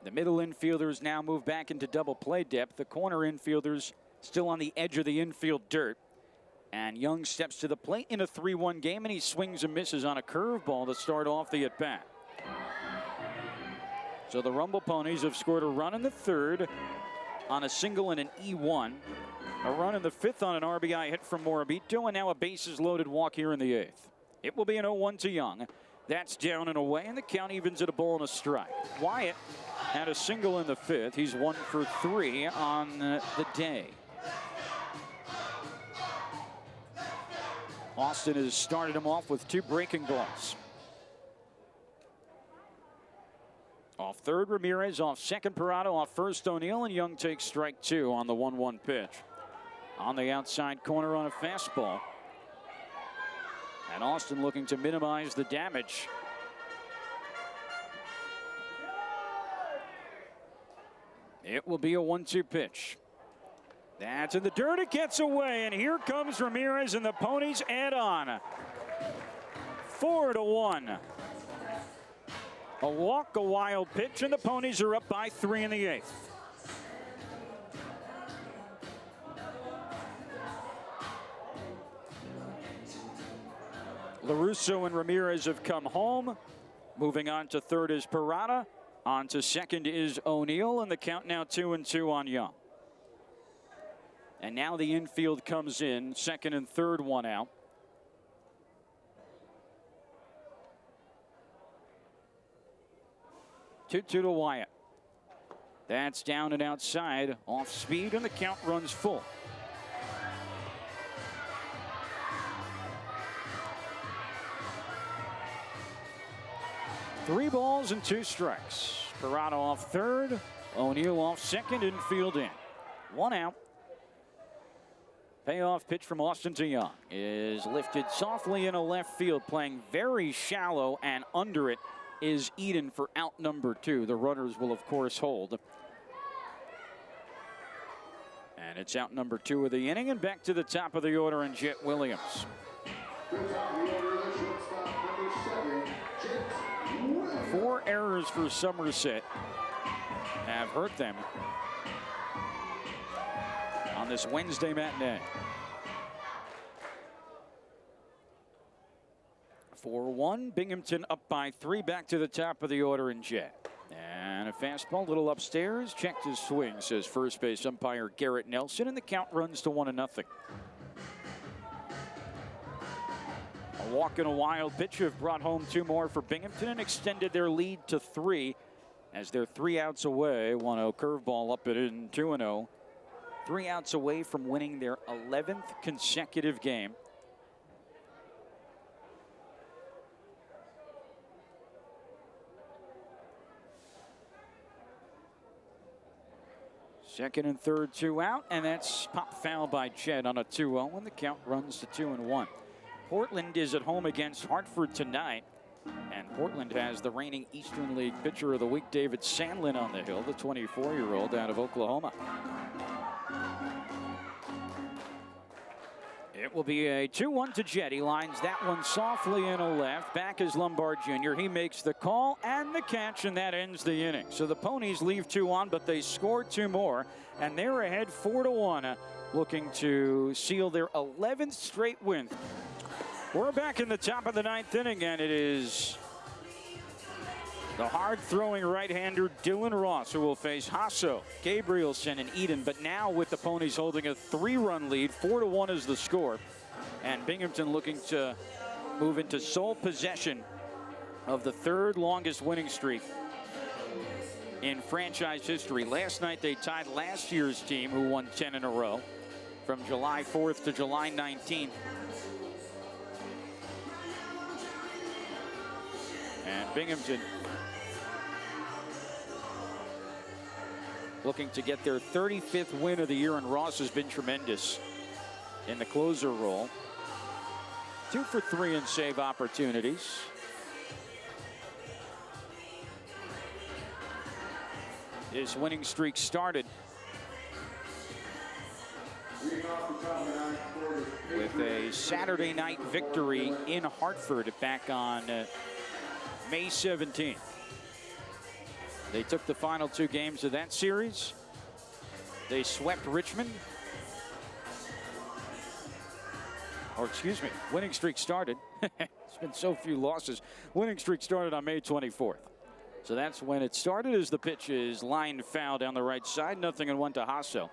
The middle infielders now move back into double play depth. The corner infielders still on the edge of the infield dirt. And Young steps to the plate in a 3-1 game, and he swings and misses on a curveball to start off the at-bat. So the Rumble Ponies have scored a run in the third on a single and an E1. A run in the 5th on an RBI hit from Morabito, and now a bases-loaded walk here in the 8th. It will be an 0-1 to Young. That's down and away, and the count evens at a ball and a strike. Wyatt had a single in the 5th. He's 1 for 3 on the day. Austin has started him off with 2 breaking balls. Off third, Ramirez. Off second, Parada. Off first, O'Neill, and Young takes strike 2 on the 1-1 pitch. On the outside corner on a fastball. And Austin looking to minimize the damage. It will be a 1-2 pitch. That's in the dirt. It gets away, and here comes Ramirez, and the Ponies add on. 4-1. A walk, a wild pitch, and the Ponies are up by 3 in the 8th. LaRusso and Ramirez have come home. Moving on to third is Parada. On to second is O'Neill, and the count now 2-2 on Young. And now the infield comes in, second and third, 1 out. Two to Wyatt. That's down and outside, off speed, and the count runs full. Three balls and two strikes. Parado off third, O'Neill off second, infield in. One out. Payoff pitch from Austin to Young is lifted softly into left field, playing very shallow, and under it is Eden for out number 2. The runners will, of course, hold. And it's out number 2 of the inning, and back to the top of the order in Jet Williams. Four errors for Somerset have hurt them on this Wednesday matinee. 4-1, Binghamton up by 3, back to the top of the order in Jet. And a fastball, little upstairs, checked his swing, says first base umpire Garrett Nelson, and the count runs to 1-0. A walk and a wild pitch have brought home 2 more for Binghamton and extended their lead to 3 as they're 3 outs away. 1-0 curveball up and in, 2-0. 3 outs away from winning their 11th consecutive game. Second and third, 2 out, and that's pop foul by Jed on a 2-0, and the count runs to 2-1. Portland is at home against Hartford tonight, and Portland has the reigning Eastern League Pitcher of the Week, David Sandlin, on the hill, the 24-year-old out of Oklahoma. It will be a 2-1 to Jed. He lines that one softly in a left. Back is Lombard Jr. He makes the call and the catch, and that ends the inning. So the Ponies leave 2 on, but they score 2 more, and they're ahead 4-1, looking to seal their 11th straight win. We're back in the top of the 9th inning, and it is the hard-throwing right-hander Dylan Ross who will face Hasso, Gabrielson, and Eden. But now with the Ponies holding a 3-run lead, 4-1 is the score. And Binghamton looking to move into sole possession of the 3rd longest winning streak in franchise history. Last night they tied last year's team, who won 10 in a row, from July 4th to July 19th. And Binghamton looking to get their 35th win of the year, and Ross has been tremendous in the closer role. 2 for 3 in save opportunities. His winning streak started with a Saturday night victory in Hartford back on May 17th. They took the final 2 games of that series. They swept Richmond. Or excuse me, winning streak started. It's been so few losses. Winning streak started on May 24th. So that's when it started, as the pitch is lined foul down the right side. 0-1 to Hasso.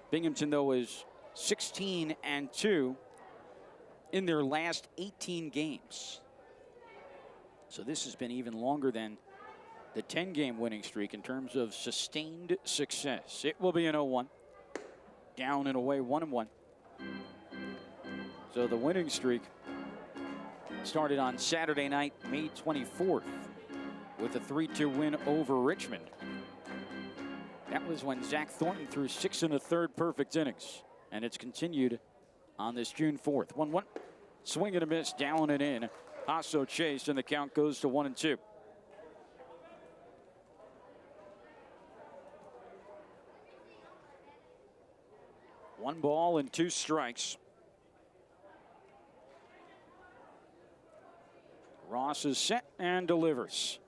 Binghamton, though, is 16-2 in their last 18 games. So this has been even longer than the 10-game winning streak in terms of sustained success. It will be an 0-1. Down and away, 1-1. So the winning streak started on Saturday night, May 24th, with a 3-2 win over Richmond. That was when Zach Thornton threw 6 1/3 perfect innings. And it's continued on this June 4th. 1-1. Swing and a miss, down and in. Hasso chased, and the count goes to 1-2. One ball and 2 strikes. Ross is set and delivers.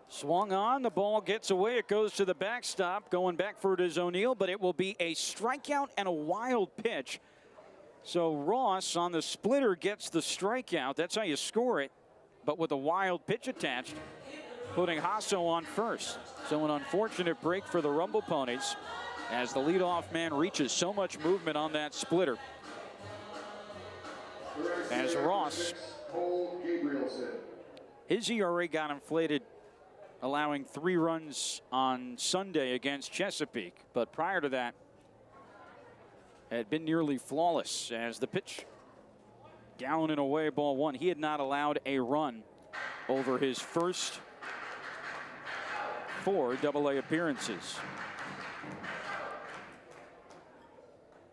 Swung on, the ball gets away. It goes to the backstop. Going back for it is O'Neill, but it will be a strikeout and a wild pitch. So Ross on the splitter gets the strikeout. That's how you score it, but with a wild pitch attached, putting Hasso on first. So an unfortunate break for the Rumble Ponies, as the leadoff man reaches. So much movement on that splitter, as Ross, his ERA got inflated allowing 3 runs on Sunday against Chesapeake. But prior to that, had been nearly flawless as the pitch down and away, ball 1. He had not allowed a run over his first 4 Double-A appearances.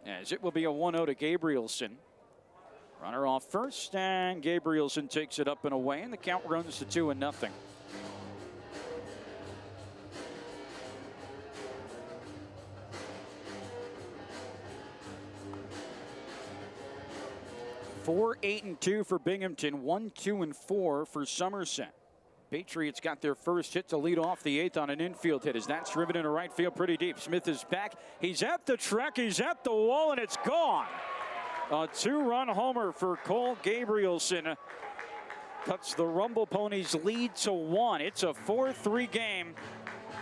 As it will be a 1-0 to Gabrielson. Runner off first, and Gabrielson takes it up and away, and the count runs to 2-0. Four, 8-2 for Binghamton, 1, 2, and 4 for Somerset. Patriots got their first hit to lead off the 8th on an infield hit as that's driven into right field pretty deep. Smith is back. He's at the track. He's at the wall, and it's gone. A 2-run homer for Cole Gabrielson cuts the Rumble Ponies lead to 1. It's a 4-3 game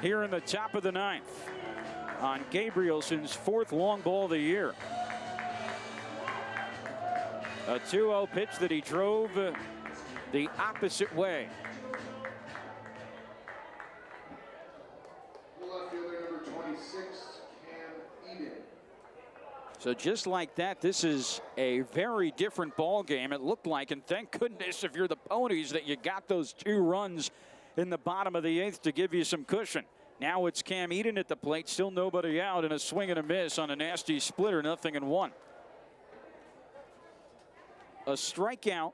here in the top of the 9th on Gabrielson's 4th long ball of the year. A 2-0 pitch that he drove the opposite way. Left fielder number 26, Cam Eden. So just like that, this is a very different ball game, it looked like, and thank goodness if you're the Ponies that you got those 2 runs in the bottom of the 8th to give you some cushion. Now it's Cam Eden at the plate, still nobody out, and a swing and a miss on a nasty splitter, 0-1. A strikeout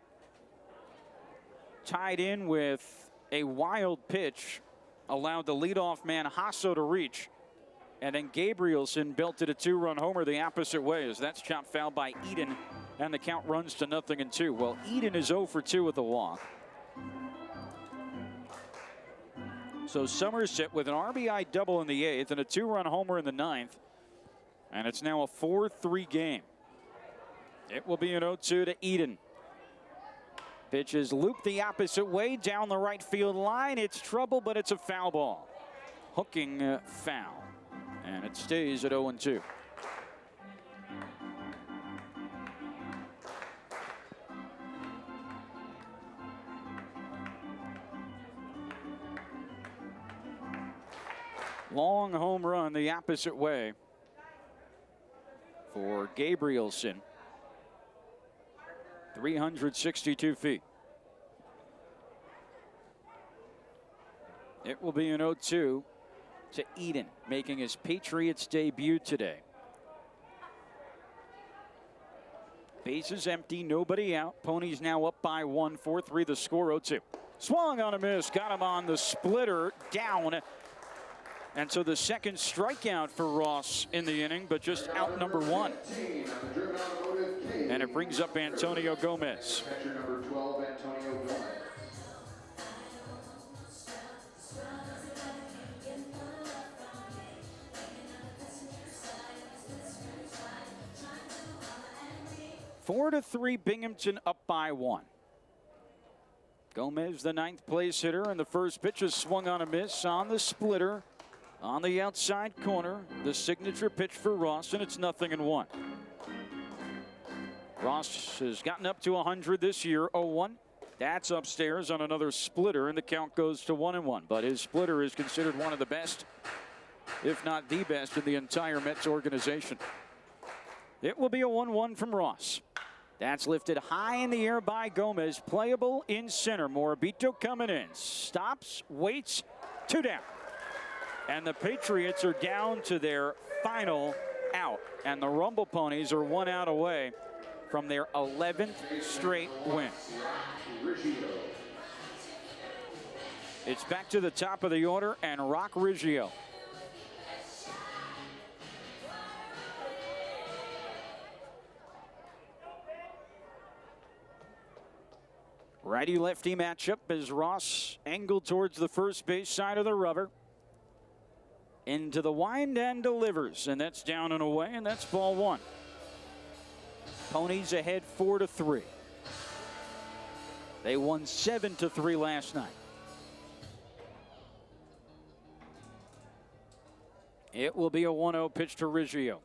tied in with a wild pitch allowed the leadoff man Hasso to reach, and then Gabrielson belted a 2-run homer the opposite way as that's chopped foul by Eden, and the count runs to 0-2. Well, Eden is 0 for 2 with a walk. So Somerset with an RBI double in the 8th and a 2-run homer in the 9th, and it's now a 4-3 game. It will be an 0-2 to Eden. Pitch is looped the opposite way down the right field line. It's trouble, but it's a foul ball. Hooking foul. And it stays at 0-2. Long home run the opposite way for Gabrielson. 362 feet. It will be an 0-2 to Eden, making his Patriots debut today. Bases empty, nobody out. Ponies now up by 1, 4-3 the score, 0-2. Swung on a miss, got him on the splitter, down. And so the second strikeout for Ross in the inning, but just out number 1. And it brings up Antonio Gomez. Catcher number 12, Antonio Gomez. Four to 3, Binghamton up by 1. Gomez, the 9th place hitter, and the first pitch is swung on a miss on the splitter on the outside corner. The signature pitch for Ross, and it's 0-1. Ross has gotten up to 100 this year, 0-1. That's upstairs on another splitter, and the count goes to 1-1. But his splitter is considered one of the best, if not the best, in the entire Mets organization. It will be a 1-1 from Ross. That's lifted high in the air by Gomez. Playable in center. Morabito coming in. Stops, waits, 2 down. And the Patriots are down to their final out. And the Rumble Ponies are 1 out away from their 11th straight win. It's back to the top of the order, and Rock Riggio. Righty-lefty matchup as Ross angled towards the first base side of the rubber. Into the wind and delivers, and that's down and away, and that's ball 1. Ponies ahead 4-3. They won 7-3 last night. It will be a 1-0 pitch to Riggio.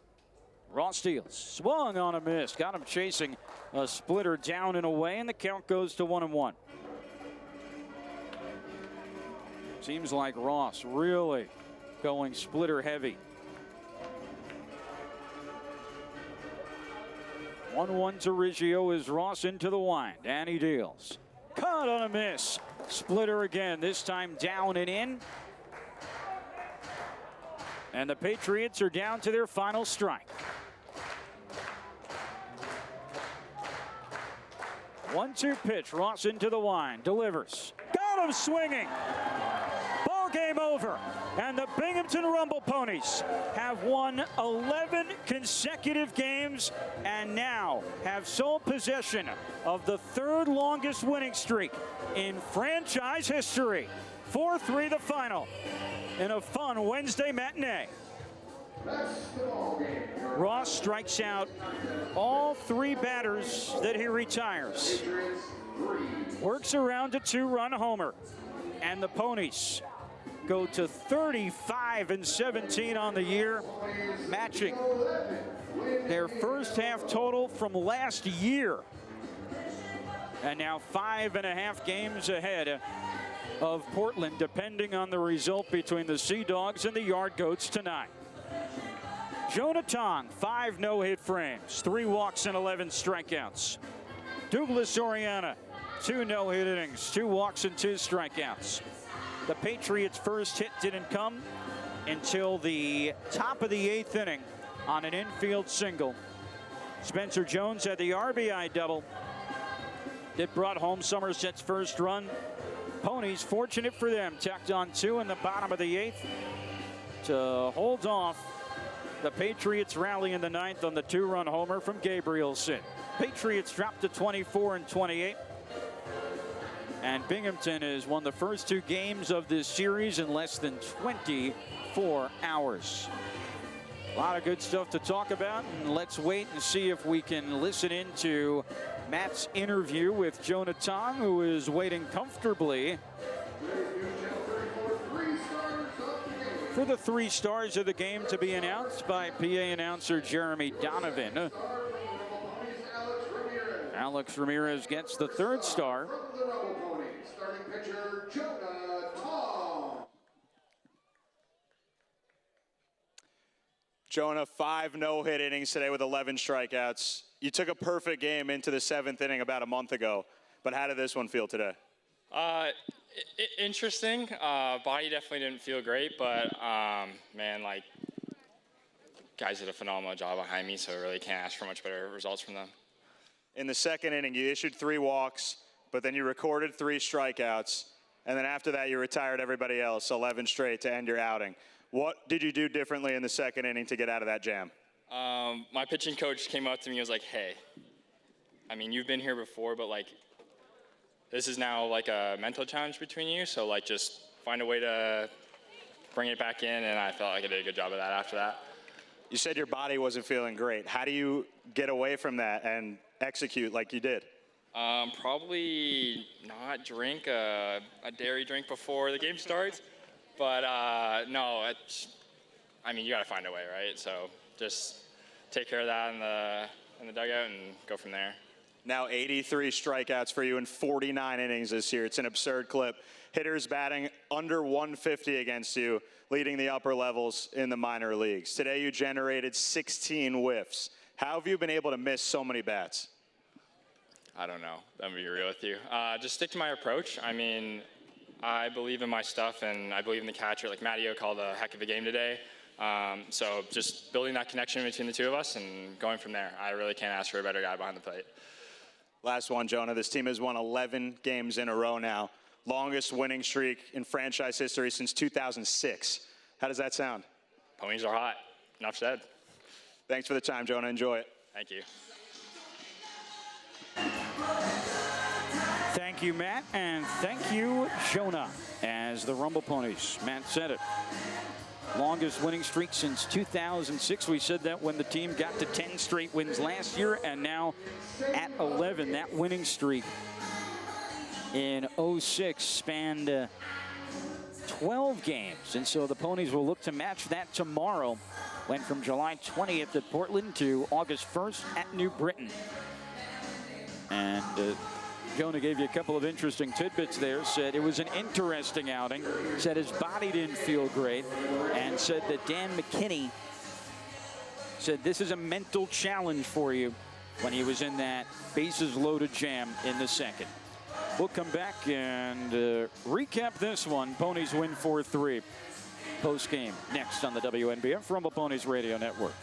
Ross steals, swung on a miss, got him chasing a splitter down and away, and the count goes to 1-1. Seems like Ross really going splitter heavy. 1-1 to Riggio as Ross into the wind, and he deals. Cut on a miss. Splitter again, this time down and in. And the Patriots are down to their final strike. 1-2 pitch, Ross into the wind, delivers. Got him swinging. Ball game over. And the Binghamton Rumble Ponies have won 11 consecutive games and now have sole possession of the third longest winning streak in franchise history. 4-3 the final in a fun Wednesday matinee. Ross strikes out all 3 batters that he retires. Works around a 2-run homer. And the Ponies go to 35-17 on the year, matching their first half total from last year. And now 5.5 games ahead of Portland, depending on the result between the Sea Dogs and the Yard Goats tonight. Jonah Tong, 5 no-hit frames, 3 walks and 11 strikeouts. Douglas Oriana, 2 no-hit innings, 2 walks and 2 strikeouts. The Patriots' first hit didn't come until the top of the 8th inning on an infield single. Spencer Jones had the RBI double that brought home Somerset's first run. Ponies, fortunate for them, tacked on 2 in the bottom of the 8th to hold off the Patriots' rally in the 9th on the 2-run homer from Gabrielson. Patriots dropped to 24-28. And Binghamton has won the first 2 games of this series in less than 24 hours. A lot of good stuff to talk about, and let's wait and see if we can listen into Matt's interview with Jonah Tong, who is waiting comfortably for the 3 stars of the game to be announced by PA announcer Jeremy Donovan. Alex Ramirez gets the 3rd star. Starting pitcher, Jonah Tong. Jonah, 5 no-hit innings today with 11 strikeouts. You took a perfect game into the 7th inning about a month ago, but how did this one feel today? Interesting. Body definitely didn't feel great, but man, like, guys did a phenomenal job behind me, so I really can't ask for much better results from them. In the 2nd inning, you issued 3 walks, but then you recorded 3 strikeouts, and then after that, you retired everybody else, 11 straight to end your outing. What did you do differently in the 2nd inning to get out of that jam? My pitching coach came up to me and was like, hey, I mean, you've been here before, but, like, this is now, like, a mental challenge between you, so, like, just find a way to bring it back in, and I felt like I did a good job of that after that. You said your body wasn't feeling great. How do you get away from that and execute like you did? Probably not drink a dairy drink before the game starts, but no, I mean, you got to find a way, right? So just take care of that in the dugout and go from there. Now 83 strikeouts for you in 49 innings this year. It's an absurd clip. Hitters batting under 150 against you, leading the upper levels in the minor leagues. Today you generated 16 whiffs. How have you been able to miss so many bats? I don't know. I'm gonna be real with you. Just stick to my approach. I mean, I believe in my stuff, and I believe in the catcher. Like Matteo called a heck of a game today. So just building that connection between the 2 of us and going from there. I really can't ask for a better guy behind the plate. Last one, Jonah. This team has won 11 games in a row now. Longest winning streak in franchise history since 2006. How does that sound? Ponies are hot. Enough said. Thanks for the time, Jonah. Enjoy it. Thank you. Thank you, Matt, and thank you, Jonah. As the Rumble Ponies, Matt said it. Longest winning streak since 2006. We said that when the team got to 10 straight wins last year, and now at 11. That winning streak in 06 spanned 12 games, and so the Ponies will look to match that tomorrow. Went from July 20th at Portland to August 1st at New Britain. And Jonah gave you a couple of interesting tidbits there. Said it was an interesting outing. Said his body didn't feel great. And said that Dan McKinney said this is a mental challenge for you when he was in that bases loaded jam in the second. We'll come back and recap this one. Ponies win 4-3. Post game next on the WNBF Rumble Ponies Radio Network.